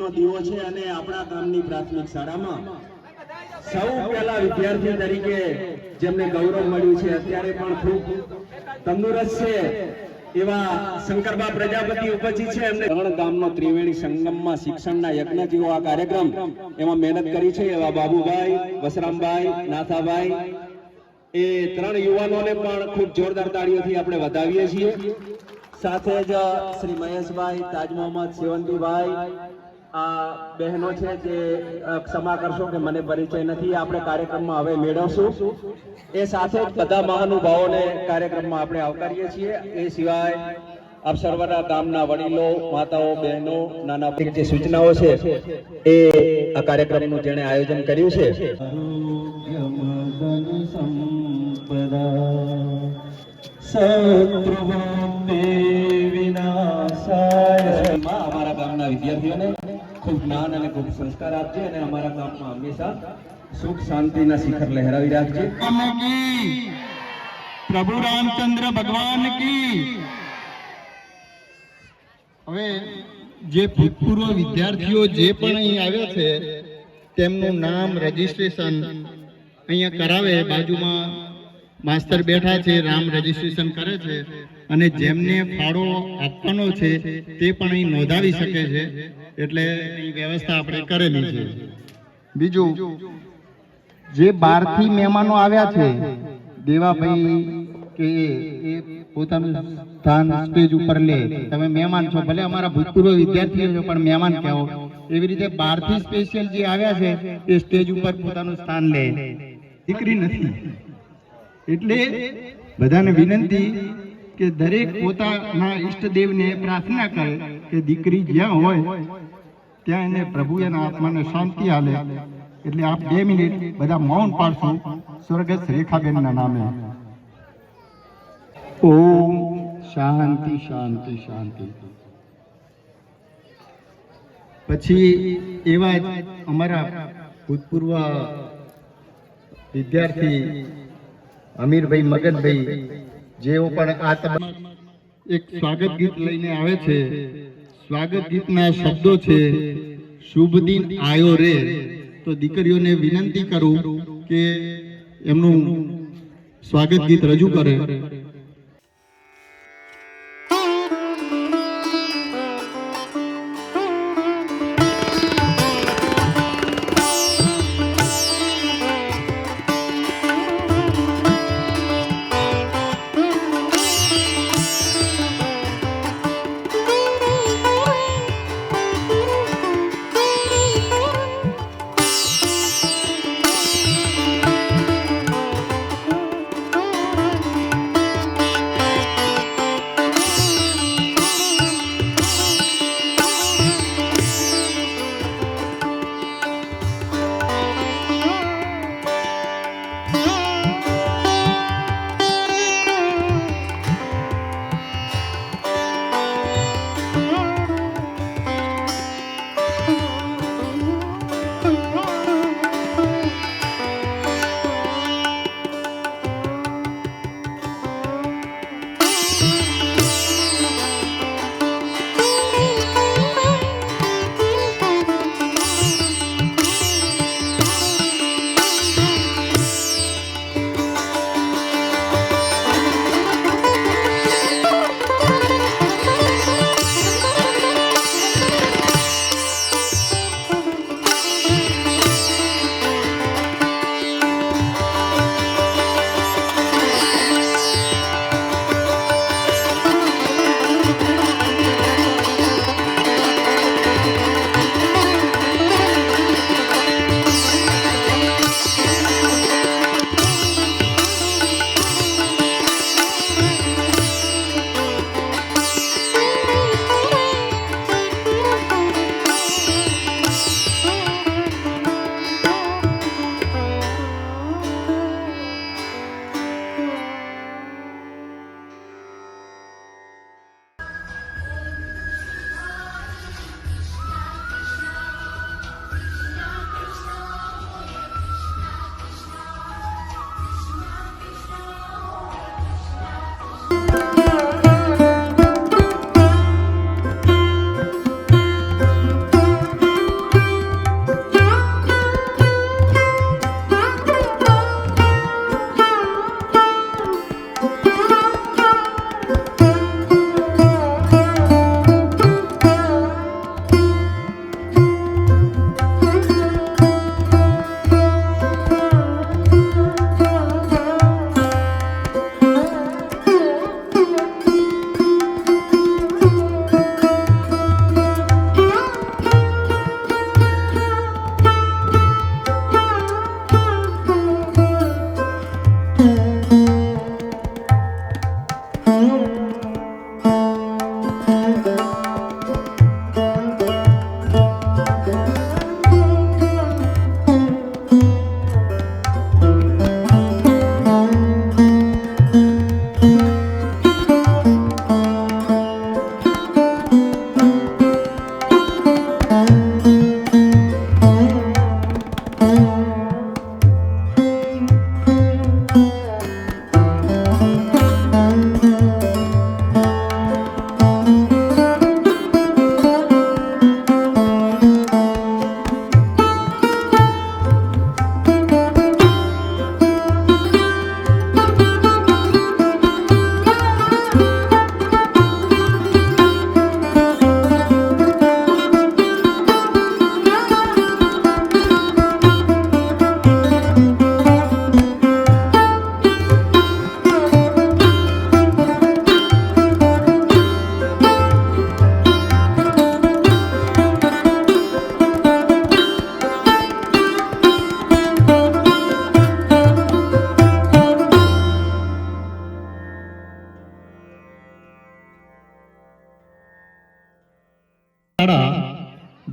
નો દીવો છે અને આપણા ગામની પ્રાથમિક શાળામાં સૌ પહેલા વિદ્યાર્થી તરીકે જેમને ગૌરવ મળ્યું છે, અત્યારે પણ ખૂબ તંદુરસ્ત છે એવા શંકરબા પ્રજાપતિ ઉપસ્થિત છે. એમને ત્રણ ગામનો ત્રિવેણી સંગમમાં શિક્ષણના યજ્ઞ જેવો આ કાર્યક્રમ એમાં મહેનત કરી છે એવા બાબુભાઈ, વસરામભાઈ, નાથાભાઈ, એ ત્રણ યુવાનોને પણ ખૂબ જોરદાર તાળીઓથી આપણે વધાવીએ છીએ. સાથે જ શ્રી મહેશભાઈ, તાજ મોહમ્મદ, સેવંતીભાઈ, આ બહેનો છે જે ક્ષમા કરશો કે મને પરિચય નથી, આપણે કાર્યક્રમમાં હવે મેળવશું. એ સાથે જ બધા મહાનુભાવોને કાર્યક્રમમાં આપણે આવકારીએ છીએ. એ સિવાય આપ સર્વના ગામના વડીલો, માતાઓ, બહેનો, નાના જે સૂચનાઓ છે એ આ કાર્યક્રમનું જેણે આયોજન કર્યું છે. અમારા ગામના વિદ્યાર્થીઓને ખૂબ જ્ઞાન અને ખૂબ સંસ્કાર આપજે અને અમારા ગામમાં હંમેશા સુખ શાંતિના શિખર લહેરાવી રાખજે. પ્રભુ રામચંદ્ર ભગવાન કી. હવે જે ભૂતપૂર્વ વિદ્યાર્થીઓ જે પણ અહીં આવ્યા છે તેમનું નામ રજીસ્ટ્રેશન અહીંયા કરાવે. બાજુમાં માસ્ટર બેઠા છે, રામ રજીસ્ટ્રેશન કરે છે અને જેમને ફાળો આપવાનો છે તે પણ અહીં નોંધાવી શકે છે. એટલે એ વ્યવસ્થા આપણે કરેલી છે. બીજું, જે બહારથી મહેમાનો આવ્યા છે, દેવાભાઈ કે એ પોતાનું સ્થાન સ્ટેજ ઉપર લે. તમે મહેમાન છો, ભલે અમારા ભૂતપૂર્વ વિદ્યાર્થીઓ છો પણ મહેમાન કહેવો. એવી રીતે બહારથી સ્પેશિયલ જે આવ્યા છે એ સ્ટેજ ઉપર પોતાનું સ્થાન લે. દીકરી નથી એટલે બધાને વિનંતી કે દરેક પોતાના ઈષ્ટદેવને પ્રાર્થના કરે કે દીકરી જ્યાં હોય ત્યાં એને પ્રભુ એના આત્માને શાંતિ આલે. એટલે આપ 2 મિનિટ બધા મૌન પાડશું સ્વર્ગસ્થ રેખાબેનના નામે. ઓમ શાંતિ શાંતિ શાંતિ. પછી એવા અમારા ભૂતપૂર્વ વિદ્યાર્થી અમીરભાઈ, મગનભાઈ, જેઓ પણ આ એક સ્વાગત ગીત લઈને આવે છે. સ્વાગત ગીતના શબ્દો છે, શુભ દિન આયો રે. તો દીકરીઓને વિનંતી કરું કે એમનું સ્વાગત ગીત રજૂ કરે.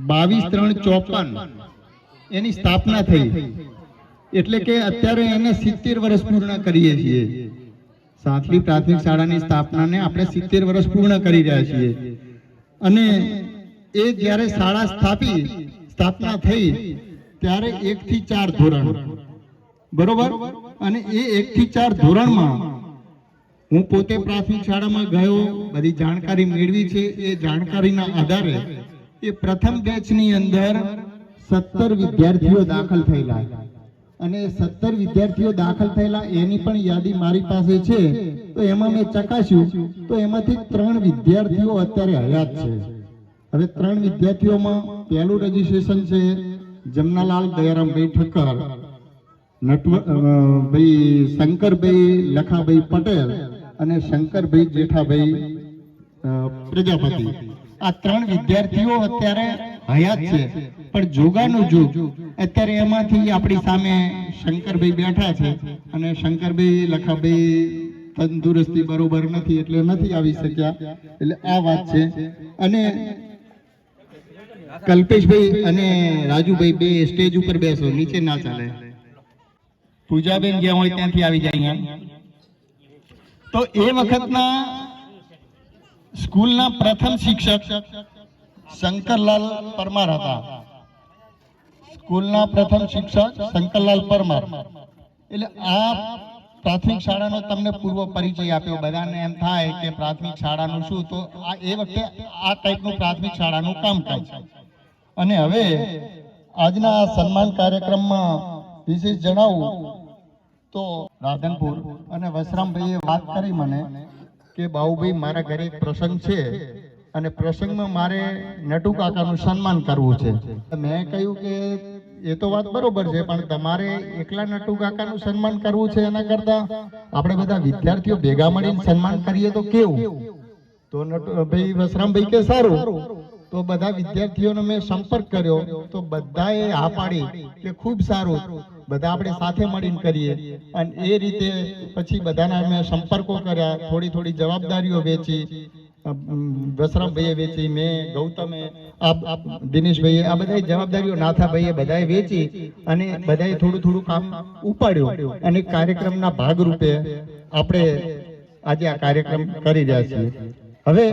22/3/54 એની સ્થાપના થઈ, એટલે કે અત્યારે એને 70 વર્ષ પૂર્ણ કરીએ છીએ. સાંથલી પ્રાથમિક શાળાની સ્થાપનાને આપણે 70 વર્ષ પૂર્ણ કરી રહ્યા છીએ. અને એ જ્યારે શાળા સ્થાપના થઈ ત્યારે 1 થી 4 ધોરણ, બરોબર. અને એ 1 થી 4 ધોરણમાં હું પોતે પ્રાથમિક શાળામાં ગયો, બધી જાણકારી મેળવી છે. એ જાણકારીના આધારે એ પ્રથમ બેચની અંદર 17 વિદ્યાર્થીઓ દાખલ થયેલા, અને 17 વિદ્યાર્થીઓ દાખલ થયેલા એની પણ યાદી મારી પાસે છે. તો એમાં મેં ચકાસ્યું તો એમાંથી 3 વિદ્યાર્થીઓ અત્યારે હયાત છે. હવે 3 વિદ્યાર્થીઓમાં પહેલું રજીસ્ટ્રેશન છે જમનાલાલ દયારામભાઈ ઠક્કર, ભાઈ શંકરભાઈ લખાભાઈ પટેલ અને શંકરભાઈ જેઠાભાઈ પ્રજાપતિ. આ 3 વિદ્યાર્થીઓ અત્યારે હયાત છે. પણ જોગાનું જોગ અત્યારે એમાંથી આપણી સામે શંકરભાઈ બેઠા છે, અને શંકરભાઈ લખાભાઈ તંદુરસ્તી બરોબર નથી એટલે નથી આવી શક્યા. એટલે આ વાત છે. અને કલ્પેશભાઈ અને રાજુભાઈ બે સ્ટેજ ઉપર બેસો, નીચે ના ચાલે. પૂજાબેન જ્યાં હોય ત્યાંથી આવી જાય. તો એ વખતના સ્કૂલના પ્રથમ શિક્ષક શંકરલાલ પરમાર હતા. સ્કૂલના પ્રથમ શિક્ષક શંકરલાલ પરમાર. એટલે આ પ્રાથમિક શાળાનો તમને પૂર્વ પરિચય આપ્યો. બધાને એમ થાય કે પ્રાથમિક શાળાનું શું, તો આ એ વખતે આ ટાઈપનું પ્રાથમિક શાળાનું કામકાજ. અને હવે આજના સન્માન કાર્યક્રમમાં વિશેષ જણાવું તો રાધનપુર અને વસરામભાઈએ વાત કરી મને કે બાઉભાઈ મારા ઘરે એક પ્રસંગ છે અને પ્રસંગમાં મારે નટુ કાકાનું સન્માન કરવું છે. મેં કહ્યું કે એ તો વાત બરોબર છે, પણ તમારે એકલા નટુ કાકાનું સન્માન કરવું છે એના કરતા આપણે બધા વિદ્યાર્થીઓ ભેગા મળીને સન્માન કરીએ તો કેવું? તો ભાઈ વસરામભાઈ કે સારું. તો બધા વિદ્યાર્થીઓનો મેં સંપર્ક કર્યો તો બધાએ હા પાડી કે ખૂબ સારું, બધા આપણે સાથે મળીને કરીએ. અને એ રીતે પછી બધાના મેં સંપર્કો કર્યા, થોડી જવાબદારીઓ વેચી. વસરામભાઈએ વેચી, મેં, ગૌતમે, દિનેશભાઈએ, આ બધાએ જવાબદારીઓ, નાથાભાઈએ બધાએ વેચી અને બધાએ થોડું કામ ઉપાડ્યું. અને કાર્યક્રમના ભાગરૂપે આપણે આજે આ કાર્યક્રમ કરી રહ્યા છીએ. હવે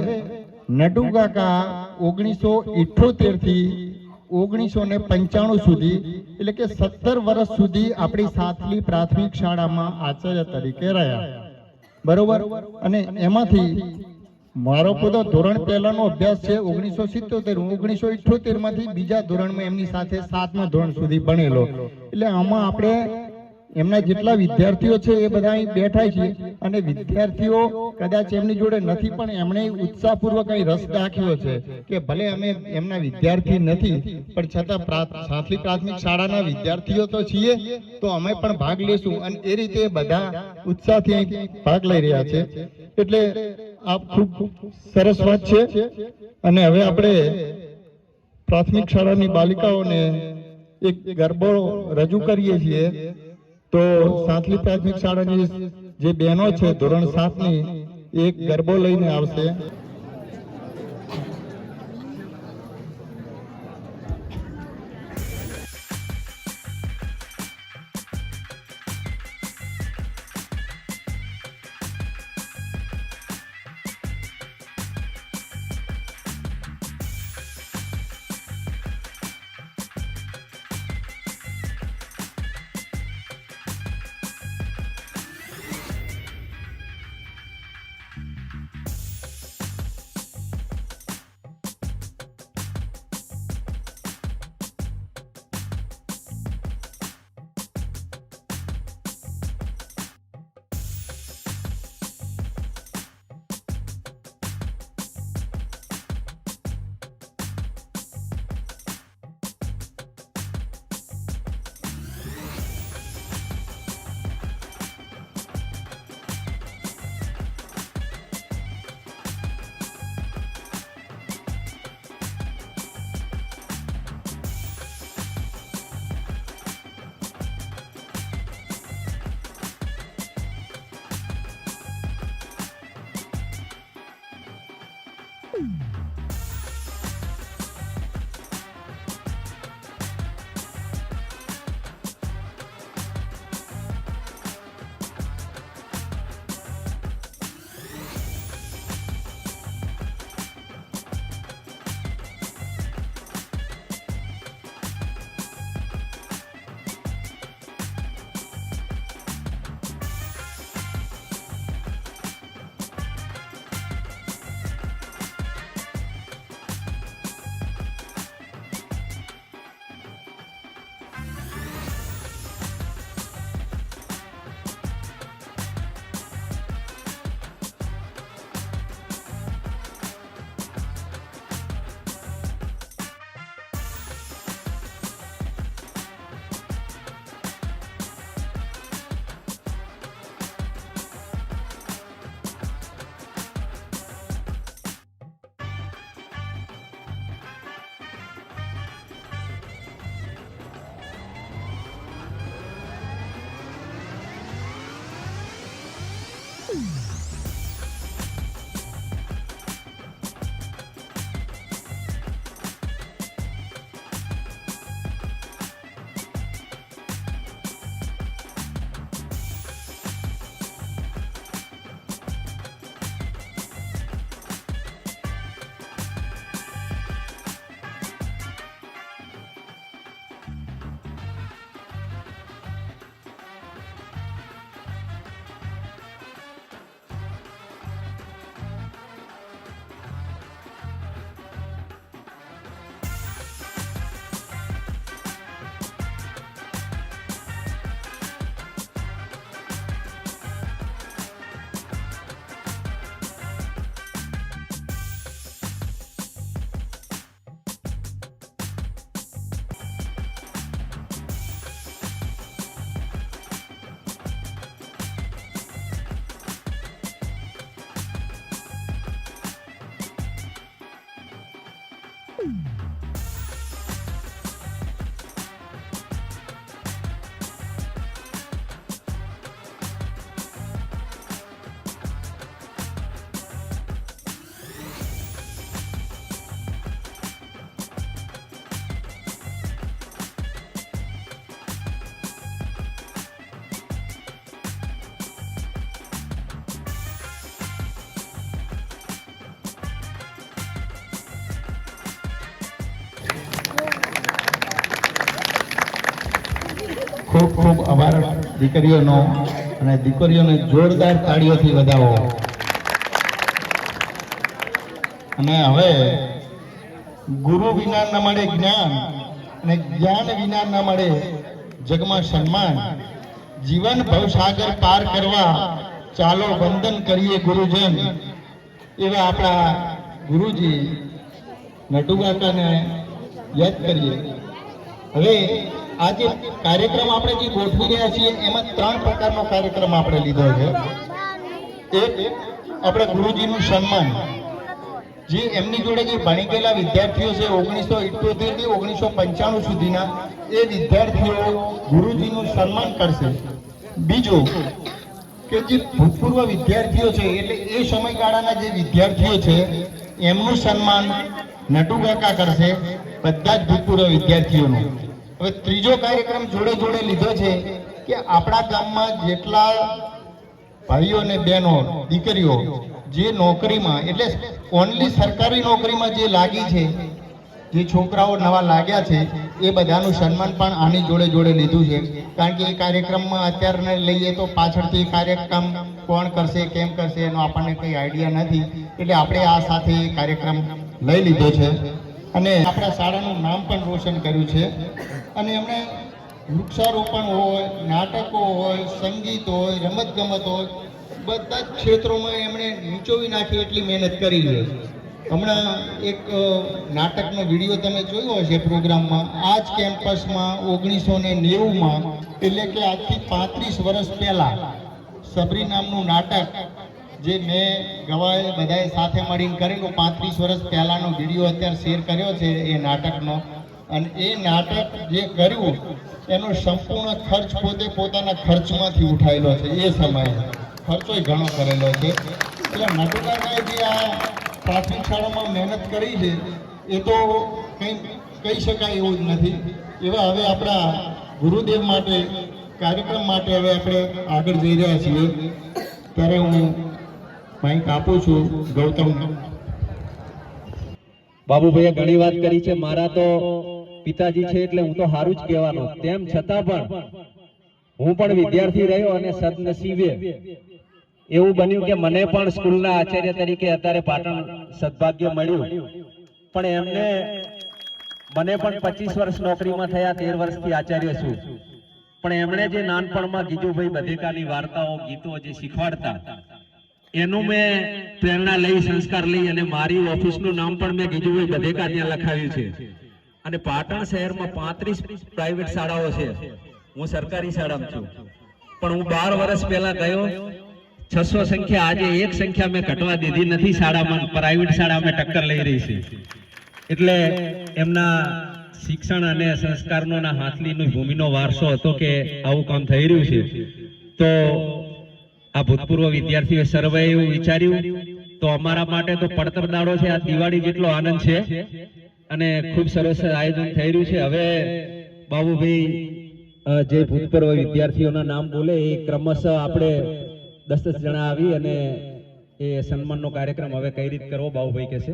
નટુ કાકા 1978 થી 1995 સુધી, એટલે કે 17 વર્ષ સુધી આપણી સાંથલી પ્રાથમિક શાળામાં આચાર્ય તરીકે રહ્યા, બરોબર. અને એમાંથી મારો પોતો ધોરણ પહેલાનો અભ્યાસ છે 1977. 1978 માંથી બીજા ધોરણમાં એમની સાથે 7મા ધોરણ સુધી ભણેલો. એટલે આમાં આપણે એમના જેટલા વિદ્યાર્થીઓ છે એ બધા અહીં બેઠા છે. અને વિદ્યાર્થીઓ કદાચ એમની જોડે નથી, પણ એમણે ઉત્સાહપૂર્વક અહીં રસ દાખવ્યો છે કે ભલે અમે એમના વિદ્યાર્થી નથી, પણ છતાં સાંથલી પ્રાથમિક શાળાના વિદ્યાર્થીઓ તો છીએ, તો અમે પણ ભાગ લેશું. અને એ રીતે બધા ઉત્સાહથી અહીં ભાગ લઈ રહ્યા છે. એટલે આ ખૂબ સરસ વાત છે. અને હવે આપણે પ્રાથમિક શાળાની બાલિકાઓને એક ગરબો રજૂ કરીએ છીએ. તો સાંથલી પ્રાથમિક શાળાની જે બહેનો છે ધોરણ 7ની, એક ગરબો લઈને આવશે. ખૂબ આભાર દીકરીઓનો, અને દીકરીઓને જોરદાર તાળીઓથી વધાવો. અને હવે ગુરુ વિના ન મળે જ્ઞાન, અને જ્ઞાન વિના ન મળે જગમાં સન્માન. જીવન ભવસાગર પાર કરવા ચાલો વંદન કરીએ ગુરુજન. એવા આપણા ગુરુજી નટુકાકાને યાદ કરીએ. હવે આજે કાર્યક્રમ આપણે જે ગોઠવી રહ્યા છીએ એમાં 3 પ્રકારનો કાર્યક્રમ આપણે લીધો છે. એક આપણે ગુરુજીનું સન્માન, જે એમની જોડે જે ભણી ગયેલા વિદ્યાર્થીઓ છે 1978 થી 1995 સુધીના, એ વિદ્યાર્થીઓ ગુરુજીનું સન્માન કરશે. બીજું કે જે ભૂતપૂર્વ વિદ્યાર્થીઓ છે, એટલે એ સમયગાળાના જે વિદ્યાર્થીઓ છે એમનું સન્માન નટુકાકા કરશે, બધા જ ભૂતપૂર્વ વિદ્યાર્થીઓનું. હવે ત્રીજો કાર્યક્રમ જોડે જોડે લીધો છે કે આપણા ગામમાં જેટલા ભાઈઓ અને બહેનો, દીકરીઓ જે નોકરીમાં, એટલે ઓનલી સરકારી નોકરીમાં જે લાગી છે, જે છોકરાઓ નવા લાગ્યા છે, એ બધાનું સન્માન પણ આની જોડે જોડે લીધું છે. કારણ કે એ કાર્યક્રમમાં અત્યારે લઈએ તો પાછળથી કાર્યક્રમ કોણ કરશે, કેમ કરશે એનો આપણને કંઈ આઈડિયા નથી, એટલે આપણે આ સાથે કાર્યક્રમ લઈ લીધો છે. અને આપણા શાળાનું નામ પણ રોશન કર્યું છે. અને એમણે વૃક્ષારોપણ હોય, નાટકો હોય, સંગીત હોય, રમતગમત હોય, બધા જ ક્ષેત્રોમાં એમણે નીચોવી નાખી એટલી મહેનત કરી છે. હમણાં એક નાટકનો વિડીયો તમે જોયો હશે પ્રોગ્રામમાં. આ જ કેમ્પસમાં 1990માં, એટલે કે આજથી 35 વર્ષ પહેલાં સબરી નામનું નાટક જે મેં ગવાએ બધાએ સાથે મળીને કરેલું, 35 વર્ષ પહેલાંનો વિડીયો અત્યારે શેર કર્યો છે એ નાટકનો. અને એ નાટક જે કર્યું એનો સંપૂર્ણ ખર્ચ પોતે પોતાના ખર્ચમાંથી ઉઠાવેલો છે. એ સમયે ખર્ચો ઘણો કરેલો છે. એટલે નટુકાકાએ જે આ પ્રાથમિક શાળામાં મહેનત કરી છે એ તો કંઈ કહી શકાય એવું જ નથી. એવા હવે આપણા ગુરુદેવ માટે કાર્યક્રમ માટે હવે આપણે આગળ જઈ રહ્યા છીએ. ત્યારે હું માઇક આપું છું ગૌતમ. બાબુભાઈએ ઘણી વાત કરી છે. મારા તો પિતાજી છે એટલે હું તો સારું જ કહેવાનો. તેમ છતાં પણ હું પણ વિદ્યાર્થી રહ્યો, અને સદનસીબે એવું બન્યું કે મને પણ સ્કૂલના આચાર્ય તરીકે અત્યારે પાટણ સદભાગ્ય મળ્યું. પણ એમને મને પણ 25 વર્ષ નોકરીમાં થયા, 13 વર્ષથી આચાર્ય છું. પણ એમણે જે નાનપણમાં ગીજુભાઈ બધેકાની વાર્તાઓ, ગીતો જે શીખવાડતા, એનું મેં પ્રેરણા લઈ, સંસ્કાર લઈ, અને મારી ઓફિસનું નામ પણ મેં ગીજુભાઈ બધેકા ત્યાં લખાવ્યું છે. અને પાટણ શહેરમાં 35 પ્રાઇવેટ શાળાઓ છે. હું સરકારી શાળામાં છું, પણ હું 12 વર્ષ પહેલા ગયો. 600 સંખ્યા, આજે એક સંખ્યા મેં ઘટવા દીધી નથી શાળામાં. પ્રાઇવેટ શાળામાં ટક્કર લઈ રહી છે. એટલે એમના શિક્ષણ અને સંસ્કારનો હાથલીનો ભૂમિનો વારસો હતો કે આવું કામ થઈ રહ્યું છે. તો આ ભૂતપૂર્વ વિદ્યાર્થીઓ સર્વે એવું વિચાર્યું, તો અમારા માટે તો પડતર દાડો છે. આ દિવાળી જેટલો આનંદ છે, અને ખૂબ સરસ આયોજન થઈ રહ્યું છે. હવે બાબુભાઈ જે ભૂતપૂર્વ વિદ્યાર્થીઓના નામ બોલે એ ક્રમશઃ આપણે 10 જણા આવી અને એ સન્માનનો કાર્યક્રમ હવે કઈ રીતે કરવો બાબુભાઈ કહેશે.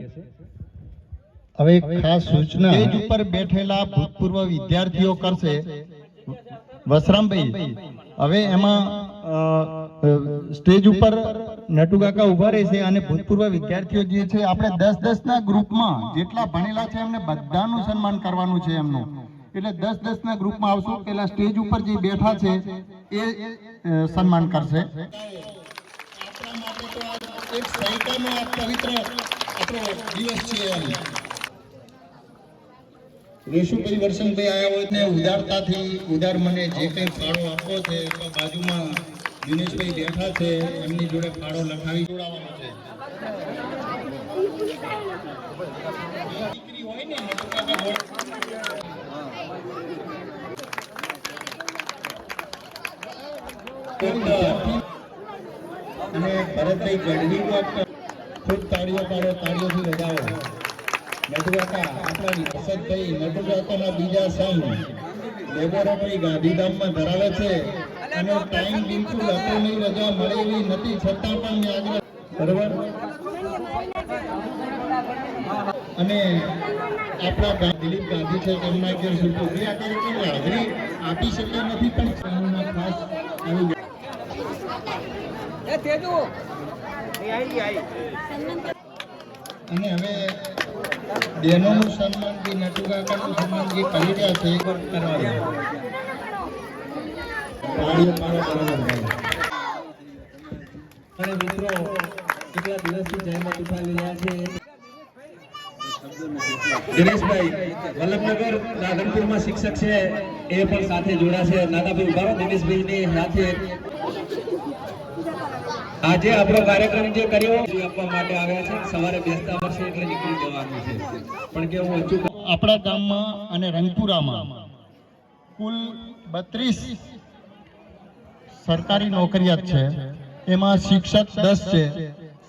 હવે એક ખાસ સૂચના સ્ટેજ ઉપર બેઠેલા ભૂતપૂર્વ વિદ્યાર્થીઓ કરશે વસરામભાઈ. હવે એમાં સ્ટેજ ઉપર નટુકાકા ઉભા રહેશે, અને ભૂતપૂર્વ વિદ્યાર્થીઓ જે છે આપણે 10-10 ના ગ્રુપમાં જેટલા ભણેલા છે એમને બધાનું સન્માન કરવાનું છે એમનું. એટલે 10-10 ના ગ્રુપમાં આવશું. પેલા સ્ટેજ ઉપર જે બેઠા છે એ સન્માન કરશે. આપણા માટે તો એક સૈકાનો આ પવિત્ર આપણો દિવસ છે. રેશુભાઈ વર્ષનભાઈ આવ્યા હોય ને ઉદારતાથી ઉદાર મને જે કંઈ ફાળો આપવો છે, તો બાજુમાં દિનેશભાઈ બેઠા છે, એમની જોડે ફાળો લખાવી જોડાવાનો છે. દીકરી હોય ને અને ભરતભાઈ ગઢવી ખૂબ તાળીઓ પાડો, તાળીઓથી વધાવો. નટુકાકા આપણા હર્ષદભાઈ નટુકાકાના બીજા સંઘ લેબોરેટરી ગાંધીધામમાં ધરાવે છે, અને ટાઈમ બિલકુલ અપૂર્ણની રજા મળેલી નથી, છતાં પણ મેં આગળ બરોબર. અને આપણા દિલીપ ગાંધી છે તેમના ઘેર સુધી બે આ કાર્યક્રમની હાજરી આપી શક્યા નથી, પણ સમૂહના ખાસ આવી અને હવે બહેનોનું સન્માન બી નટુ કાકાનું સન્માન જે કરી રહ્યા છે એ પણ કરવા રહ્યા. તાળીઓ પાડો બરાબર. અને મિત્રો કેટલા દિવસથી જયમત ઉઠાવી રહ્યા છે દિનેશભાઈ વલ્લભનગર રાધનપુરમાં શિક્ષક છે એ પણ સાથે જોડાશે. નાનાભાઈ ઉભા રહો દિનેશભાઈની સાથે. આજે આપણો કાર્યક્રમ જે કર્યો એ આપવા માટે આવ્યા છે. સવારે બેસતા વર્ષે એટલે નીકળી જવાનું છે, પણ કે હું અચૂક આપણા ગામમાં અને રંગપુરામાં કુલ 32 સરકારી નોકરિયાત છે. એમાં શિક્ષક 10 છે.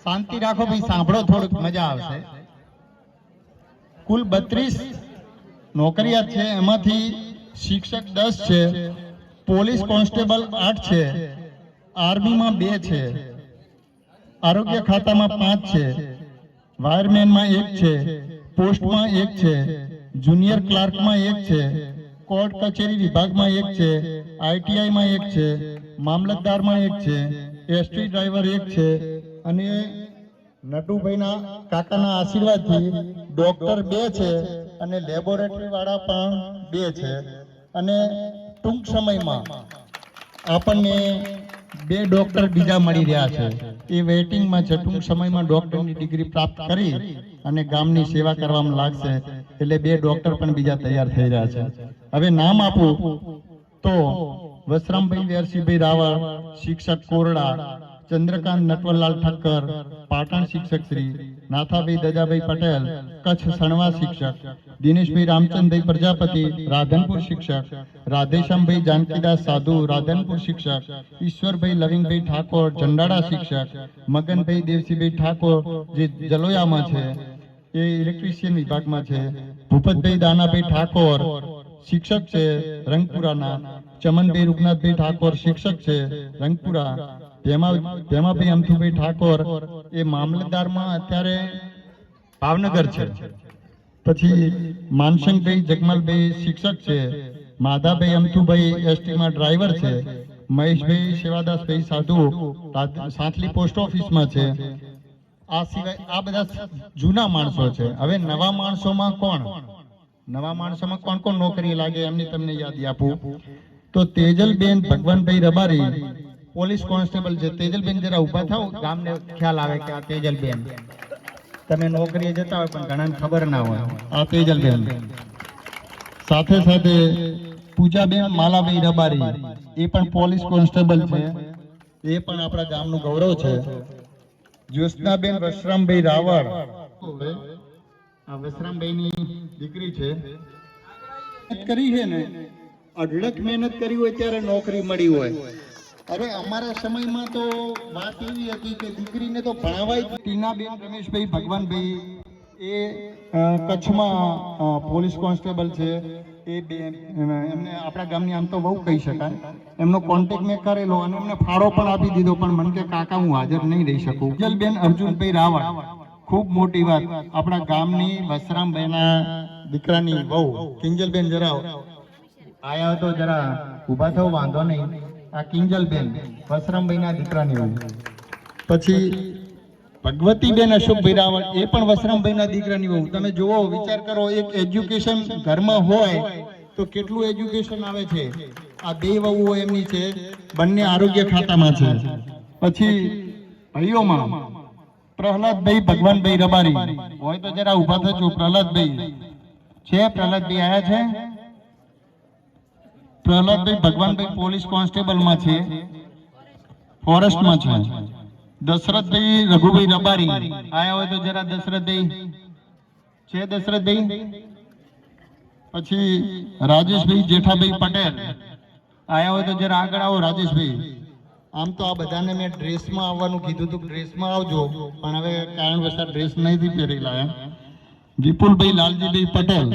શાંતિ રાખો ભાઈ, સાંભળો, થોડુંક મજા આવશે. કુલ 32 નોકરિયાત છે, એમાંથી શિક્ષક 10 છે, પોલીસ કોન્સ્ટેબલ 8 છે, આર્મીમાં 2 છે, આરોગ્ય ખાતામાં 5 છે, વાયરમેનમાં 1 છે, પોસ્ટમાં 1 છે, જુનિયર ક્લાર્કમાં 1 છે, કોર્ટ કચેરી વિભાગમાં 1 છે, આઈટીઆઈમાં 1 છે, મામલતદારમાં 1 છે, એસટી ડ્રાઈવર 1 છે, અને નટુભાઈના કાકાના આશીર્વાદથી ડોક્ટર 2 છે, અને લેબોરેટરી વાળા પણ 2 છે. અને ટૂંક સમયમાં આપણને 2 ડોક્ટર બીજા મળી રહ્યા છે. એ વેઇટિંગમાં છે. ટૂંક સમયમાં ડોક્ટરની ડિગ્રી પ્રાપ્ત કરી અને ગામની સેવા કરવામાં લાગશે. એટલે 2 ડોક્ટર પણ બીજા તૈયાર થઈ રહ્યા છે. હવે નામ આપું તો વસરામભાઈ વેરસીભાઈ રાવળ, શિક્ષક કોરડા, ચંદ્રકાંત નટવરલાલ ઠક્કર, પાટણ શિક્ષક શ્રી, નાથાભાઈ દજાભાઈ પટેલ, કચ્છ સણવા શિક્ષક, દિનેશભાઈ રામચંદભાઈ પ્રજાપતિ, રાધનપુર શિક્ષક, રાધેશ્યામભાઈ જાનકીદાસ સાધુ, રાધનપુર શિક્ષક, ઈશ્વરભાઈ લવિંગભાઈ ઠાકોર, ચંડાળા શિક્ષક, મગનભાઈ દેવસીભાઈ ઠાકોર જે જલોયામાં છે એ ઇલેક્ટ્રિશિયન વિભાગમાં છે, ભૂપતભાઈ દાનાભાઈ ઠાકોર શિક્ષક છે રંગપુરાના, ચમનભાઈ રૂપનાથભાઈ ઠાકોર શિક્ષક છે રંગપુરા, ભેમાભાઈ અમથુભાઈ ઠાકોર એ મામલતદારમાં અત્યારે ભાવનગર છે. પછી માનસિંહભાઈ જગમલભાઈ શિક્ષક છે, માધાભાઈ અમથુભાઈ એસટીમાં ડ્રાઈવર છે, મહેશભાઈ સેવાદાસભાઈ સાધુ સાંથલી પોસ્ટ ઓફિસમાં છે. આ સિવાય આ બધા જૂના માણસો છે. હવે નવા માણસોમાં કોણ નોકરી લાગે એમની તમને યાદી આપું તો તેજલબેન ભગવાનભાઈ રબારી પોલીસ કોન્સ્ટેબલ છે. તેજલબેન જરા ઊભા થાવ, ગામને ખ્યાલ આવે કે આ તેજલબેન. તમે નોકરીએ જતા હોય પણ ઘણાને ખબર ના હોય. આ તેજલબેન. સાથે સાથે પૂજાબેન માલાભાઈ રબારી એ પણ પોલીસ કોન્સ્ટેબલ છે. એ પણ આપણા ગામનું ગૌરવ છે. જ્યોત્સનાબેન વસરામભાઈ રાવળ આ વસરામભાઈની દીકરી છે. કરી છે ને અઢળક મહેનત કરી હોય ત્યારે નોકરી મળી હોય. અરે અમારા સમયમાં તો વાત એવી હતી કે દીકરીને તો ભણાવાય. ટીનાબેન રમેશભાઈ ભગવાનભાઈ એ કચ્છમાં પોલીસ કોન્સ્ટેબલ છે. એ એમને આપણા ગામની આમ તો બહુ કહી શકાય. એમનો કોન્ટેક્ટ મેં કરેલો અને એમને ફાળો પણ આપી દીધો, પણ મને કે કાકા હું હાજર નહીં રહી શકું. કિંજલબેન અર્જુનભાઈ રાવળ ખૂબ મોટી વાત. આપણા ગામની વસરામભાઈના દીકરાની વહુ કિંજલબેન જરા આયા તો જરા ઊભા થવો, વાંધો નહીં. આ કિંજલબેન વસરામભાઈના દીકરાની વહુ. પછી ભગવતીબેન અશોકભાઈ રાવળ એ પણ વસરામભાઈના દીકરાની વહુ. તમે જુઓ, વિચાર કરો, એક એજ્યુકેશન ઘરમાં હોય તો કેટલું એજ્યુકેશન આવે છે. આ 2 વહુઓ એમની છે, બંને આરોગ્ય ખાતામાં છે. પછી ભાઈઓમાં પ્રહલાદભાઈ ભગવાનભાઈ રબારી હોય તો જરા ઊભા થજો. પ્રહલાદભાઈ છે? પ્રહલાદભાઈ આયા છે? પ્રહલાદભાઈ ભગવાનભાઈ પોલીસ કોન્સ્ટેબલમાં છે, ફોરેસ્ટમાં છે. દશરથભાઈ રઘુભાઈ રબારી આયા હોય તો જરા દશરથભાઈ છે? દશરથભાઈ. પછી રાજેશભાઈ જેઠાભાઈ પટેલ આયા હોય તો જરા આગળ આવો રાજેશભાઈ. આમ તો આ બધાને મેં ડ્રેસમાં આવવાનું કીધું હતું, ડ્રેસમાં આવજો, પણ હવે કારણવશ ડ્રેસ નથી પહેરેલા. વિપુલભાઈ લાલજીભાઈ પટેલ.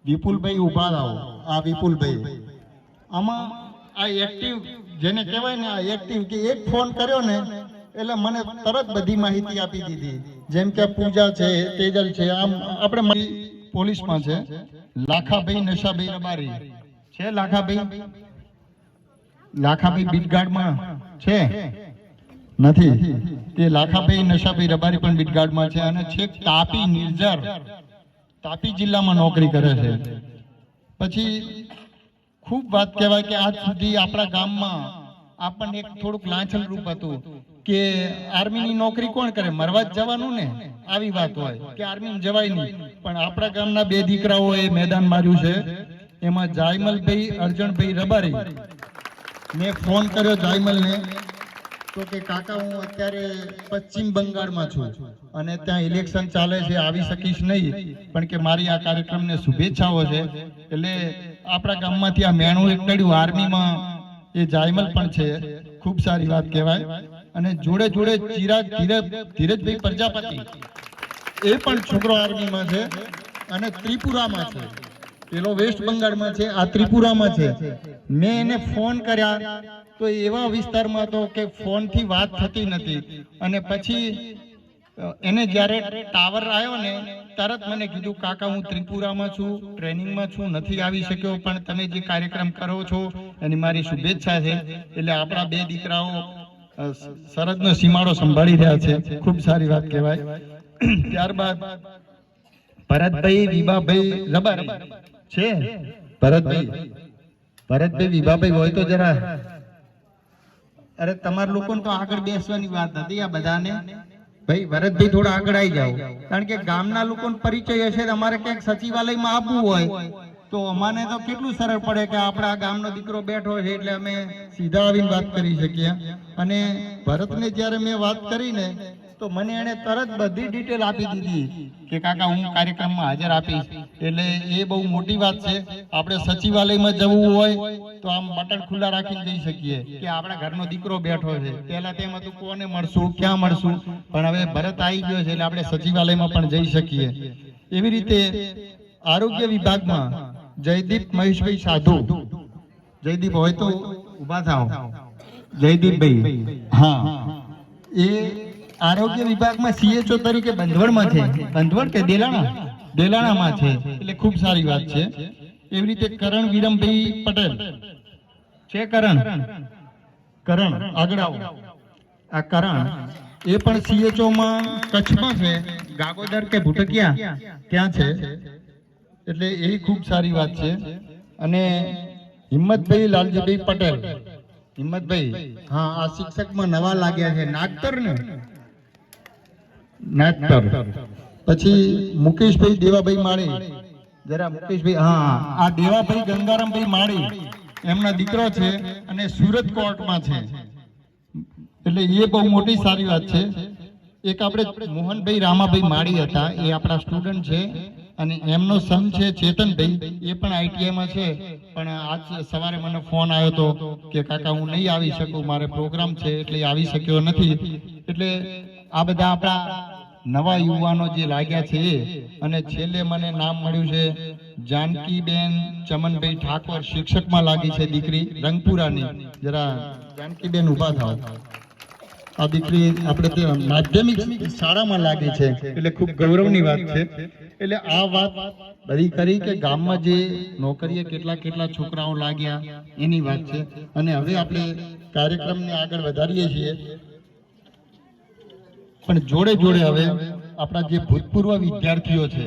વિપુલભાઈ ઉભા રહો. આ વિપુલભાઈ આમાં આ એક્ટિવ જેને કહેવાય ને, આ એક્ટિવ કે એક ફોન કર્યો ને એટલે મને તરત બધી માહિતી આપી દીધી. જેમ કે પૂજા છે, તેજલ છે, આમ આપણે પોલીસમાં છે લાખાભાઈ નશાભાઈ રબારી છે. લાખાભાઈ બીટગાર્ડમાં છે નથી. તે લાખાભાઈ નશાભાઈ રબારી પણ બીટગાર્ડમાં છે અને છેક તાપી નિર્જર તાપી જિલ્લામાં નોકરી કરે છે. પછી ખૂબ વાત કહેવાય કે આજ સુધી આપણા ગામમાં આપણને એક થોડુંક લાંછન રૂપ હતું કે આર્મીની નોકરી કોણ કરે, મરવા જ જવાનું ને, આવી વાત હોય કે આર્મી જવાય નહીં. પણ આપણા ગામના 2 દીકરાઓએ મેદાન માર્યું છે. એમાં જાયમલભાઈ અર્જણભાઈ રબારી. મેં ફોન કર્યો જાયમલને તો કે કાકા હું અત્યારે પશ્ચિમ બંગાળમાં છું અને ત્યાં ઇલેક્શન ચાલે છે, આવી શકીશ નહીં, પણ કે મારી આ કાર્યક્રમને શુભેચ્છાઓ છે. એટલે આપણા ગામમાંથી આ મેણું એક નડ્યું આર્મીમાં, એ જાયમલ પણ છે. ખૂબ સારી વાત કહેવાય. અને જોડે જોડે ધીરજભાઈ પ્રજાપતિ, એ પણ છોકરો આર્મીમાં છે અને ત્રિપુરામાં છે. પેલો વેસ્ટ બંગાળમાં છે, આ ત્રિપુરામાં છે. મેં એને ફોન કર્યા તો એવા વિસ્તારમાં તો કે ફોનથી વાત થતી નથી. અને પછી એને જ્યારે ટાવર આવ્યો ને તરત મને કીધું કાકા હું ત્રિપુરામાં છું, ટ્રેનિંગમાં છું, નથી આવી શક્યો, પણ તમે જે કાર્યક્રમ કરો છો એની મારી શુભેચ્છા છે. એટલે આપણા 2 દીકરાઓ સરહદનો સીમાડો સંભાળી રહ્યા છે. ખૂબ સારી વાત કહેવાય. ત્યારબાદ ભરતભાઈ વિભાભાઈ રબારી છે. ભરતભાઈ વિભાભાઈ હોય તો જરા, અરે તમારા લોકોને તો આગળ બેસવાની વાત હતી આ બધાને. ભાઈ ભરતભાઈ થોડા આગળ આવી જાઓ, કારણ કે ગામના લોકોનો પરિચય હશે. અમારે ક્યાંક સચિવાલયમાં આપવું હોય તો અમાને તો કેટલું સરળ પડે કે આપણા ગામનો દીકરો બેઠો છે એટલે અમે સીધા આવીને વાત કરી શકીએ. અને ભરતને જ્યારે મેં વાત કરીને તો મને એને તરત બધી ડિટેલ આપી દીધી કે કાકા હું કાર્યક્રમમાં હાજર આપીશ. એટલે એ બહુ મોટી વાત છે. આપણે સચિવાલયમાં જવું હોય તો આમ બટન ખુલ્લા રાખીને જઈ શકીએ કે આપણા ઘરનો દીકરો બેઠો છે. પહેલા તેમ હતું કોને મળશું, ક્યાં મળશું, પણ હવે ભરત આવી ગયો છે એટલે આપણે સચિવાલયમાં પણ જઈ શકીએ. એવી રીતે આરોગ્ય વિભાગમાં જયદીપ મહેશભાઈ સાધુ, જયદીપ હોય તો ઉભા થાઓ, જયદીપભાઈ, હા, એ આરોગ્ય વિભાગમાં CHO તરીકે બંધવડમાં છે. બંધવડ કે દેલાણામાં છે, એટલે ખૂબ સારી વાત છે. એવી રીતે કરણ વિરમભાઈ પટેલ છે. કરણ આગળ આવો. આ કરણ એ પણ CHO માં કચ્છમાં છે, ગાગોદર કે ભૂટકિયા ત્યાં છે. એટલે એ ખૂબ સારી વાત છે. અને હિંમતભાઈ લાલજીભાઈ પટેલ, હિંમતભાઈ, હા, આ શિક્ષકમાં નવા લાગ્યા છે, નાગતર ને નાગતર. પછી મુકેશભાઈ દેવાભાઈ માળી, જરા મુકેશભાઈ, હા, આ દેવાભાઈ ગંગારામભાઈ માળી એમના દીકરો છે અને સુરત કોર્ટમાં છે. એટલે એ બહુ મોટી સારી વાત છે. એક આપણે મોહનભાઈ રામાભાઈ માળી હતા, એ આપણા સ્ટુડન્ટ છે. અને એમનો સન છે ચેતનભાઈ, એ પણ ITI છે. પણ આજ સવારે મને ફોન આવ્યો હતો કે કાકા હું નહીં આવી શકું, મારે પ્રોગ્રામ છે એટલે આવી શક્યો નથી. એટલે આ બધા આપણા નવા યુવાનો જે લાગ્યા છે. અને છેલ્લે મને નામ મળ્યું છે જાનકીબેન ચમનભાઈ ઠાકોર, શિક્ષકમાં લાગી છે દીકરી, રંગપુરાની. જરા જાનકીબેન ઊભા થાવ. આ દીકરી આપણે માધ્યમિક શાળામાં લાગી છે, એટલે ખૂબ ગૌરવની વાત છે. એટલે આ વાત બધી કરી કે ગામમાં જે નોકરીએ કેટલા છોકરાઓ લાગ્યા એની વાત છે. અને હવે આપણે કાર્યક્રમને આગળ વધારીએ છીએ, પણ જોડે જોડે હવે આપણા જે ભૂતપૂર્વ વિદ્યાર્થીઓ છે,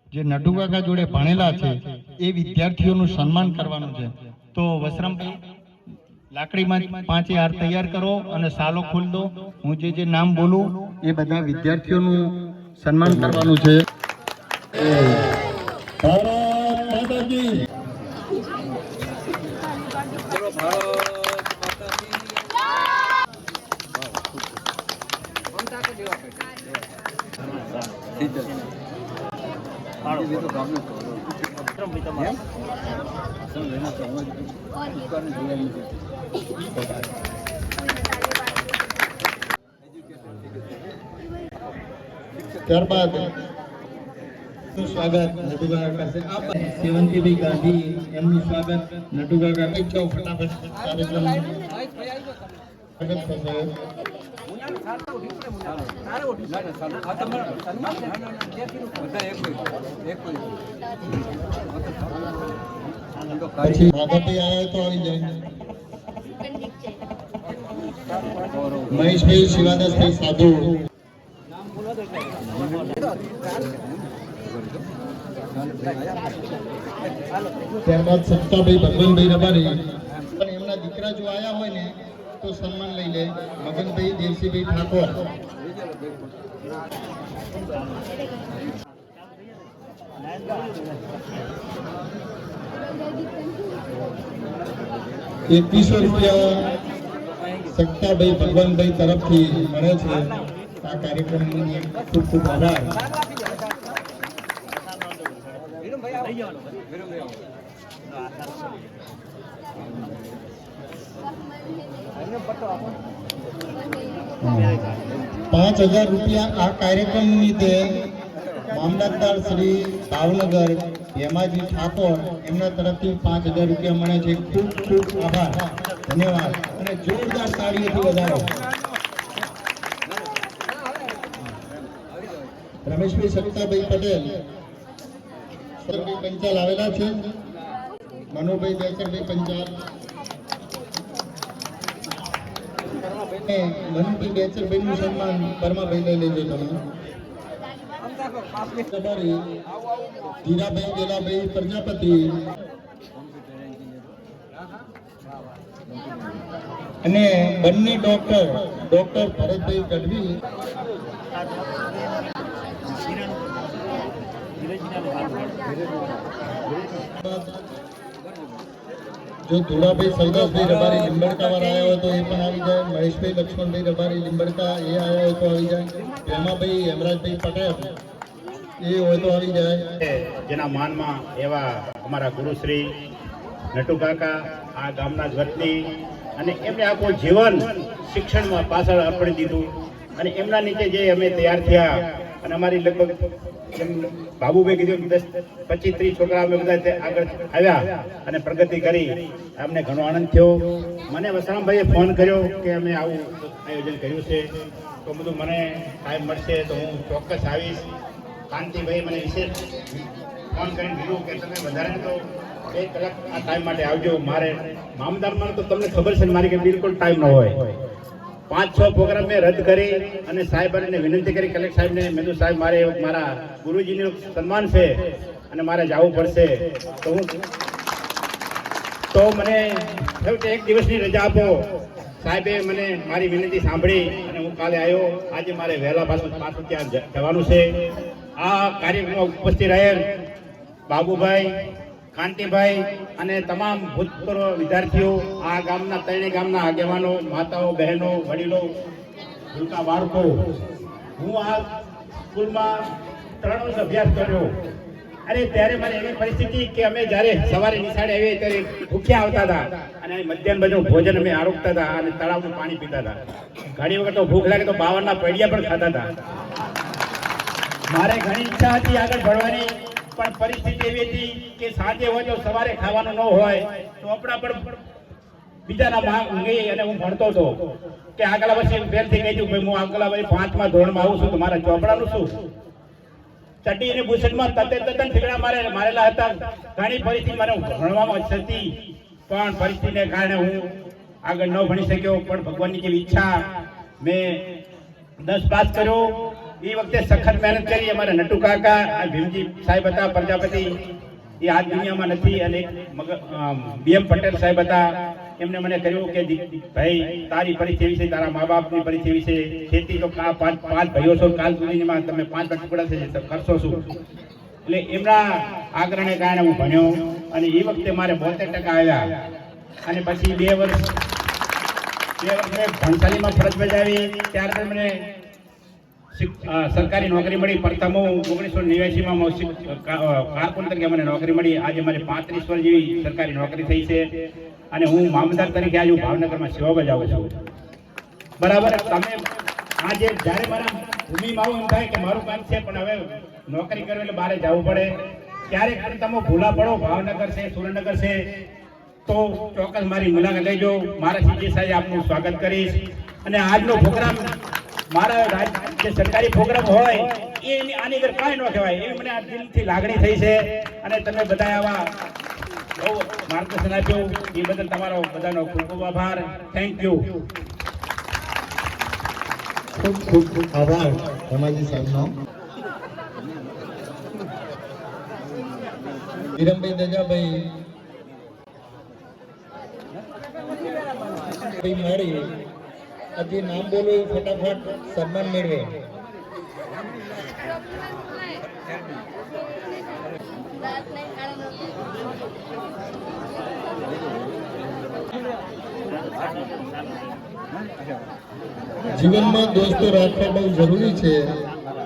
જે નટુકાકા જોડે ભણેલા છે, એ વિદ્યાર્થીઓનું સન્માન કરવાનું છે. તો વસરામભાઈ લાકડીમાં 5 હાર તૈયાર કરો અને સાલો ખોલ દો. હું જે નામ બોલું એ બધા વિદ્યાર્થીઓનું સન્માન કરવાનું છે. ત્યારબાદ સ્વાગત નટુકાકા કરશે. સેવંતીભાઈ ગાંધી, એમનું સ્વાગત નટુકાકા. ફટાફટ કાર્યક્રમ સ્વાગત થશે. પછી રાધાભાઈ આવ્યા તો આવી જાય. મહેશભાઈ શિવાદાસભાઈ સાધુ. ત્યારબાદ સત્તાભાઈ ભગવાનભાઈ રબારી. પણ એમના દીકરા જો આયા હોય ને તો સન્માન લઈ લે. મગનભાઈ દેવસીભાઈ ઠાકોર. ₹2100 સત્તાભાઈ ભગવાનભાઈ તરફથી મળે છે. આ કાર્યક્રમની ખૂબ ખૂબ આભાર. ₹5000 આ કાર્યક્રમ નિમિત્તે મામલતદાર શ્રી ભાવનગર હેમાજી ઠાકોર એમના તરફથી ₹5000 મળે છે. ખૂબ ખૂબ આભાર, ધન્યવાદ અને જોરદાર તાળીઓથી વધારો. રમેશભાઈ સત્તાભાઈ પટેલ પંચાલ આવેલા છે. મનોભાઈ બેચરભાઈ પંચાલ, મનુભાઈ બેચરભાઈ નું સન્માન પરમાભાઈ લઈ લેજો તમે. ધીરાભાઈ ગેલાભાઈ પ્રજાપતિ અને બંને ડોક્ટર ભરતભાઈ ગઢવી. જો ધોળાભાઈ સરદાસભાઈ રબારી લીંબડકા વાળા આવ્યા હોય તો એ પણ આવી જાય. મહેશભાઈ લક્ષ્મણભાઈ રબારી લીંબડકા એ આવ્યા હોય તો આવી જાય. ભેમાભાઈ હેમરાજભાઈ પટેલ એ હોય તો આવી જાય. જેના માનમાં એવા અમારા ગુરુશ્રી નટુ કાકા આ ગામના જ વતની અને એમને આખું જીવન શિક્ષણમાં પાછળ અર્પણી દીધું અને એમના નીચે જે અમે તૈયાર થયા અને અમારી લગભગ બાબુભાઈ કીધું 10-25-30 છોકરા અમે બધા આગળ આવ્યા અને પ્રગતિ કરી. અમને ઘણો આનંદ થયો. મને વસરામભાઈએ ફોન કર્યો કે અમે આવું આયોજન કર્યું છે તો બધું મને ટાઈમ મળશે તો હું ચોક્કસ આવીશ. કાંતિભાઈ મને વિશેષ ફોન કરીને કીધું કે તમે વધારે તો 1 કલાક આ ટાઈમ માટે આવજો. મારે મામદારમાં તો તમને ખબર છે મારી કે બિલકુલ ટાઈમ ન હોય. 5-6 પ્રોગ્રામ મેં રદ કરી અને સાહેબને વિનંતી કરી કલેક્ટર સાહેબને. મેં કીધું સાહેબ મારે મારા ગુરુજીનું સન્માન છે અને મારે જવું પડશે તો મને થયું કે 1 દિવસની રજા આપો. સાહેબે મને મારી વિનંતી સાંભળી અને હું કાલે આવ્યો. આજે મારે વહેલા પાછું ત્યાં જવાનું છે. આ કાર્યક્રમમાં ઉપસ્થિત રહેલ બાબુભાઈ, કાંતિભાઈ અને તમામ ભૂતપૂર્વ વિદ્યાર્થીઓ, આ ગામના 3 ગામના આગેવાનો, માતાઓ, બહેનો, વડીલો, ભૂલકા બાળકો. હું આ સ્કૂલમાં 3 વર્ષ અભ્યાસ કર્યો અને ત્યારે મને એવી પરિસ્થિતિ કે અમે જ્યારે સવારે નિશાળે આવીએ ત્યારે ભૂખ્યા આવતા હતા અને મધ્યાહન બધું ભોજન અમે આરોગતા હતા અને તળાવનું પાણી પીતા હતા. ઘણી વખત તો ભૂખ લાગે તો બાવરના પૈડિયા પણ ખાતા હતા. મારે ઘણી ઈચ્છા હતી આગળ ભણવાની પણ પરિસ્થિતિ એવી હતી કે સાંજે હોય તો સવારે ખાવાનું ન હોય તો આપણા પણ બીજાના માંગ ગઈ અને હું ભણતો હતો કે આગલા વર્ષે ફેલ થઈ ગઈ છું. હું આગલા વર્ષે 5મા ધોરણમાં આવું છું તો મારા ચોપડાનું શું? ચડ્ડી અને બુશર્ટમાં તદ્દન ઠીકડા મારેલા હતા. ઘણી પરિસ્થિતિ મને ભણવામાં હતી પણ પરિસ્થિતિને કારણે હું આગળ ન ભણી શક્યો. પણ ભગવાનની જેવી ઈચ્છા મેં 10 પાસ કર્યો. એ વખતે સખત મહેનત કરી. અમારા નટુ કાકા ભીમજી સાહેબ હતા પ્રજાપતિ, એ આ દુનિયામાં નથી, અને BM પટેલ સાહેબ હતા. એમને મને કહ્યું કે ભાઈ તારી પરિસ્થિતિ છે, તારા મા બાપની પરિસ્થિતિ છે, ખેતી તો 5 ભાઈઓ છો, કાલ સુધીમાં તમે 5 ટુકડા છે કરશો શું? એટલે એમના આગ્રહને કારણે હું ભણ્યો અને એ વખતે મારે 72% આવ્યા. અને પછી 2 વર્ષ મેં ભણસાલીમાં ફરજ બજાવી. ત્યારબાદ મને સરકારી નોકરી મળી. પ્રથમ 1989માં કારકુન તરીકે મને નોકરી મળી. આજે મને 35 વર્ષ જેવી સરકારી નોકરી થઈ છે અને હું મામલતદાર તરીકે આજે ભાવનગરમાં સેવા બજાવું છું. બરાબર. તમે આજે જ્યારે મારા ભૂમિમાં આવું એમ થાય કે મારું કામ છે પણ હવે નોકરી કરવી એટલે બહાર જવું પડે. ક્યારેક તમે ભૂલા પડો. ભાવનગર છે, સુરેન્દ્રનગર છે, તો ચોક્કસ મારી મુલાકાત લેજો. મારા સીજી સાહેબ આપનું સ્વાગત કરીશ. અને આજનો પ્રોગ્રામ મારા જે સરકારી પ્રોગ્રામ હોય એની આની અંદર કાંઈ ન કહેવાય એવી મને આ દિલથી લાગણી થઈ છે. અને તમે બધા આવા બહુ માર્ગદર્શન આપ્યું એ બદલ તમારો બધાનો ખૂબ ખૂબ આભાર. Thank you. ખૂબ ખૂબ આભાર રમાજી સાહેબનો. વિરમભાઈ દજાભાઈ મળી હજી નામ બોલો એ ફટાફટ સન્માન મેળવે. જીવનમાં દોસ્તો રાખવા બહુ જરૂરી છે,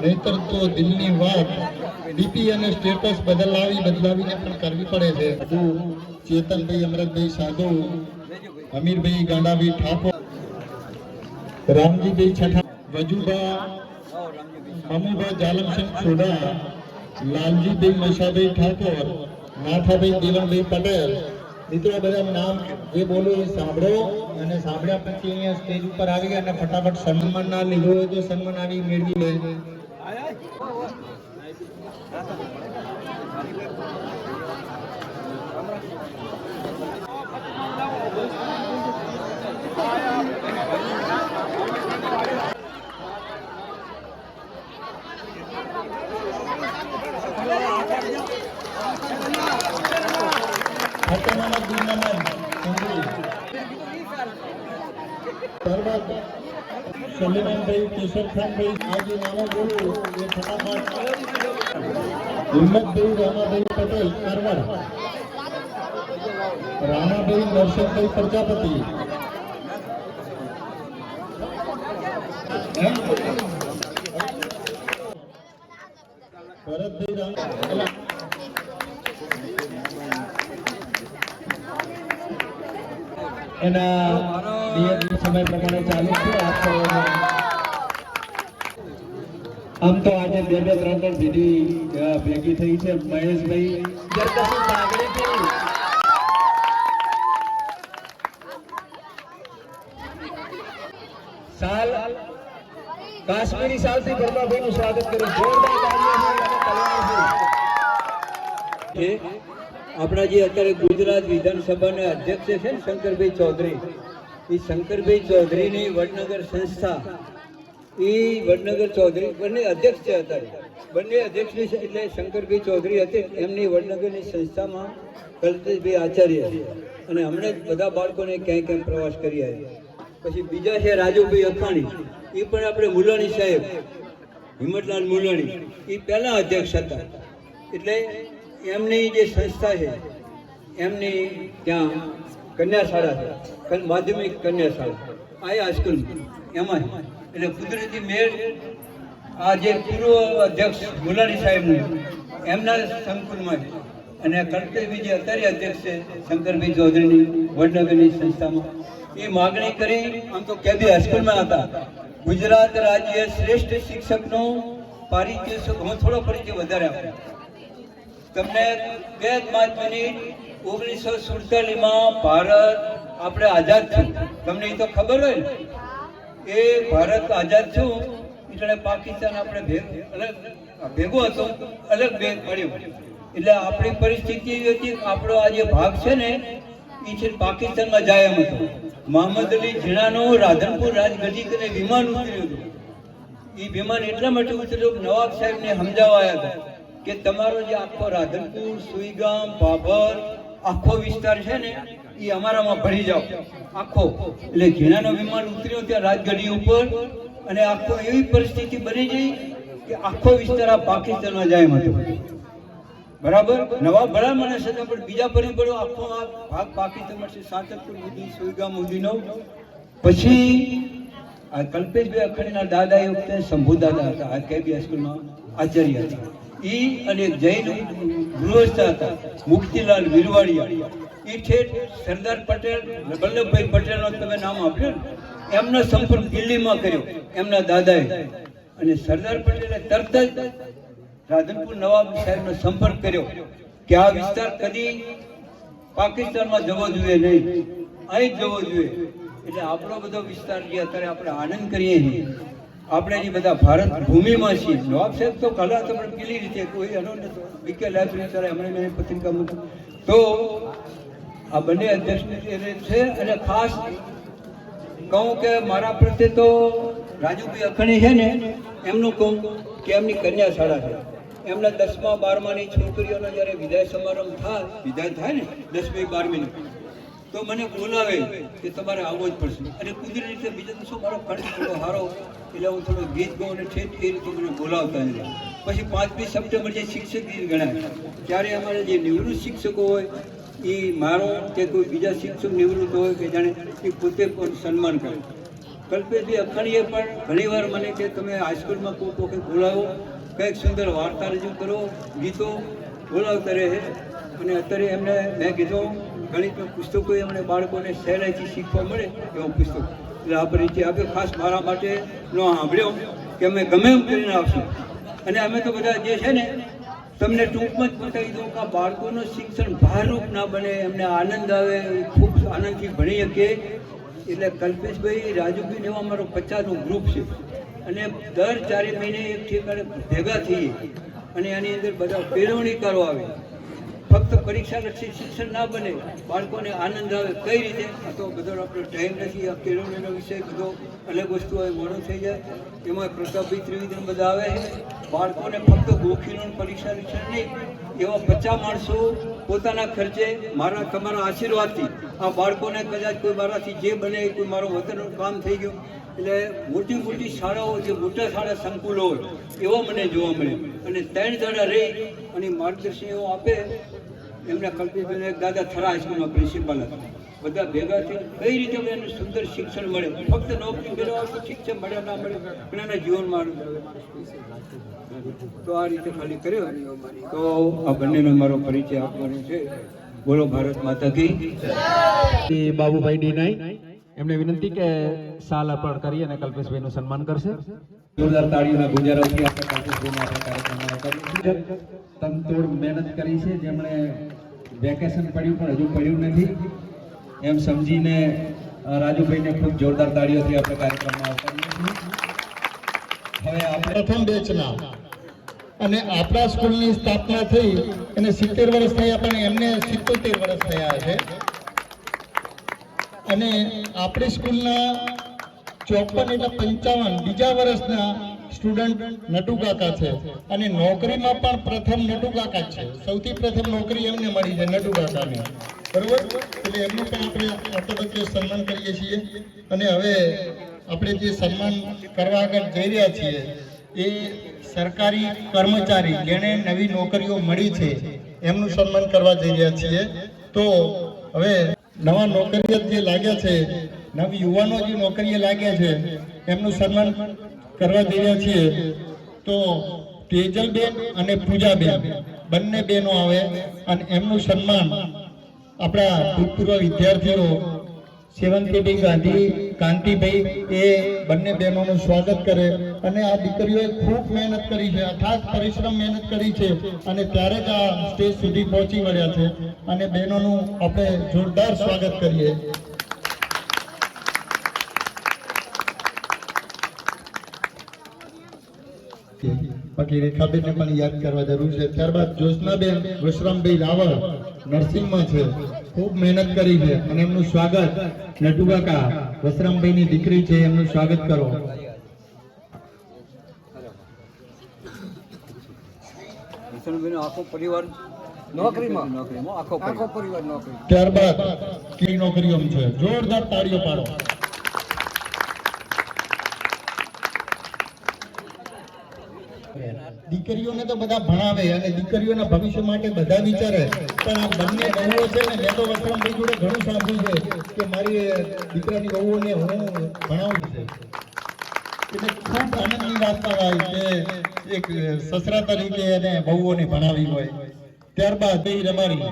નહીતર તો દિલની વાત ડીપી અને સ્ટેટસ બદલાવીને પણ કરવી પડે છે. ચેતનભાઈ અમરતભાઈ સાધુ, અમીરભાઈ ગાંડાભાઈ ઠાકોર, રામજીભાઈ છઠા, વજુભા મમુભા જાલમસિંહ સોડા, લાલજીભાઈ મશાભાઈ ઠાકોર, નાથાભાઈ દેવણભાઈ પટેલ. મિત્રો બધા નામ જે બોલો એ સાંભળો અને સાંભળ્યા પછી અહીંયા સ્ટેજ ઉપર આવી ગયા અને ફટાફટ સન્માન ના લીધો હોય તો સન્માન આવી મેળવી લે. સલીમાનભાઈ, કેશરખાનભાઈ, આજે નામો બોલું એ ફટાફટ. હિંમતભાઈ રામાભાઈ પટેલ કારવડ, રામાભાઈ નરસિંહભાઈ પ્રજાપતિ, ભરતભાઈ રામ એના નિયત સમય પ્રમાણે ચાલુ છે. આમ તો આજે બે ત્રણ પેઢી ભેગી થઈ છે. મહેશભાઈ સાલ કાશ્મીરી સાલથી ભરમાભાઈ નું સ્વાગત કર્યું. જોરદાર તાળીઓથી. આપણા જે અત્યારે ગુજરાત વિધાનસભાના અધ્યક્ષ છે ને શંકરભાઈ ચૌધરી, એ શંકરભાઈ ચૌધરીની વડનગર સંસ્થા, એ વડનગર ચૌધરી બંને અધ્યક્ષ છે અત્યારે. બંને અધ્યક્ષની એટલે શંકરભાઈ ચૌધરી હતી એમની વડનગરની સંસ્થામાં કલ્પેશભાઈ આચાર્ય છે. અને હમણાં જ બધા બાળકોને ક્યાંય ક્યાંય પ્રવાસ કરી આવ્યા. પછી બીજા છે રાજુભાઈ અખાણી, એ પણ આપણે મુલાણી સાહેબ, હિંમતલાલ મુલાણી, એ પહેલા અધ્યક્ષ હતા. એટલે એમની જે સંસ્થા છે એમની ત્યાં કન્યા શાળા છે, માધ્યમિક કન્યા શાળા આ હાઈસ્કૂલ એમાં. એટલે કુદરતી મેળ આ જે પૂર્વ અધ્યક્ષ મુલાણી સાહેબનું એમના સંકુલમાં છે. અને કલ્પેશભાઈ જે અત્યારે અધ્યક્ષ છે શંકરભાઈ ચૌધરીની વડનગરની સંસ્થામાં, એ માગણી કરી. આમ તો કેબી હાઈસ્કૂલમાં હતા. ગુજરાત રાજ્ય શ્રેષ્ઠ શિક્ષકનો પારિતોષિક, હું થોડો પરિચય વધારે આપું તમને. 2 મિનિટ 1947માં ભારત આપણે આઝાદ થયું, તમને એ તો ખબર હોય ને. એ ભારત આઝાદ થયું એટલે પાકિસ્તાન આપણે ભેગો હતો, અલગ ભેગ પડ્યું. એટલે આપણી પરિસ્થિતિ એવી હતી કે આપણો આ જે ભાગ છે ને એ છે પાકિસ્તાનમાં જાય એમ હતો. મોહમ્મદ અલી ઝીણાનો રાધનપુર રાજગઢી કરીને વિમાન ઉતર્યું હતું. એ વિમાન એટલા માટે ઉતર્યું નવાબ સાહેબને સમજાવવા આવ્યા હતા કે તમારો જે આખો રાધનપુર, સુઈગામ, ભાભર આખો વિસ્તાર છે ને એ અમારામાં ભરી જાઓ આખો. એટલે ઘેનાનો વિમાન ઉતર્યો ત્યાં રાજગઢી ઉપર, અને આખો એવી પરિસ્થિતિ બની ગઈ કે આખો વિસ્તાર આ પાકિસ્તાનમાં જાય એમ હતો. બરાબર. નવાબ ભલામણ છતાં પણ બીજા પરિબળો આખો આ ભાગ પાકિસ્તાનમાં છે, સાતરપુર સુધી, સુઈગામ સુધીનો. પછી આ કલ્પેશભાઈ અખાણીના દાદા એ વખતે શંભુ દાદા હતા, આ કેબી હાઈસ્કૂલમાં આચાર્ય હતા. એ અને જૈન ગૃહસ્થ હતા મુક્તિલાલ વિરવાડિયા. એ ઠેઠ સરદાર પટેલ, વલ્લભભાઈ પટેલનો તમે નામ આપ્યું ને, એમનો સંપર્ક દિલ્હીમાં કર્યો એમના દાદાએ. અને સરદાર પટેલે તરત જ રાધનપુર નવાબ સાહેબનો સંપર્ક કર્યો કે આ વિસ્તાર કદી પાકિસ્તાનમાં જવો જોઈએ નહીં, અહીં જ જવો જોઈએ. એટલે આપણો બધો વિસ્તાર જે અત્યારે આપણે આનંદ કરીએ છીએ, આપણે જે બધા ભારત ભૂમિમાં છીએ. નવાબ સાહેબ તો કલા તમને પેલી રીતે કોઈ એનો બીકે લાઈબ્રેરી ત્યારે હમણાં મેં પત્રિકા મૂકી તો આ બંને અધ્યક્ષ છે. અને ખાસ કહું કે મારા પ્રત્યે તો રાજુભાઈ અખણી છે ને, એમનું કહું કે એમની કન્યા શાળા છે. એમના 10મા 12માની છોકરીઓનો જ્યારે વિદાય સમારંભ થાય ને 10મી 12મીની, તો મને બોલાવે કે તમારે આવવો જ પડશે. અને કુદરતી રીતે બીજા દિવસો મારો ખર્ચ થોડો સારો, એટલે હું થોડું ગીત ગાઉં અને ઠેઠ એ રીતે મને બોલાવતા હતા. પછી 5મી સપ્ટેમ્બર જે શિક્ષક દિન ગણાય, ત્યારે અમારે જે નિવૃત્ત શિક્ષકો હોય એ મારો કે કોઈ બીજા શિક્ષક નિવૃત્ત હોય કે જાણે એ પોતે પણ સન્માન કરે. કલ્પેશભાઈ અખાણીએ પણ ઘણીવાર મને કે તમે હાઈસ્કૂલમાં કોઈ વખત બોલાવો, કંઈક સુંદર વાર્તા રજૂ કરો, ગીતો બોલાવતા રહે. અને અત્યારે એમને મેં કીધું ગણિતના પુસ્તકો એમને બાળકોને સહેલાઈથી શીખવા મળે એવા પુસ્તકો, એટલે આ પરિચય આપ્યો. ખાસ મારા માટે નો સાંભળ્યો કે અમે ગમે એમ કરીને આવશું. અને અમે તો બધા જે છે ને, તમને ટૂંકમાં જ બતાવી દઉં કે આ બાળકોનું શિક્ષણ ભારરૂપ ના બને, એમને આનંદ આવે, ખૂબ આનંદથી ભણી શકે. એટલે કલ્પેશભાઈ, રાજુભાઈ એવા અમારો 50નું ગ્રુપ છે. અને દર 4 મહિને એક ઠેકાણે ભેગા થઈએ અને આની અંદર બધા કેળવણીકારો આવે. ફક્ત પરીક્ષાલક્ષી શિક્ષણ ના બને, બાળકોને આનંદ આવે કઈ રીતે. આ તો બધો આપણો ટાઈમ નથી, આ કેળવણીનો વિષય બધો અલગ વસ્તુ હોય, મોડું થઈ જાય. એમાં પ્રતાપભાઈ ત્રિવેદી બધા આવે છે. બાળકોને ફક્ત ગોખીનું પરીક્ષા શિક્ષણ નહીં, એવા 50 માણસો પોતાના ખર્ચે તમારા આશીર્વાદથી આ બાળકોને કદાચ કોઈ મારાથી જે બને, કોઈ મારો વતનનું કામ થઈ ગયું, એટલે મોટી મોટી શાળાઓ, જે મોટા શાળા સંકુલો હોય એવો મને જોવા મળે. અને 3 દાડા રહી અને માર્ગદર્શન એવું આપે. એમના કલ્પેશભાઈને એક દાદા થરા હાઈસ્કૂલમાં પ્રિન્સિપાલ હતા. બધા ભેગા થઈ કઈ રીતે એનું સુંદર શિક્ષણ મળે. ફક્ત નોકરી મેળવવા તો ઠીક છે, મળે ના મળે, પણ એના જીવનમાં તો આ રીતે ખાલી કર્યો. તો આ બંનેનો મારો પરિચય આપવાનો છે. બોલો ભારત માતા કી. બાબુભાઈ ડી9 એમને વિનંતી કે શાલ અર્પણ કરી અને કલ્પેશભાઈનું સન્માન કરશે. જોરદાર તાળીઓના ગુંજારવથી આપણે કલ્પેશભાઈનો આપણે કાર્યક્રમ કરીએ. તનતોડ મહેનત કરી છે, જેમણે વેકેશન પડ્યું પણ હજુ પડ્યું નથી એમ સમજીને રાજુભાઈને ખૂબ જોરદાર તાળીઓથી આપણે કાર્યક્રમમાં આવકારીએ છીએ. હવે આપણે પ્રથમ બેચના અને આપણા સ્કૂલની સ્થાપના થઈ અને 70 વર્ષ થયા, પણ એમને 77 વર્ષ થયા છે. અને આપણી સ્કૂલના 54 એટલે 55 બીજા વર્ષના સ્ટુડન્ટ નટુ કાકા છે. અને નોકરીમાં પણ પ્રથમ નટુ કાકા જ છે. સૌથી પ્રથમ નોકરી એમને મળી છે, નટુ કાકાને, બરોબર. એટલે એમનું પણ આપણે આ તબક્કે સન્માન કરીએ છીએ. અને હવે આપણે જે સન્માન કરવા આગળ જઈ રહ્યા છીએ એ સરકારી કર્મચારી જેને નવી નોકરીઓ મળી છે એમનું સન્માન કરવા જઈ રહ્યા છીએ. તો હવે નવા નોકરીયાત જે લાગ્યા છે, નવ યુવાનો જે નોકરીએ લાગ્યા છે એમનું સન્માન કરવા જઈ રહ્યા છીએ. તો તેજલબેન અને પૂજાબેન બંને બહેનો આવે અને એમનું સન્માન આપણા ભૂતપૂર્વ વિદ્યાર્થીઓ સેવંતીભાઈ કાંતિભાઈ એ બંને બહેનોનું સ્વાગત કરે. અને આ દીકરીઓએ ખૂબ મહેનત કરી છે, અથાગ પરિશ્રમ મહેનત કરી છે અને ત્યારે જ આ સ્ટેજ સુધી પહોંચી વળ્યા છે. અને બહેનોનું આપણે જોરદાર સ્વાગત કરીએ. બાકી રેખાબેનને પણ યાદ કરવા જરૂર છે. ત્યારબાદ જ્યોત્સનાબેન વશરામભાઈ રાવળ નર્સિંગમાં છે, ખૂબ મહેનત કરી છે અને એમનું સ્વાગત. નટુ કાકા વશરામભાઈની દીકરી છે, એમનું સ્વાગત કરો. આખો પરિવાર નોકરીમાં આખો પરિવાર નોકરી. ત્યારબાદ કઈ નોકરીઓ છે, જોરદાર તાળીઓ પાડો. દીકરીઓને તો બધા ભણાવે અને દીકરીઓના ભવિષ્ય માટે બધા વિચારે, પણ આ બંને વહુઓ છે ને, મેં તો વસરામભાઈ જોડે ઘણું સાંભળ્યું છે કે મારી દીકરાની વહુઓને હું ભણાવું છું. એટલે ખૂબ આનંદની વાત કહેવાય કે એક સસરા તરીકે એને વહુઓને ભણાવી હોય. ત્યારબાદ ભાઈ રબારી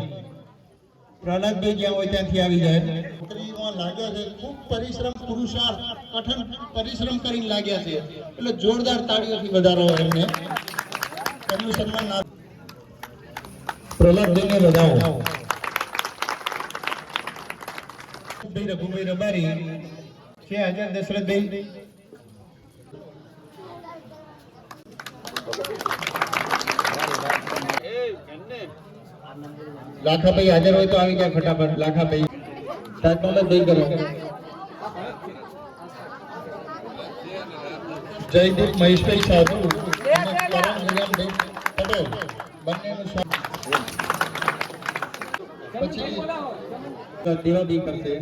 પ્રહલાદભાઈ જ્યાં હોય ત્યાંથી આવી જાય. નોકરીમાં લાગ્યા છે, ખૂબ પરિશ્રમ, પુરુષાર્થ, કઠિન પરિશ્રમ કરીને લાગ્યા છે. એટલે જોરદાર તાળીઓથી વધારો એમને. એમનું સન્માન પ્રહલાદભાઈને વધાવો. દશરથભાઈ રઘુભાઈ રબારી છે હાજર દશરથભાઈ? લાખાભાઈ હાજર હોય તો આવી ગયા ફટાફટ. લાખાભાઈ સાહેબ નંબર દઈ કરો. જયદીપ મહેશભાઈ સાધુ અને કરણ નિગમભાઈ પટેલ બંનેનું પછી દેવાદી કરશે.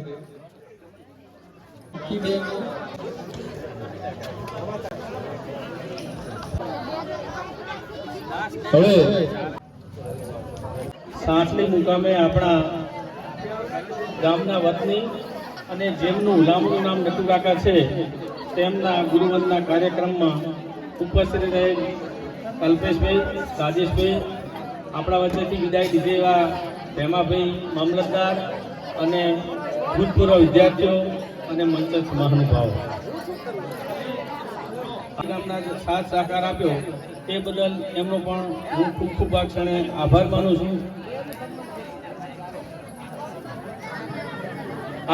હવે સાંસલી મુકામે આપણા ગામના વતની અને જેમનું ગામનું નામ નટુકાકા છે તેમના ગુરુવંદના કાર્યક્રમમાં ઉપસ્થિત રહેલ કલ્પેશભાઈ, રાજેશભાઈ, આપણા વચ્ચેથી વિદાય લીધે એવા ભેમાભાઈ મામલતદાર અને ભૂતપૂર્વ વિદ્યાર્થીઓ અને મંચસ્થ મહાનુભાવો ગામના જે સાથ સહકાર આપ્યો તે બદલ એમનો પણ હું ખૂબ ખૂબ આ ક્ષણે આભાર માનું છું.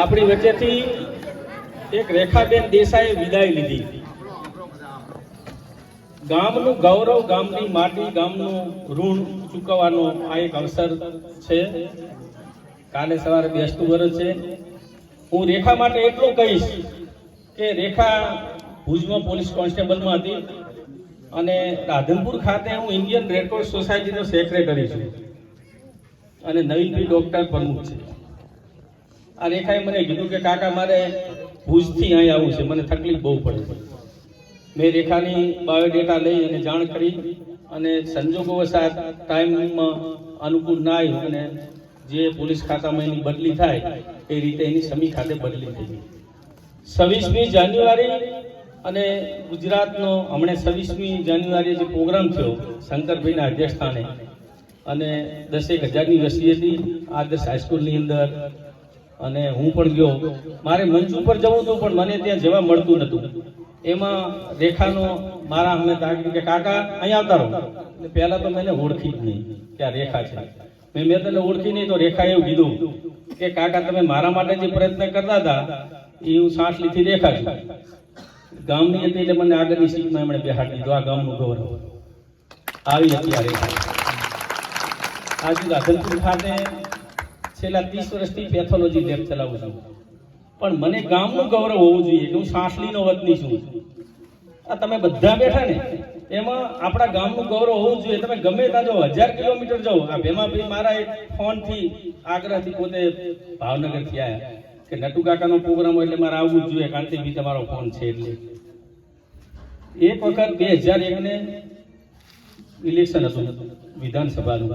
આપણી વચ્ચેથી એક રેખાબેન દેસાઈએ વિદાય લીધી. ગામનું ગૌરવ, ગામની માટી, ગામનું ઋણ ચૂકવવાનો આ એક અવસર છે. કાલે સવારે 82 વર્ષ છે. હું રેખા માટે એટલું કહીશ કે રેખા ભુજમાં પોલીસ કોન્સ્ટેબલમાં હતી અને રાધનપુર ખાતે હું ઇન્ડિયન રેડક્રોસ સોસાયટીનો સેક્રેટરી છું અને નવીનભાઈ ડૉક્ટર પ્રમુખ છે. આ રેખાએ મને કીધું કે કાકા મારે ભુજથી અહીં આવવું છે, મને તકલીફ બહુ પડે છે. મેં રેખાની બાયોડેટા લઈ અને જાણ કરી અને સંજોગોવશાત ટાઈમમાં અનુકૂળ ના આવ્યું અને જે પોલીસ ખાતામાં એની બદલી થાય એ રીતે એની સમી ખાતે બદલી થઈ ગઈ. 26મી જાન્યુઆરી અને ગુજરાતનો હમણાં 26મી જાન્યુઆરીએ જે પ્રોગ્રામ થયો શંકરભાઈના અધ્યક્ષસ્થાને અને 10,000ની વસ્તી હતી આદર્શ હાઈસ્કૂલની અંદર અને હું પણ ગયો. મારે મંચ ઉપર જવું હતું પણ મને ત્યાં જવા મળતું નહોતું. એમાં રેખાનો મારા અમને તાક્યું કે કાકા અહીં આવતા રહો. એટલે પહેલાં તો મેં ઓળખી જ નહીં કે આ રેખા છે. મેં તને ઓળખી નહીં તો રેખાએ એવું કીધું કે કાકા તમે મારા માટે જે પ્રયત્ન કરતા હતા એ હું સાંસલીથી રેખા છું. ગામની હતી એટલે મને આગળની સીટમાં એમણે બેહાડી દીધો. આ ગામનું ગૌરવ આવી હતી આ રેખા. આજુ રાધનપુર ખાતે છેલ્લા 30 વર્ષથી પેથોલોજી લેબ ચલાવું છું પણ મને ગામનું ગૌરવ હોવું જોઈએ કે હું સાંસલીનો વતની છું. આ તમે બધા બેઠા ને એમાં આપણા ગામનું ગૌરવ હોવું જોઈએ. તમે ગમે ત્યાં જાઓ, 1000 કિલોમીટર જાઓ. આ ભેમાભાઈ મારા એક ફોનથી આગ્રહથી પોતે ભાવનગરથી આવ્યા કે નટુ કાકાનો પ્રોગ્રામ હોય એટલે મારે આવવું જ જોઈએ કારણ કે બી તમારો ફોન છે. એટલે એક વખત 2001 ઇલેક્શન હતું વિધાનસભાનું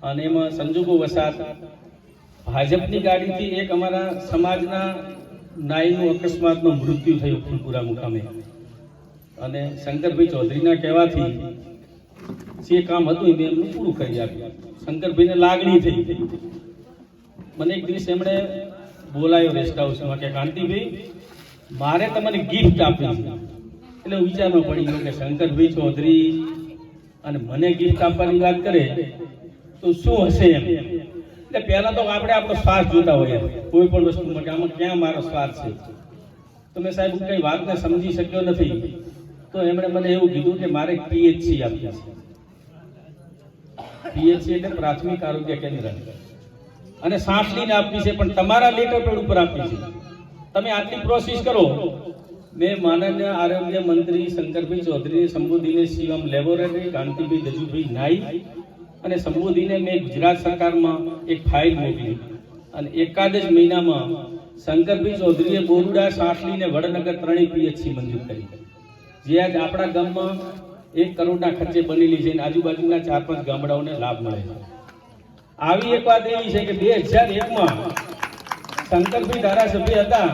અને એમાં સંજોગો વસાત ભાજપની ગાડીથી એક અમારા સમાજના નાઈનું અકસ્માતમાં મૃત્યુ થયું ફૂલપુરા મુકામે અને શંકરભાઈ ચૌધરીના કહેવાથી જે કામ હતું મેં એમનું પૂરું કરી આપ્યું. શંકરભાઈને લાગણી થઈ. મને એક દિવસ એમણે બોલાયો રેસ્ટ હાઉસમાં કે કાંતિભાઈ મારે તમને ગિફ્ટ આપવી છે. એટલે વિચારમાં પડી ગયો કે શંકરભાઈ ચૌધરી અને મને ગિફ્ટ આપવાની વાત કરે તો શું હશે એમ. એટલે પહેલા તો આપણે આપણો સ્વાર્થ જોતા હોઈએ કોઈ પણ વસ્તુમાં કે આમાં ક્યાં મારો સ્વાર્થ છે. તો મેં સાહેબ કઈ વાતને સમજી શક્યો નથી તો એમણે મને એવું કીધું કે મારે પીએચસી આપી છે. પીએચસી એટલે પ્રાથમિક આરોગ્ય કેન્દ્ર અને સાંસલીને આપી છે પણ તમારા લેટર પેડ ઉપર આપી છે. તમે આટલી પ્રોસેસ કરો. મેં માનનીય આરોગ્ય મંત્રી શંકરભાઈ ચૌધરીને સંબોધીને સીએમ લેબોરેટરી કાંતિભાઈ દજુભાઈ નાઈ અને સંબોધીને મેં ગુજરાત સરકારમાં એક ફાઇલ મોકલી અને એકાદ જ મહિનામાં શંકરભાઈ ચૌધરીએ બોરુડા, સાંસલી ને વડનગર ત્રણેય પીએચસી મંજૂર કરી જે આજ આપણા ગામમાં 1 કરોડના ખર્ચે બનેલી છે અને આજુબાજુના 4-5 ગામડાઓને લાભ મળે છે. આવી એક વાત એવી છે કે 2001માં શંકરભાઈ ધારાસભ્ય હતા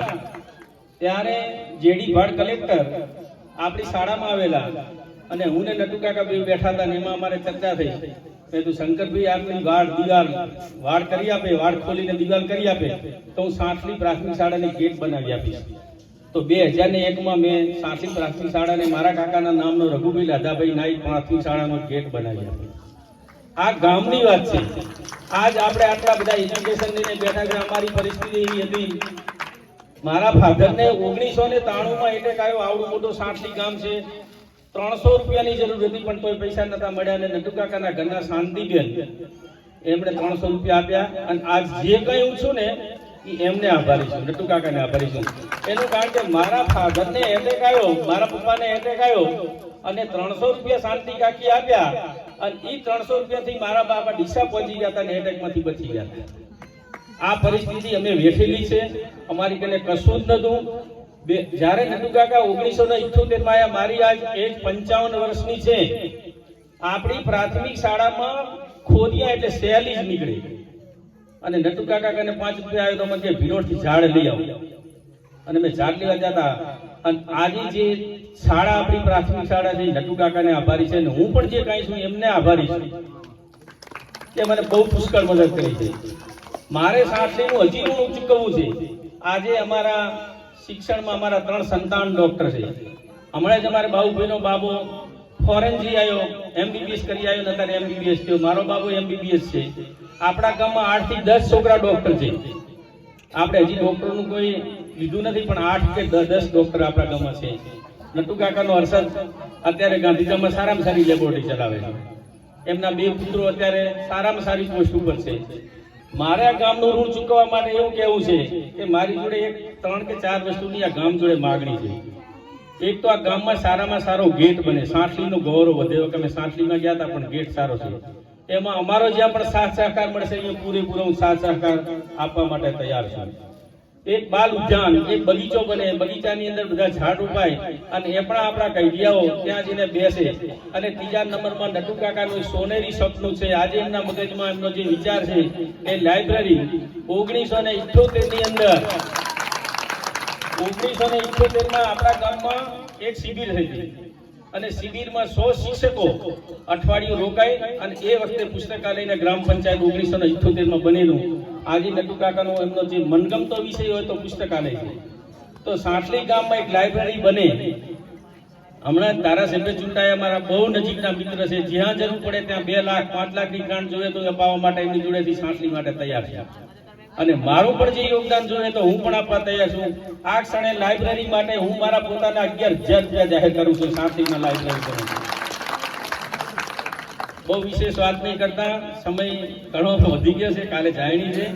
ત્યારે જેડી ભાડ કલેક્ટર આપણી શાળામાં આવેલા અને હું ને નટુ કાકા બે બેઠા હતા ને એમાં અમારે ચર્ચા થઈ કે તું શંકરભાઈ આપણી વાડ કરી આપે, વાડ ખોલીને દિવાલ કરી આપે તો હું સાંસલી પ્રાથમિક શાળાને ગેટ બનાવી આપીશ. તો 2001માં મેં સાંસલી પ્રાથમિક શાળાને મારા કાકાના નામનો રઘુભાઈ લાધાભાઈ નાઈ પ્રાથમિક શાળાનો ગેટ બનાવી આપ્યો. આ ગામની વાત છે. આજ આપણે આટલા બધા એજ્યુકેશન લઈને બેઠા છે. અમારી પરિસ્થિતિ એવી હતી, મારા ફાધરને 1993 માં એટેક આવ્યો. આવડું મોટું સાંઠલી ગામ છે. 300 રૂપિયાની જરૂર હતી પણ તોય પૈસા નતા મળ્યા. અને નટુ કાકાના ઘરના શાંતિબેન એમણે 300 રૂપિયા આપ્યા. અને આજ જે કઈ હું છું ને એ એમને આભારી છું, નટુ કાકાને આભારી છું. એનું કારણ કે મારા ફાધરને એટેક આવ્યો, મારા પપ્પાને એટેક આવ્યો અને 300 રૂપિયા શાંતિ કાકી આપ્યા. અને એ 300 રૂપિયાથી મારા બાપા ડીસા પહોંચી ગયા હતા અને એટેકમાંથી બચી ગયા હતા. આ પરિસ્થિતિ અમે વેઠેલી છે. અમારી કને કશું જ નતું. જ્યારે નટુ કાકા 1978 માં આયા, મારી આજ એજ 55 વર્ષની છે. આપણી પ્રાથમિક શાળામાં ખોદિયા એટલે સહેલી જ નીકળે. અને નટુ કાકા કને 5 રૂપિયા આવ્યો તો મને કે ભીલોડથી ઝાડ લઈ આવો. અને મેં ઝાડ લેવા જતા. અને આજે જે શાળા આપણી પ્રાથમિક શાળા છે નટુ કાકાને આભારી છે. અને હું પણ જે કાંઈ છું એમને આભારી છું કે મને બહુ પુષ્કળ મદદ કરી છે. મારે સાંઠલીનું હજી ઋણ ચૂકવવું છે. આજે અમારા શિક્ષણમાં અમારા 3 સંતાન ડોક્ટર છે. હમણાં જ અમારે બાબુભાઈનો બાબો ફોરેન જઈ આવ્યો, MBBS કરી આવ્યો, અત્યારે MBBS થયો. મારો બાબુ MBBS છે. આપણા ગામમાં 8 થી 10 છોકરા ડોક્ટર છે. આપણે હજી ડોક્ટરનું કોઈ લીધું નથી પણ 8 કે 10 ડોક્ટર આપણા ગામમાં છે. નટુ કાકાનો હર્ષદ અત્યારે ગાંધીધામમાં સારામાં સારી લેબોરેટરી ચલાવે છે. એમના 2 પુત્રો અત્યારે સારામાં સારી પોસ્ટ ઉપર છે. મારે આ ગામનું ઋણ ચૂકવવા માટે એવું કહેવું છે કે મારી જોડે 3 કે 4 વસ્તુની આ ગામ જોડે માગણી છે. એક તો આ ગામમાં સારામાં સારો ગેટ બને. સાંઠલીનું ગૌરવ વધે. કે અમે સાંઠલીમાં ગયા હતા પણ ગેટ સારો છે. એમાં અમારો જ્યાં પણ સાથ સહકાર મળશે એ પૂરેપૂરો હું સાથ સહકાર આપવા માટે તૈયાર છું. એક બાલ ઉદ્યાન, એક બગીચો બને. બગીચાની અંદર બધા ઝાડ ઉપાય અને એ પણ આપણા કૈદિયાઓ ત્યાં જઈને બેસે. અને 3જા નંબરમાં નટુ કાકાનું સોનેરી સપનું છે. આજે એમના મગજમાં એમનો જે વિચાર છે એ લાઇબ્રેરી 1978 ની અંદર 1978 માં આપણા ગામમાં એક શિબિર થઈ હતી. અને શિબિરમાં 100 શિક્ષકો અઠવાડિયું રોકાય. અને એ વખતે પુસ્તકાલયના ગ્રામ પંચાયત 1978 માં બનેલું. આજે નટુ કાકાનો એમનો જે મનગમતો વિષય હોય તો પુસ્તકાલય છે. તો સાંઠલી ગામમાં એક લાઇબ્રેરી બને. હમણાં ધારાસભ્ય ચૂંટાયા મારા બહુ નજીકના મિત્ર છે. જ્યાં જરૂર પડે ત્યાં 2 લાખ 5 લાખની ગ્રાન્ટ જોઈએ તો અપાવવા માટે એમની જોડેથી સાંઠલી માટે તૈયાર છે. અને મારું પણ જે યોગદાન જોઈએ તો હું પણ આપવા તૈયાર છું. આ ક્ષણે લાઇબ્રેરી માટે હું મારા પોતાના 11,000 રૂપિયા જાહેર કરું છું. સાંઠલીમાં લાઇબ્રેરી કરું છું. બહુ વિશેષ વાત નહીં કરતા, સમય ઘણો વધી ગયો છે. કાલે જાયણી છે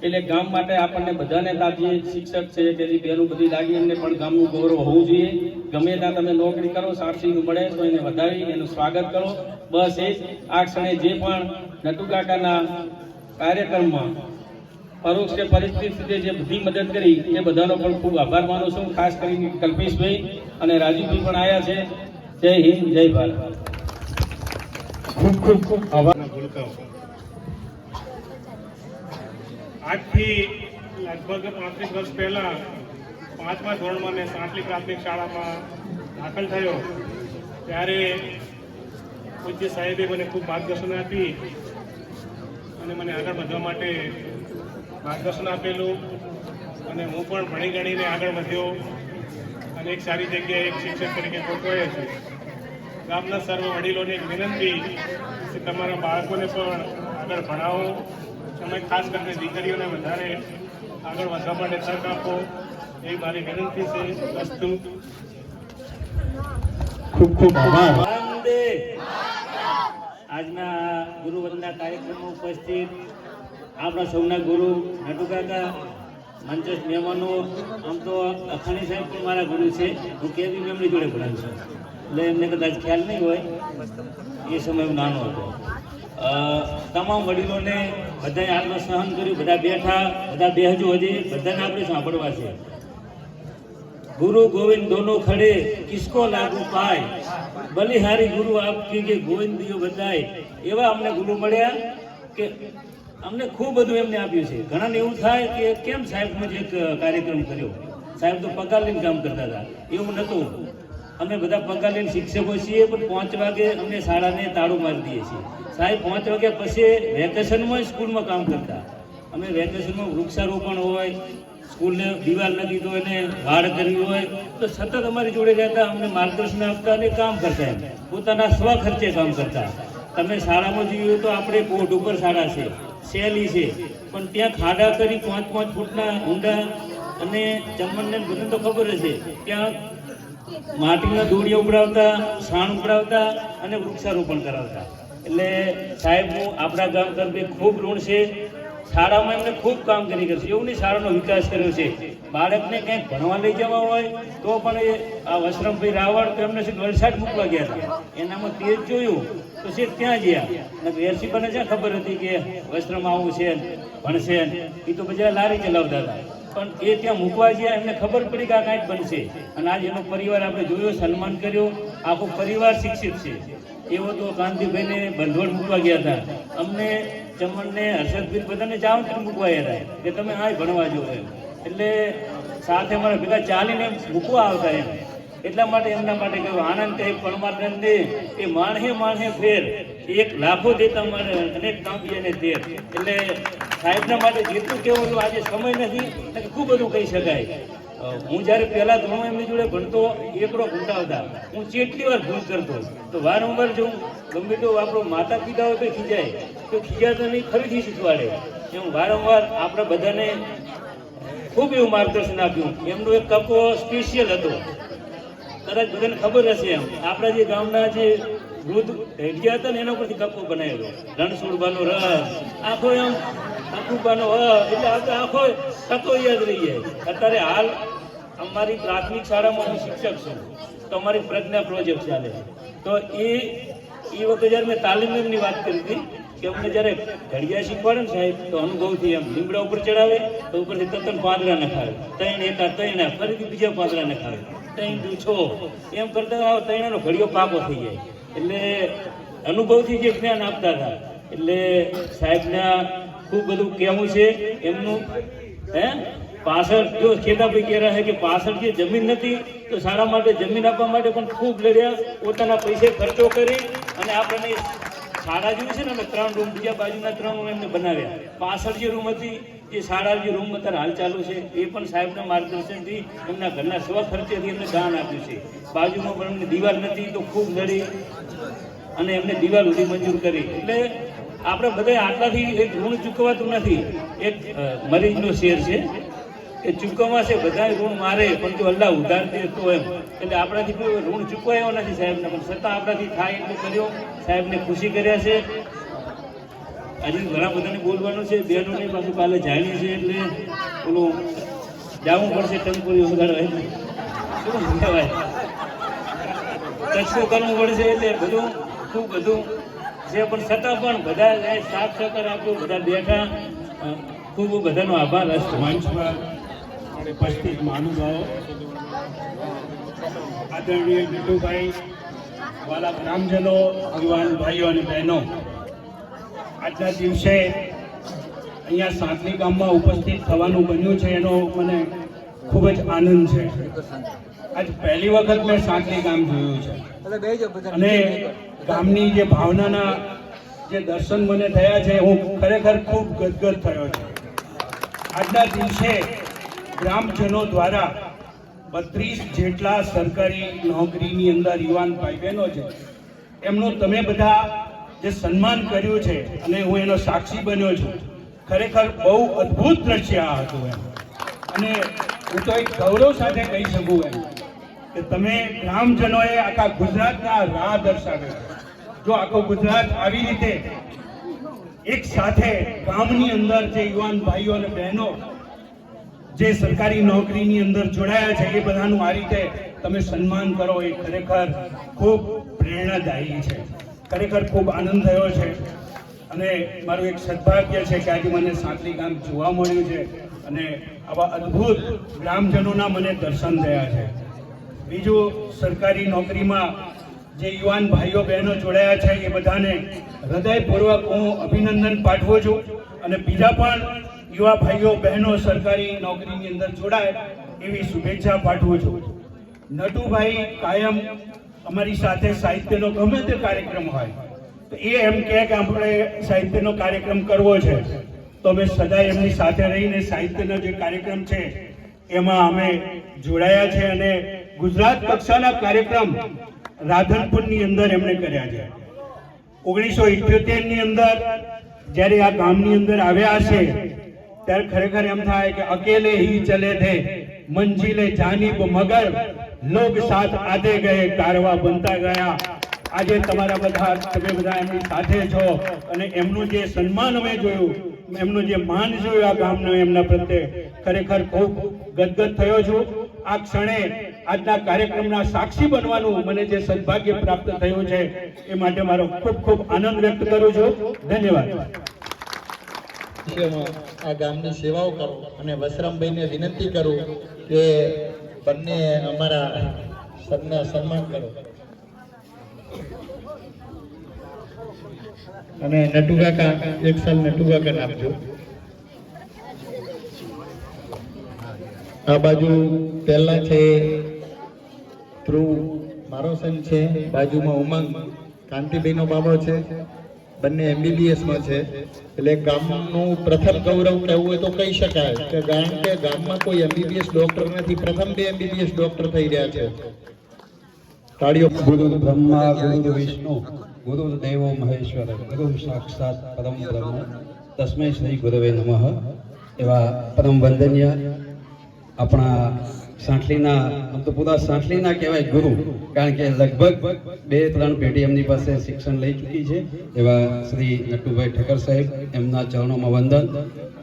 એટલે ગામ માટે આપણને બધાને તાજીએ શિક્ષક છે કે જે બેનું બધી લાગી એમને પણ ગામનું ગૌરવ હોવું જોઈએ. ગમે ત્યાં તમે નોકરી કરો, સાક્ષીનું મળે તો એને વધાવી એનું સ્વાગત કરો. બસ એ જ આ ક્ષણે જે પણ નટુ કાકાના કાર્યક્રમમાં પરોક્ષ કે પરિસ્થિતિ જે બધી મદદ કરી એ બધાનો પણ ખૂબ આભાર માનું છું. ખાસ કરીને કલ્પેશભાઈ અને રાજુભાઈ પણ આવ્યા છે. જય હિન્દ, જય ભારત. ખૂબ આભાર. આજથી લગભગ 35 વર્ષ પહેલા 5મા ધોરણમાં મેં સાંઠલી પ્રાથમિક શાળામાં દાખલ થયો ત્યારે પૂજ્ય સાહેબે મને ખૂબ માર્ગદર્શન આપી અને મને આગળ વધવા માટે માર્ગદર્શન આપેલું. અને હું પણ ભણી ગણીને આગળ વધ્યો અને એક સારી જગ્યાએ એક શિક્ષક તરીકે પહોંચ્યો છું. ગામના સર્વ વડીલોને એક વિનંતી કે તમારા બાળકોને પણ આગળ ભણાવો. તમે ખાસ કરીને દીકરીઓને વધારે આગળ વધવા માટે તક આપો એ મારી વિનંતી છે. વસ્તુ ખૂબ ખૂબ આભાર. આજના ગુરુ વંદના કાર્યક્રમમાં ઉપસ્થિત આપણા સૌના ગુરુ નટુ કાકા, મંચસ્થ મહેમાનો, આમ તો અખાણી સાહેબ પણ મારા ગુરુ છે. હું કેવી મેમની જોડે ભણાવું છું એટલે એમને કદાચ ખ્યાલ નહીં હોય. એ સમય હું નાનો હતો. તમામ વડીલોને બધાએ આટલું સહન કર્યું. બધા બેઠા, બધા બેહજો. હજી બધાને આપણે સાંભળવા છે. गुरु गोविंद दोनों खड़े किसको लागू पाए, बलिहारी गुरु आपकी के गोविंद दियो बधाए. एवा अमने गुरु મળ્યા કે અમને ખૂબ બધું એમને આપ્યું છે. ઘણાને એવું થાય કે કેમ સાહેબનો જે કાર્યક્રમ કર્યો, સાહેબ તો પગાર લઈને કામ કરતા હતા. એવું નહોતું. અમે બધા પગાર લઈને શિક્ષકો છીએ પણ 5 વાગે અમને શાળાને તાળું મારી દઈએ છીએ. સાહેબ 5 વાગ્યા પછી વેકેશનમાં સ્કૂલમાં કામ કરતા. અમે વેકેશનમાં વૃક્ષારોપણ હોય, સ્કૂલને દિવાલ નથી તો એને વાડ કરવી હોય તો સતત અમારી જોડે રહેતા, અમને માર્ગદર્શન આપતા અને કામ કરતા. એમ પોતાના સ્વખર્ચે કામ કરતા. તમે શાળામાં જોયું તો આપણે કોટ ઉપર શાળા છે, સહેલી છે, પણ ત્યાં ખાડા કરી 5-5 ફૂટના ઊંડા, અને જમણને બધું તો ખબર હશે, ત્યાં માટીના દોડિયા ઉપડાવતા, સાણ ઉપડાવતા અને વૃક્ષારોપણ કરાવતા. એટલે સાહેબનું આપણા ગામ તરફે ખૂબ ઋણ છે. શાળામાં એમને ખૂબ કામગીરી કરશે, એવું નહીં શાળાનો વિકાસ કર્યો છે. બાળકને કંઈક ભણવા લઈ જવા હોય તો પણ એ આ વસરામભાઈ રાવળ તો એમને સીધું વલસાડ મૂકવા ગયા હતા. એનામાં તેજ જોયું તો સીધ ત્યાં ગયા. વેરસીબાને જ્યાં ખબર હતી કે વસ્ત્રમાં આવું છે, ભણશે, એ તો બધા લારી ચલાવતા હતા, પણ એ ત્યાં મૂકવા ગયા, એમને ખબર પડી કે આ કાંઈક બનશે. અને આજ એનો પરિવાર આપણે જોયો, સન્માન કર્યો, આખો પરિવાર શિક્ષિત છે. એવો તો કાંતિભાઈને બંધોડ મૂકવા ગયા હતા, અમને ચમનને હર્ષદભાઈ બધાને જાવતરી મૂકવા હતા કે તમે આ ભણવા જો એમ. એટલે સાથે અમારા ભેગા ચાલીને મૂકવા આવતા એમ. એટલા માટે એમના માટે કહ્યું આનંદ તે પરમાનંદ દે એ માણહે ફેર, 1 લાખો દેતા મારે અનેક કાંબીને તેર. એટલે સાહેબના માટે જેટલું કહેવું હતું આજે સમય નથી, ખૂબ બધું કહી શકાય. હું જ્યારે પહેલા ધોરણ એમની જોડે ભણતો, એકડો ઘૂંટાવતા, હું કેટલી વાર ભૂલ કરતો, તો વારંવાર જો ગમે તો આપણો માતા પિતા હોય તો ખીજાય, તો ખીજાતો નહીં, ફરીથી શીખવાડે. એમ વારંવાર આપણે બધાને ખૂબ એવું માર્ગદર્શન આપ્યું. એમનો એક કપો સ્પેશિયલ હતો, કદાચ બધાને ખબર હશે. એમ આપણા જે ગામના જે વૃદ્ધ હેડિયા હતા ને એના પરથી કપો બનાવેલો, રણછોડબાનો રસ, આખો એમ અકુબાનો એટલે આપણે આખો કપો યાદ રહી જાય. અત્યારે હાલ અમારી પ્રાથમિક શાળામાં હું શિક્ષક છું, તો અમારી પ્રજ્ઞા પ્રોજેક્ટ ચાલે છે. તો એ વખતે જ્યારે મેં તાલીમની વાત કરી હતી કે અમને જ્યારે ઘડિયા શીખવાડે ને સાહેબ, તો અનુભવથી એમ લીમડા ઉપર ચડાવે તો ઉપરથી 3 પાંદડા નખાવે, 3 એકા 3 ફરીથી બીજા પાંદડા નખાવે, 3 2 6 એમ કરતા ત્રણનો ઘડિયો પાકો થઈ જાય. એટલે અનુભવથી જે જ્ઞાન આપતા હતા. એટલે સાહેબના ખૂબ બધું કહેવું છે એમનું. પાછળ જો ખેતાભાઈ કહે રહ્યા છે કે પાછળ જે જમીન નથી તો શાળા માટે જમીન આપવા માટે પણ ખૂબ લડ્યા, પોતાના પૈસે ખર્ચો કરી, અને આપણને શાળા જેવી છે ને અમે 3 રૂમ, બીજા બાજુના 3 રૂમ એમને બનાવ્યા. પાછળ જે રૂમ હતી, જે શાળા જે રૂમ અત્યારે હાલ ચાલુ છે, એ પણ સાહેબના માર્ગદર્શનથી એમના ઘરના સ્વ ખર્ચેથી એમને દાન આપ્યું છે. બાજુમાં પણ એમને દિવાલ નથી તો ખૂબ લડી અને એમને દિવાલ સુધી મંજૂર કરી. એટલે આપણે બધા આટલાથી એક ઋણ ચૂકવાતું નથી. એક મરીજનો શેર છે, એ ચૂકવવાશે, બધા ઋણ મારે પણ જો અલ્લાહ ઉધાર દે તો એમ. એટલે આપણાથી કોઈ ઋણ ચૂકવાયો નથી સાહેબને, પણ છતાં આપણાથી થાય એટલું કર્યો. સાહેબને ખુશી કર્યા છે. હજી ઘણા બધાને બોલવાનું છે, બહેનોને પાછું કાલે જાણી છે, એટલે ઓલું જવું પડશે ટંકોરી વગાડવા, એટલે શું કહેવાય, કચ્છો કરવું પડશે, એટલે બધું ખૂબ બધું છે. પણ છતાં પણ બધા સાથ સહકાર આપ્યો, બધા બેઠા. ખૂબ બધાનો આભાર. મંચ પર ઉપસ્થિત મહાનુભાવો, આદરણીય નટુભાઈ, વાલા ગ્રામજનો, યુવાન ભાઈઓ અને બહેનો, આજના દિવસે અહીંયા સાંતલી ગામમાં ઉપસ્થિત થવાનું બન્યું છે એનો મને ખૂબ જ આનંદ છે. આજ પહેલી વખત મેં સાંતલી ગામ જોયું છે, અને ગામની જે ભાવનાના જે દર્શન મને થયા છે, હું ખરેખર ખૂબ ગદગદ થયો છું. આજના દિવસે ગ્રામજનો દ્વારા 32 જેટલા સરકારી નોકરીની અંદર યુવાન ભાઈ બહેનો છે, એમનું તમે બધા જે સન્માન કર્યું છે, અને હું એનો સાક્ષી બન્યો છું. ખરેખર બહુ અદ્ભુત દ્રશ્ય આ હતું એમ. અને હું તો એક ગૌરવ સાથે કહી શકું એમ કે તમે ગ્રામજનોએ આખા ગુજરાતના રાહ દર્શાવ્યો છે. જો આખું ગુજરાત આવી રીતે એક સાથે ગામની અંદર જે યુવાન ભાઈઓ અને બહેનો જે સરકારી નોકરીની અંદર જોડાયા છે, એ બધાનું આ રીતે તમે સન્માન કરો, એ ખરેખર ખૂબ પ્રેરણાદાયી છે. ખરેખર ખૂબ આનંદ થયો છે. અને મારું એક સદભાગ્ય છે કે આજે મને સાંતલી ગામ જોવા મળ્યું છે, અને આવા અદ્ભુત ગ્રામજનોના મને દર્શન થયા છે. બીજું, સરકારી નોકરીમાં જે યુવાન ભાઈઓ બહેનો જોડાયા છે, એ બધાને હૃદયપૂર્વક હું અભિનંદન પાઠવું છું. અને બીજા પણ યુવા ભાઈઓ બહેનો સરકારી નોકરીની અંદર જોડાય એવી શુભેચ્છા પાઠવું છું. નટુભાઈ કાયમ અમારી સાથે સાહિત્યનો ગમે તે કાર્યક્રમ હોય તો એ એમ કહે કે આપણે સાહિત્યનો કાર્યક્રમ કરવો છે, તો અમે સદાય એમની સાથે રહીને સાહિત્યનો જે કાર્યક્રમ છે એમાં અમે જોડાયા છે. અને ગુજરાત કક્ષાના કાર્યક્રમ રાધનપુરની અંદર એમણે કર્યા છે. 1978 ની અંદર જ્યારે આ ગામની અંદર આવ્યા હશે ત્યારે ખરેખર એમ થાય કે અકેલે હી ચલે થે મંજિલે જાનીબ મગર લોગ સાથ આતે ગયે કારવા બનતા ગયા. આજે તમારા બધા તમે બધા એમની સાથે છો અને એમનું જે સન્માન અમે જોયું, એમનું જે માન જોયું આ ગામનું એમના પ્રત્યે, ખરેખર ખૂબ ગદગદ થયો છું. આ ક્ષણે આજના કાર્યક્રમના સાક્ષી બનવાનું મને જે સદભાગ્ય પ્રાપ્ત થયું છે એ માટે મારો ખૂબ ખૂબ આનંદ વ્યક્ત કરું છું. ધન્યવાદ. આ ગામની સેવાઓ કરો અને વસરામભાઈને વિનંતી કરું કે બંને અમારા સરના સન્માન કરો. અને નટુ કાકા એક સાલ નટુ કાકા આપજો. આ બાજુ પહેલા છે ધ્રુવ મારો સન છે, બાજુમાં ઉમંગ કાંતિભાઈનો બાબો છે, બંને MBBS માં છે. એટલે ગામનું પ્રથમ ગૌરવ કહેવું હોય તો કહી શકાય કે કારણ કે ગામમાં કોઈ MBBS ડોક્ટર નથી, પ્રથમ 2 MBBS ડોક્ટર થઈ રહ્યા છે. તાળીઓ. ગુરુ બ્રહ્મા ગુરુ વિષ્ણુ ગુરુ દેવો મહેશ્વર ગુરુ સાક્ષાત પરમ બ્રહ્મ તસ્મૈ શ્રી ગુરવે નમઃ. એવા પરમ વંદનીય આપણા સાંઠલીના, આમ તો પૂરા સાંઠલીના કહેવાય ગુરુ, કારણ કે લગભગ 2-3 પેઢી એમની પાસે શિક્ષણ લઈ ચૂકી છે એવા શ્રી નટુભાઈ ઠક્કર સાહેબ, એમના ચરણોમાં વંદન.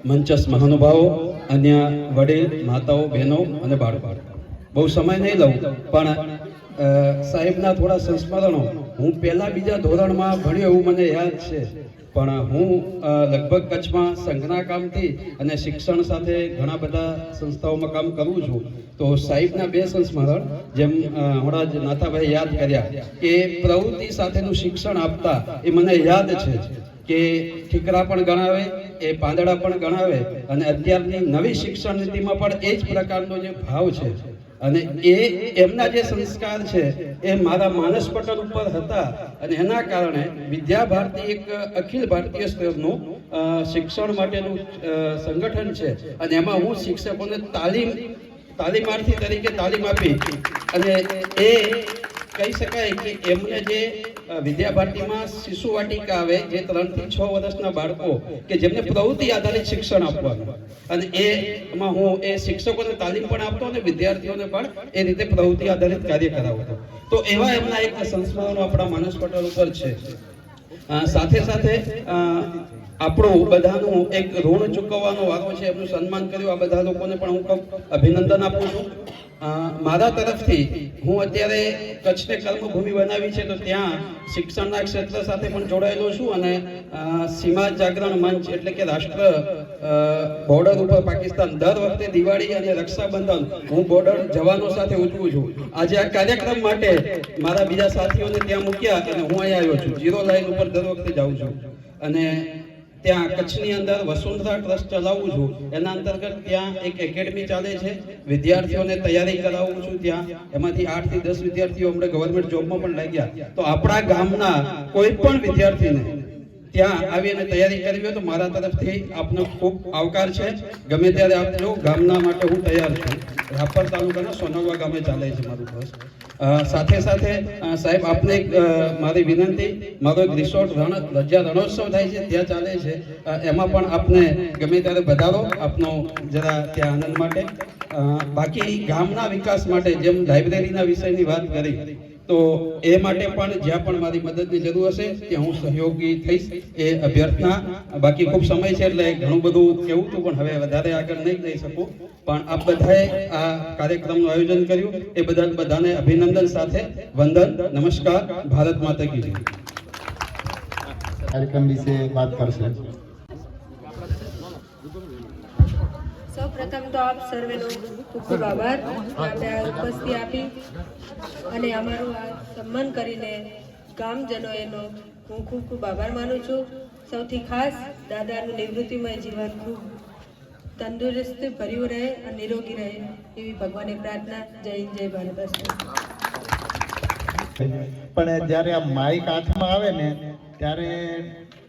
મંચસ્થ મહાનુભાવો, અન્ય વડીલ માતાઓ, બહેનો અને બાળકો, બહુ સમય નહીં લઉં પણ સાહેબના થોડા સંસ્મરણો. હું પહેલા બીજા ધોરણમાં ભણ્યો એવું મને યાદ છે, પણ હું લગભગ કચ્છમાં સંઘના કામથી અને શિક્ષણ સાથે ઘણા બધા સંસ્થાઓમાં કામ કરું છું. તો સાહેબના 2 સંસ્મરણ, જેમ હમણાં જ નાથાભાઈ યાદ કર્યા કે પ્રવૃત્તિ સાથેનું શિક્ષણ આપતા, એ મને યાદ છે કે ઠીકરા પણ ગણાવે, એ પાંદડા પણ ગણાવે, અને અત્યારની નવી શિક્ષણ નીતિમાં પણ એ જ પ્રકારનો જે ભાવ છે અને એ એમના જે સંસ્કાર છે એ મારા માનસ પટલ ઉપર હતા. અને એના કારણે વિદ્યા ભારતી એક અખિલ ભારતીય સ્તરનું શિક્ષણ માટેનું સંગઠન છે અને એમાં હું શિક્ષકોને તાલીમાર્થી તરીકે તાલીમ આપી. અને એ કહી શકાય કે એમને જે વિદ્યા ભારતીમાં શિશુ વાટિકા આવે, જે 3 થી 6 વર્ષના બાળકો કે જેમને પ્રવૃત્તિ આધારિત શિક્ષણ આપવાનું, અને એમાં હું એ શિક્ષકોને તાલીમ પણ આપતો અને વિદ્યાર્થીઓને પણ એ રીતે પ્રવૃત્તિ આધારિત કાર્ય કરાવતો. તો એવા એમના એક સંસ્મરણો આપણા માનસ પટલ ઉપર છે. સાથે સાથે આપણું બધાનું એક ઋણ ચૂકવવાનો વારો છે, એમનું સન્માન કર્યું. આ બધા લોકોને પણ હું ખૂબ અભિનંદન આપું છું. મારા તરફથી હું અત્યારે કચ્છને કર્મભૂમિ બનાવી છે, તો ત્યાં શિક્ષણના ક્ષેત્ર સાથે પણ જોડાયેલો છું. અને સીમા જાગરણ મંચ એટલે કે રાષ્ટ્ર બોર્ડર ઉપર પાકિસ્તાન, દર વખતે દિવાળી અને રક્ષાબંધન હું બોર્ડર જવાનો સાથે ઉજવું છું. આજે આ કાર્યક્રમ માટે મારા બીજા સાથીઓને ત્યાં મૂક્યા અને હું અહીંયા આવ્યો છું. 0 લાઈન ઉપર દર વખતે જાઉં છું અને ત્યાં કચ્છની અંદર વસુંધરા ટ્રસ્ટ ચલાવું છું. એના અંતર્ગત ત્યાં એક એકેડમી ચાલે છે, વિદ્યાર્થીઓને તૈયારી કરાવું છું. ત્યાં એમાંથી 8 થી 10 વિદ્યાર્થીઓ હમણાં ગવર્મેન્ટ જોબમાં પણ લાગ્યા. તો આપણા ગામના કોઈ પણ વિદ્યાર્થીને ત્યાં આવીને તૈયારી કરવી હોય તો મારા તરફથી આપનો ખૂબ આવકાર છે. ગમે ત્યારે આપજો, ગામના માટે હું તૈયાર છું. રાપર તાલુકાના સોનગવા ગામે ચાલે છે મારું ટ્રસ્ટ. સાથે સાથે સાહેબ આપને એક મારી વિનંતી, મારો એક રિસોર્ટ રજા રણોત્સવ થાય છે ત્યાં ચાલે છે, એમાં પણ આપને ગમે ત્યારે વધારો આપનો જરા ત્યાં આનંદ માટે. બાકી ગામના વિકાસ માટે જેમ લાઇબ્રેરીના વિષયની વાત કરી, તો એ માટે પણ જ્યાં પણ મારી મદદની જરૂર હશે ત્યાં હું સહયોગી થઈશ, એ અભ્યર્થના. બાકી ખૂબ સમય છે એટલે ઘણું બધું કહેવું હતું પણ હવે વધારે આગળ નહીં જઈ શકું. પણ આપ બધાએ આ કાર્યક્રમનું આયોજન કર્યું એ બધાને અભિનંદન સાથે વંદન. નમસ્કાર. ભારત માતા કી જય. કાર્યક્રમ વિશે વાત કરશે. સૌપ્રથમ તો આપ સર્વેનો ખૂબ ખૂબ આભાર, આપણે ઉપસ્થિતિ આપી અને અમારું આ સન્માન કરીને ગામજનોએનો હું ખૂબ ખૂબ આભાર માનું છું. સૌથી ખાસ દાદાનું નિવૃત્તિમય જીવન ખૂબ તંદુરસ્ત ભર્યું રહે અને નિરોગી રહે એવી ભગવાનને પ્રાર્થના. જય હિન્દ, જય ભારત. પણ જ્યારે આ માઇક હાથમાં આવે ને ત્યારે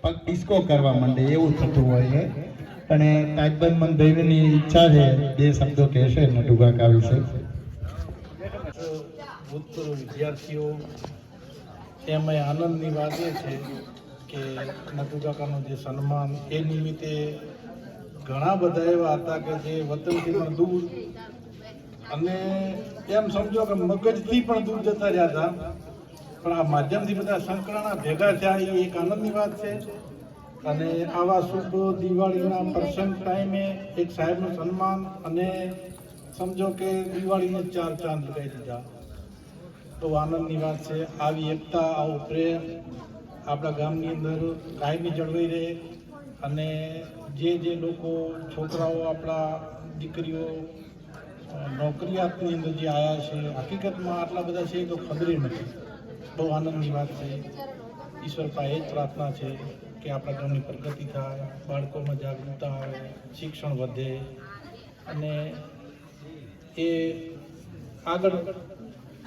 પગ ડિસ્કો કરવા માંડે એવું થતું હોય છે. અને તાજબન મંદિરની ઈચ્છા છે 2 શબ્દો કહેશે નટુ કાકા વિશે. ભૂતપૂર્વ વિદ્યાર્થીઓ, એમાં આનંદની વાત એ છે કે નટુ કાકાનું જે સન્માન એ નિમિત્તે ઘણા બધા એવા હતા કે જે વતનથી પણ દૂર અને એમ સમજો કે મગજથી પણ દૂર જતા રહ્યા હતા, પણ આ માધ્યમથી બધા સંકળાણા ભેગા થયા એ એક આનંદની વાત છે. અને આવા શુભ દિવાળીના પ્રસંગ ટાઈમે એક સાહેબનું સન્માન અને સમજો કે દિવાળીને 4 ચાંદ લગાવી દીધા, તો આનંદની વાત છે. આવી એકતા, આવો પ્રેમ આપણા ગામની અંદર કાયમી જળવાઈ રહે. અને જે લોકો છોકરાઓ આપણા દીકરીઓ નોકરિયાતની અંદર જે આવ્યા છે, હકીકતમાં આટલા બધા છે તો ખબર નથી. બહુ આનંદની વાત છે. ઈશ્વર પાસે એ જ પ્રાર્થના છે કે આપણા ગામની પ્રગતિ થાય, બાળકોમાં જાગૃતતા આવે, શિક્ષણ વધે અને એ આગળ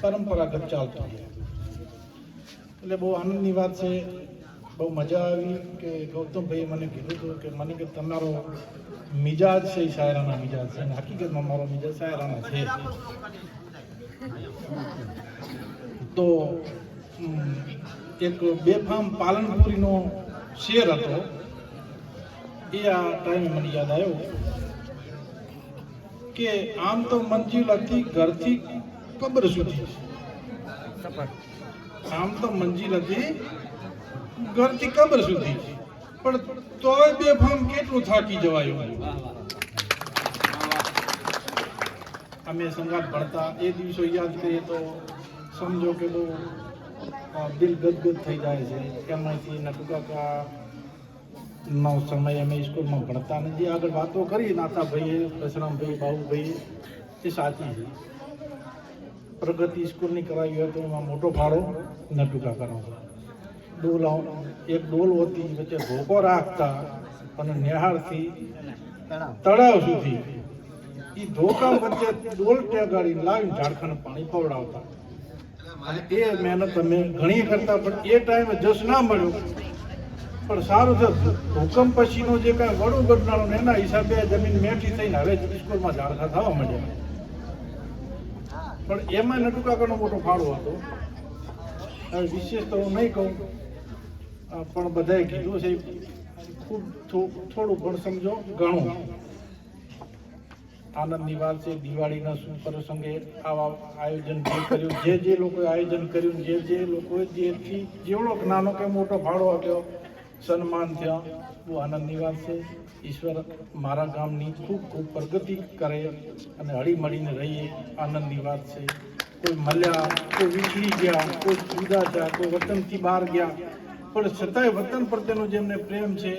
પરંપરાગત ચાલતું રહે. એટલે બહુ આનંદની વાત છે. બહુ મજા આવી કે ગૌતમભાઈએ મને કીધું હતું કે મને કે તમારો મિજાજ છે એ શાયરાના મિજાજ છે, અને હકીકતમાં મારો મિજાજ શાયરાના છે. તો એક બેફામ પાલનપુરીનો શેર હતો, એ આ ટાઈમે મને યાદ આવ્યો કે આમ તો મંજિલ હતી ઘરથી કબર સુધી, આમ તો મંજિલ હતી ઘરથી કબર સુધી, પણ તોય બેફામ કેટલું થાકી જવાયું. અમે સંગાત ભણતા એ દિવસો યાદ કરીએ તો સમજો કે બહુ દિલ ગદગદ થઈ જાય છે. એમાંથી નટુ કાકાનો સમય અમે સ્કૂલમાં ભણતા અને જે આગળ વાતો કરી નાથાભાઈએ, દશરામભાઈ, બાબુભાઈ, એ સાચી છે. પ્રગતિ સ્કૂલની કરાવી હોય તો એમાં મોટો ફાળો નટુ કાકાનો છે. એક ડોલ હોતી, વચ્ચે ભોકો રાખતા અને નેહાળથી તળાવ સુધી એ ધોકા વચ્ચે ડોલ ટેગાડી લાવીને ઝાડખાને પાણી પવડાવતા. અને એ મહેનત અમે ઘણી કરતા, પણ એ ટાઈમે જશ ના મળ્યો. પણ સારું છે, ભૂકંપ પછીનો જે કાંઈ વડું ગઢનાળો ને એના હિસાબે જમીન મેઠી થઈને હવે સ્કૂલમાં ઝાડખા થવા માંડ્યા. પણ એમાં નટુ કાકાનો મોટો ફાળો હતો. હવે વિશેષ તો હું નહીં કહું, પણ બધાએ કીધું છે ખૂબ થોડું પણ સમજો ઘણું. આનંદની વાત છે. દિવાળીના શુભ પ્રસંગે આવા આયોજન જે કર્યું, જે લોકોએ આયોજન કર્યું, જે લોકોએ જેથી જેવડો નાનો કે મોટો ફાળો આપ્યો, સન્માન થયા, બહુ આનંદની વાત છે. ઈશ્વર મારા ગામની ખૂબ ખૂબ પ્રગતિ કરે અને હળીમળીને રહીએ, આનંદની વાત છે. કોઈ મળ્યા, કોઈ વિછડી ગયા, કોઈ જુદા થયા, કોઈ વતનથી બહાર ગયા, પણ છતાંય વતન પ્રત્યેનો જેમને પ્રેમ છે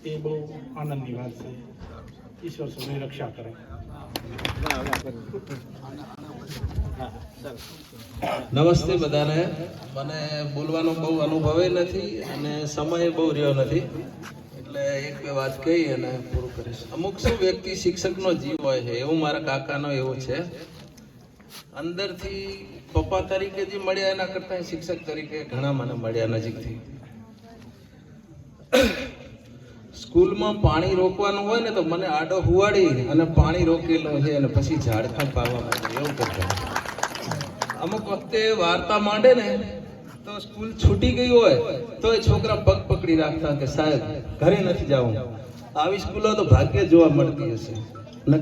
એ બહુ આનંદની વાત છે. ઈશ્વર સૌની રક્ષા કરે. નમસ્તે બધાને. મને બોલવાનો બહુ અનુભવ નથી અને સમય બહુ રહ્યો નથી, એટલે એક બે વાત કહી અને પૂરું કરીશ. અમુક શું વ્યક્તિ શિક્ષકનો જીવ હોય છે, એવું મારા કાકાનો એવું છે. અંદરથી પપ્પા તરીકે જે મળ્યા એના કરતાં શિક્ષક તરીકે ઘણા મને મળ્યા નજીકથી. સ્કૂલમાં પાણી રોકવાનું હોય ને તો મને આડો હુવાડી અને પાણી રોકેલું છે અને પછી ઝાડખા પાવા માંડે એવું કરતા. અમુક વખતે વાર્તા માંડે ને તો સ્કૂલ છૂટી ગઈ હોય તો એ છોકરા પગ પકડી રાખતા કે સાહેબ ઘરે નથી જવું. આવી સ્કૂલો તો ભાગ્યે જોવા મળતી હશે.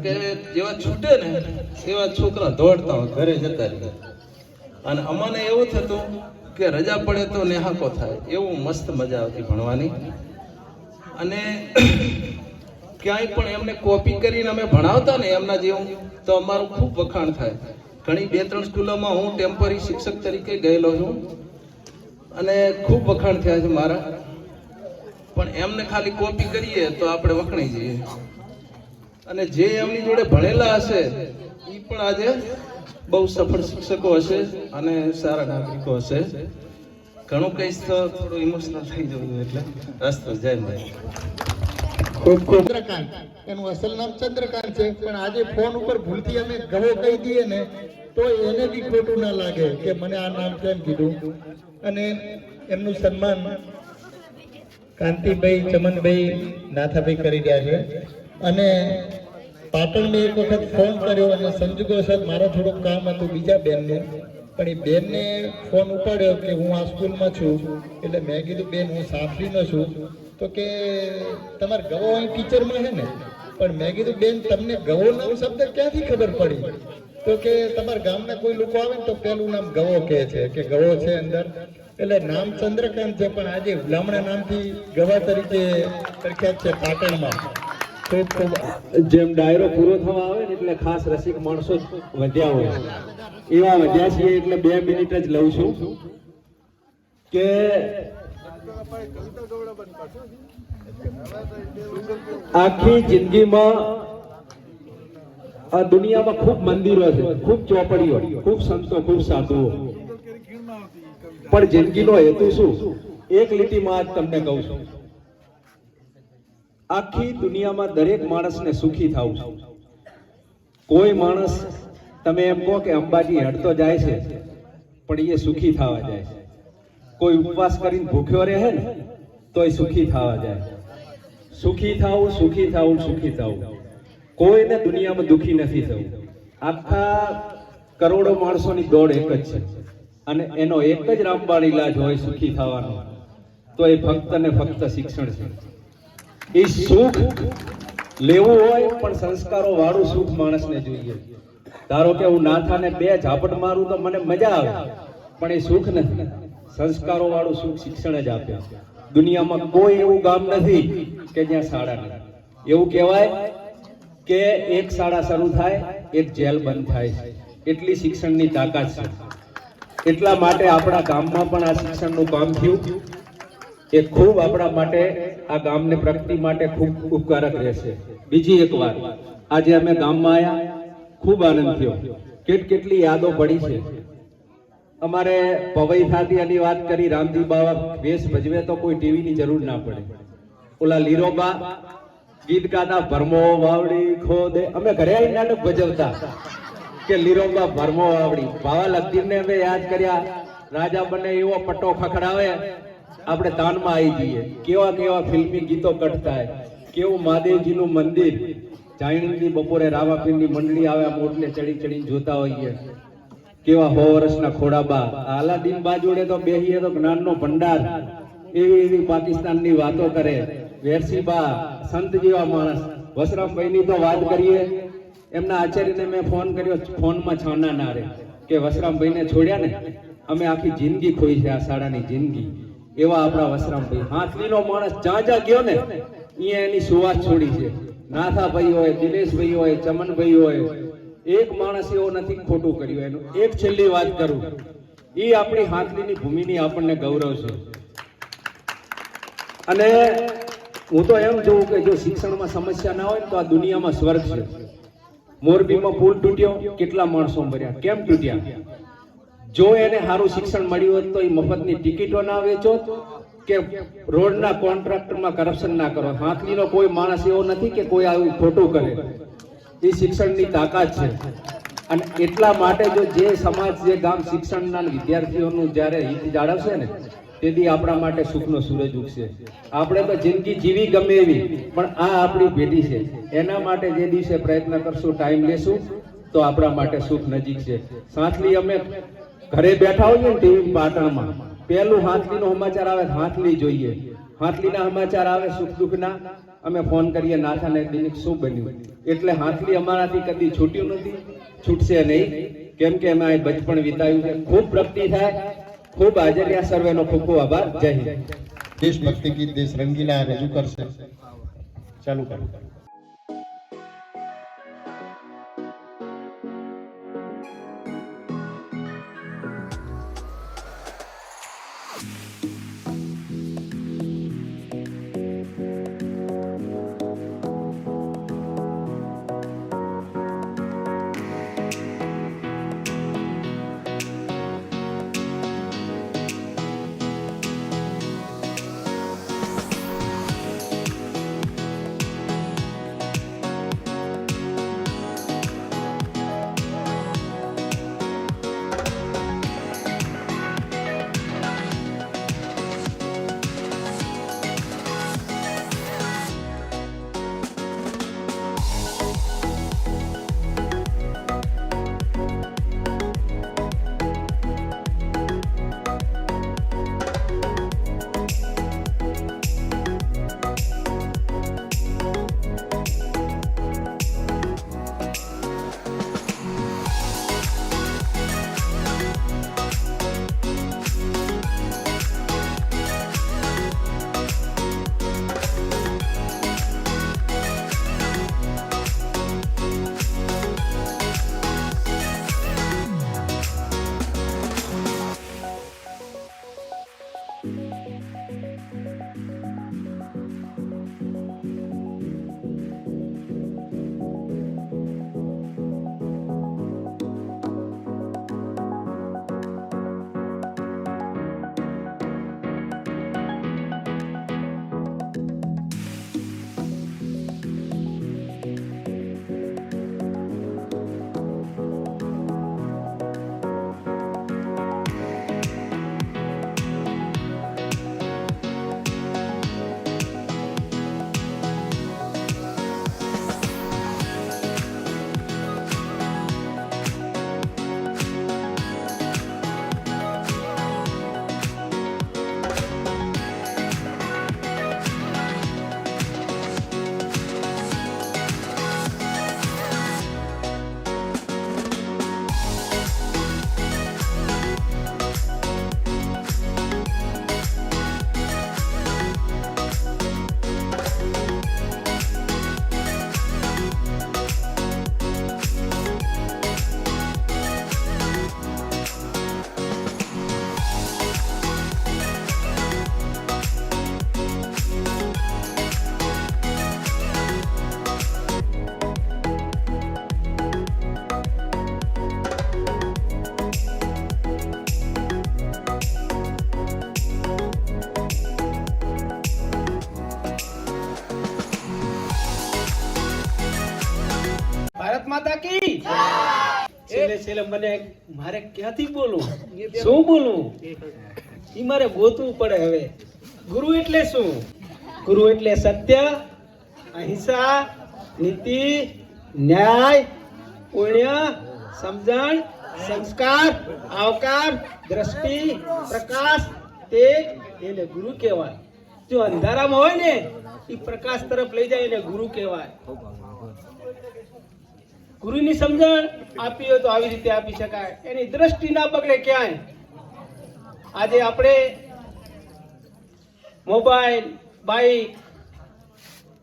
કે જેવા છૂટે ને એવા છોકરા દોડતા હોય ઘરે જતા રહે. અને અમને એવું થતું કે રજા પડે તો નેહાકો થાય, એવું મસ્ત મજા આવતી ભણવાની. અને ક્યાંય પણ એમને કોપી કરીને અમે ભણાવતા ને એમના જેવું, તો અમારું ખૂબ વખાણ થાય. ઘણી 2-3 સ્કૂલોમાં હું ટેમ્પરરી શિક્ષક તરીકે ગયેલો છું અને ખૂબ વખાણ થયા છે મારા. પણ એમને ખાલી કોપી કરીએ તો આપણે વખણાઈ જઈએ. અને જે એમની જોડે ભણેલા હશે એ પણ આજે બહુ સફળ શિક્ષકો હશે અને સારા નાગરિકો હશે. ઘણું કહીશ તો થોડું ઇમોશનલ થઈ જવું, એટલે રસ્તો જય ભાઈ. ખૂબ ખૂબ ચંદ્રકાંત, એનું અસલ નામ ચંદ્રકાંત છે, પણ આજે ફોન ઉપર ભૂલથી અમે ગવો કહી દઈએ ને તો એને બી ખોટું ના લાગે કે મને આ નામ કેમ કીધું. અને એમનું સન્માન કાંતિભાઈ, ચમનભાઈ, નાથાભાઈ કરી રહ્યા છે. અને પાટણને એક વખત ફોન કર્યો અને સંજોગો સાહેબ મારા થોડુંક કામ હતું બીજા બેનનું, પણ એ બેનને ફોન ઉપાડ્યો કે હું આ સ્કૂલમાં છું, એટલે મેં કીધું બેન હું સાફલીનો છું, તો કે તમારે ગવો અહીં ટીચરમાં છે ને? પણ મેં કીધું બેન તમને ગવો નામ શબ્દ ક્યાંથી ખબર પડી? તો કે તમારા ગામના કોઈ લોકો આવે ને તો પેલું નામ ગવો કહે છે કે ગવો છે અંદર, એટલે નામ ચંદ્રકાંત છે પણ આજે હુલામણા નામથી ગવા તરીકે પ્રખ્યાત છે પાટણમાં. ખૂબ ખૂબ જેમ ડાયરો પૂરો થવા આવે ને એટલે ખાસ રસિક માણસો જ વધ્યા હોય, એવા વધ્યા છીએ એટલે 2 મિનિટ જ લઉં છું કે આખી જિંદગીમાં આ દુનિયામાં ખૂબ મંદિરો છે, ખૂબ ચોપડીઓ, ખૂબ સંતો, ખૂબ સાધુઓ, પણ જિંદગીનો હેતુ શું? એક લીટીમાં આજ તમને કહું છું, આખી દુનિયામાં દરેક માણસને સુખી થવું છે. કોઈ માણસ તમે એમ કહો કે અંબાજી હેડતો જાય છે પણ એ સુખી થવા જાય છે. કોઈ ઉપવાસ કરીને ભૂખ્યો રહે ને તો એ સુખી થવા જાય. સુખી થવું, સુખી થવું, સુખી થવું. કોઈને દુનિયામાં દુખી નથી થવું. આખા કરોડો માણસોની દોડ એક જ છે અને એનો એક જ રામબાણ ઈલાજ હોય સુખી થવાનો, તો એ ફક્ત ને ફક્ત શિક્ષણ છે. એ સુખ લેવું હોય પણ સંસ્કારો વાળું સુખ માણસને જોઈએ. ધારો કે હું નાથાને 2 ઝાપટ મારું તો મને મજા આવે, પણ એ સુખ નથી. સંસ્કારો વાળું સુખ શિક્ષણ જ આપે. દુનિયામાં કોઈ એવું ગામ નથી કે જ્યાં શાળા નથી. એવું કહેવાય કે એક શાળા શરૂ થાય, એક જેલ બંધ થાય છે. એટલી શિક્ષણની તાકાત છે. એટલા માટે આપણા ગામમાં પણ આ શિક્ષણનું કામ થયું એ ખૂબ આપણા માટે, આ ગામને પ્રગતિ માટે ખૂબ ઉપકારક રહેશે. બીજી એક વાત, આજે અમે ગામમાં આવ્યા, ખૂબ આનંદ થયો. કેટલી યાદો પડી છે. અમારે પવઈ થાતી એની વાત કરી, રામજી બાવા વેશ ભજવે તો કોઈ ટીવીની જરૂર ના પડે. ઓલા લીરોબા ગીત ગાતા, ભરમો વાવડી ખોદે, અમે ઘરે આવી નાટક ભજવતા કે લીરોબા ભરમો વાવડી. બાવા લખદીરને અમે યાદ કર્યા, રાજા બને એવો પટ્ટો ખખડાવે, આપણે તાનમાં આવી જઈએ. કેવા કેવા ફિલ્મી ગીતો કટતા, કેવું મહાદેવજીનું મંદિર, જાયણીની બપોરે રામાપીરની મંડળી આવે, મોટલે ચડી ચડીને જોતા હોઈએ. કેવા 100 વર્ષના ખોડાબા, આલાદીન બાજુડે તો બેહીએ તો જ્ઞાનનો ભંડાર, એવી પાકિસ્તાનની વાતો કરે. વેરસીબા સંત જેવા માણસ. વસરામભાઈની તો વાત કરીએ, એમના આચાર્યને મેં ફોન કર્યો, ફોનમાં છાના ના રે કે વસરામભાઈને છોડ્યા ને અમે આખી જિંદગી ખોઈ છે, આ શાળાની જિંદગી. એવા આપણા વસરામભાઈ હાથલીનો માણસ, જ્યાં જ્યાં ગયો ને અહીંયા એની સુવાસ છોડી છે. નાથાભાઈ હોય, દિનેશભાઈ હોય, ચમનભાઈ હોય, એક માણસ એવો નથી ખોટું કર્યું. એનું એક છેલ્લી વાત કરું, એ આપણી હાથલીની ભૂમિની આપણને ગૌરવ છે. અને હું તો એમ જોઉં કે જો શિક્ષણમાં સમસ્યા ના હોય ને તો આ દુનિયામાં સ્વર્ગ છે. મોરબીમાં પુલ તૂટ્યો, કેટલા માણસો મર્યા, કેમ તૂટ્યા? જો એને સારું શિક્ષણ મળ્યું હોત તો એ મફતની ટિકિટો ના વેચો કે રોડના કોન્ટ્રાક્ટરમાં કરપ્શન ના કરો. હાથલીનો કોઈ માણસ એવો નથી કે કોઈ આવું ખોટું કરે. એ શિક્ષણની તાકાત છે. અને એટલા માટે જો જે સમાજ, જે ગામ શિક્ષણના વિદ્યાર્થીઓનું જ્યારે હિત જાળવશે ને તેથી આપણા માટે સુખનો સૂરજ ઉગશે. આપણે તો જિંદગી જીવી ગમે એવી, પણ આ આપણી પેઢી છે, એના માટે જે દિવસે પ્રયત્ન કરશું, ટાઈમ લેશું તો આપણા માટે સુખ નજીક છે. સાંથલી અમે ઘરે બેઠા હોઈએ ને ટીવી પાટણમાં, પહેલું હાથલીનો સમાચાર આવે, હાથલી જોઈએ. હાથલીના સમાચાર આવે સુખ દુઃખના, અમે ફોન કરીએ નાથાને, દિનેશ શું બન્યું? એટલે હાથલી અમારાથી કદી છૂટ્યું નથી, છૂટશે નહીં, કેમ કે અમે આ બચપણ વિતાવ્યું છે. ખૂબ પ્રગતિ થાય. ખૂબ હાજર રહ્યા સર્વેનો ખૂબ ખૂબ આભાર. જય હિન્દ. દેશભક્તિ ગીત દેશ રંગીલા રજૂ કરશે. ચાલુ કરો. છેલ્લે મને મારે ક્યાંથી બોલું, શું બોલું, એ મારે ગોતવું પડે. હવે ગુરુ એટલે શું? ગુરુ એટલે સત્ય, અહિંસા, નીતિ, ન્યાય, પુણ્ય, સમજણ, સંસ્કાર, આવકાર, દ્રષ્ટિ, પ્રકાશ, તેજ, એને ગુરુ કહેવાય. જો અંધારામાં હોય ને એ પ્રકાશ તરફ લઈ જાય એને ગુરુ કહેવાય. ગુરુની સમજણ આપી હોય તો આવી રીતે આપી શકાય, એની દ્રષ્ટિ ના બગડે ક્યાંય. આજે આપણે મોબાઈલ, બાઈક,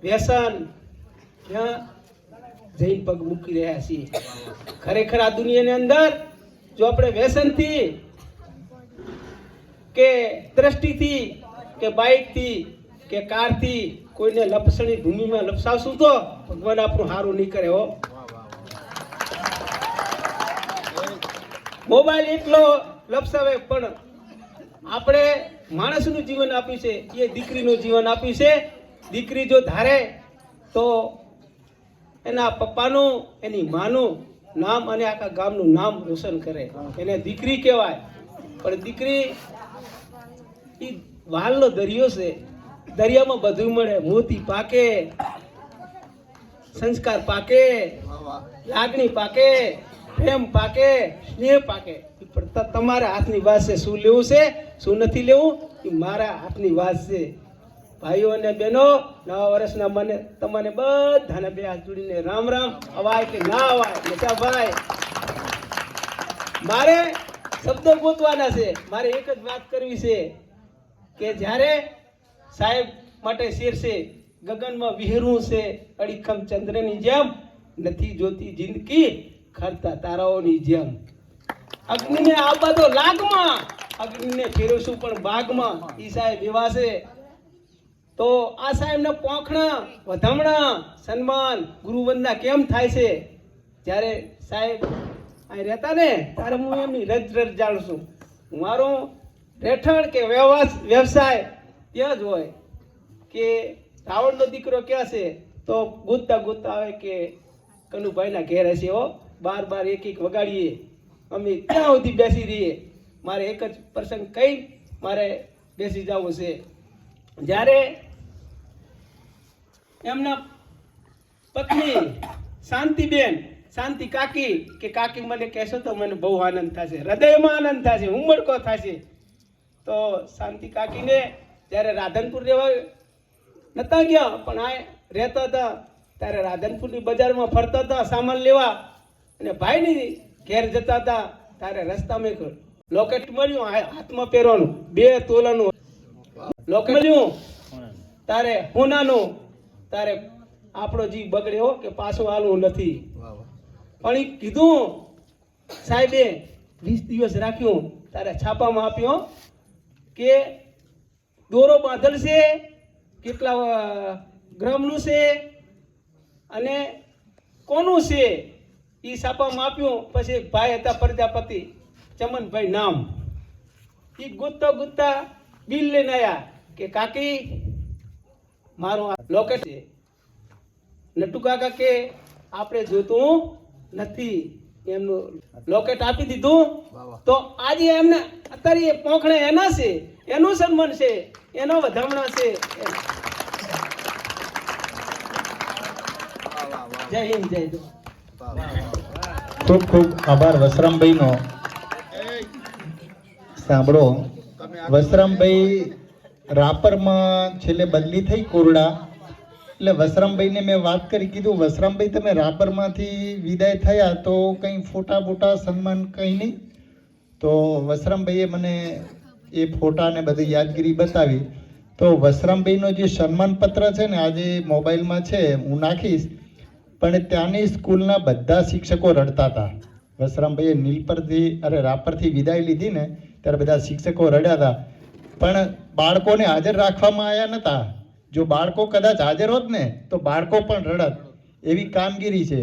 વ્યસન ત્યાં જઈને પગ મૂકી રહ્યા છીએ. ખરેખર આ દુનિયાની અંદર જો આપણે વ્યસનથી કે દ્રષ્ટિથી કે બાઈકથી કે કારથી કોઈને લપસણી ભૂમિમાં લપસાવશું તો ભગવાન આપણું સારું નહીં કરે. હો, મોબાઈલ એટલો લપસાવે પણ આપણે માણસનું જીવન આપ્યું છે એ દીકરીનું જીવન આપ્યું છે. દીકરી જો ધારે તો એના પપ્પાનું, એની માનું નામ અને આખા ગામનું નામ રોશન કરે, એને દીકરી કહેવાય. પણ દીકરી એ વાલનો દરિયો છે, દરિયામાં બધું મળે, મોતી પાકે, સંસ્કાર પાકે, લાગણી પાકે, પ્રેમ પાકે, સ્નેહ પાકે. પણ તમારા હાથની વાત છે, શું લેવું છે શું નથી લેવું એ મારા હાથની વાત છે. ભાઈઓ અને બહેનો, નવા વર્ષના મને તમને બધાને બે હાથ જોડીને રામ રામ. અવાય કે ના અવાય ભાઈ, મારે શબ્દો ગોતવાના છે. મારે એક જ વાત કરવી છે કે જ્યારે સાહેબ માટે શેર છે, ગગનમાં વિહરવું છે અડીખમ ચંદ્રની જેમ, નથી જોતી જિંદગી ખરતા તારાઓની જેમ. અગ્નિને આવવા દો લાગમાં, અગ્નિને ફેરવશું પણ બાગમાં. ઈ સાહેબ એવા છે. તો આ સાહેબના પોખણા, વધામણા, સન્માન, ગુરુવંદના કેમ થાય છે? જ્યારે સાહેબ અહીં રહેતા ને ત્યારે હું એમની રજ જાણું છું. મારું રહેઠાણ કે વ્યવસાય ત્યાં જ હોય કે રાવણનો દીકરો ક્યાં છે તો ગોતતા ગોતતા આવે કે કનુભાઈના ઘેર હશે. હો, બાર એક વગાડીએ, અમે ત્યાં સુધી બેસી રહીએ. મારે એક જ પ્રસંગ કઈ મારે બેસી જવું છે. જ્યારે એમના પત્ની શાંતિબેન, શાંતિ કાકી કે કાકી મને કહેશો તો મને બહુ આનંદ થશે, હૃદયમાં આનંદ થશે, ઉમળકો થશે. તો શાંતિ કાકીને જ્યારે રાધનપુર રહેવા નતા ગયા પણ આ રહેતા હતા ત્યારે રાધનપુરની બજારમાં ફરતા હતા સામાન લેવા, અને ભાઈની ઘેર જતા હતા ત્યારે રસ્તામાં એક લોકેટ મળ્યું હાથમાં પહેરવાનું, 2 તોલાનું લોકેટ મળ્યું. તારે હોનાનું, તારે આપણો જીવ બગડ્યો કે પાછું હાલવું નથી. પણ એ કીધું સાહેબે 20 દિવસ રાખ્યું, તારે છાપામાં આપ્યો કે દોરો બાંધલ છે, કેટલા ગ્રામનું છે અને કોનું છે એ છાપામાં આપ્યું. પછી એક ભાઈ હતા પ્રજાપતિ, ચમનભાઈ નામ, એ ગુતતા બિલ લઈને આવ્યા કે કાકી મારું આ લોકેટ છે. નટુ કાકા કે આપણે જોતું નથી, એમનું લોકેટ આપી દીધું. તો આજે એમને અત્યારે એ પોખણે એના છે, એનું સન્માન છે, એનો વધામણા છે. જય હિન્દ, જય હિન્દ. ખૂબ ખૂબ આભાર વસરામભાઈનો. સાંભળો, વસરામભાઈ રાપરમાં છેલ્લે બદલી થઈ કોરડા, એટલે વસરામભાઈને મેં વાત કરી, કીધું વસરામભાઈ તમે રાપરમાંથી વિદાય થયા તો કંઈ ફોટા બોટા સન્માન કંઈ નહીં. તો વસરામભાઈએ મને એ ફોટા ને બધી યાદગીરી બતાવી. તો વસરામભાઈનો જે સન્માનપત્ર છે ને આજે મોબાઈલમાં છે, હું નાખીશ. પણ ત્યાંની સ્કૂલના બધા શિક્ષકો રડતા હતા. વસરામભાઈએ નીલપરથી રાપરથી વિદાય લીધી ને ત્યારે બધા શિક્ષકો રડ્યા હતા. પણ બાળકોને હાજર રાખવામાં આવ્યા નહોતા. જો બાળકો કદાચ હાજર હોત ને તો બાળકો પણ રડત, એવી કામગીરી છે.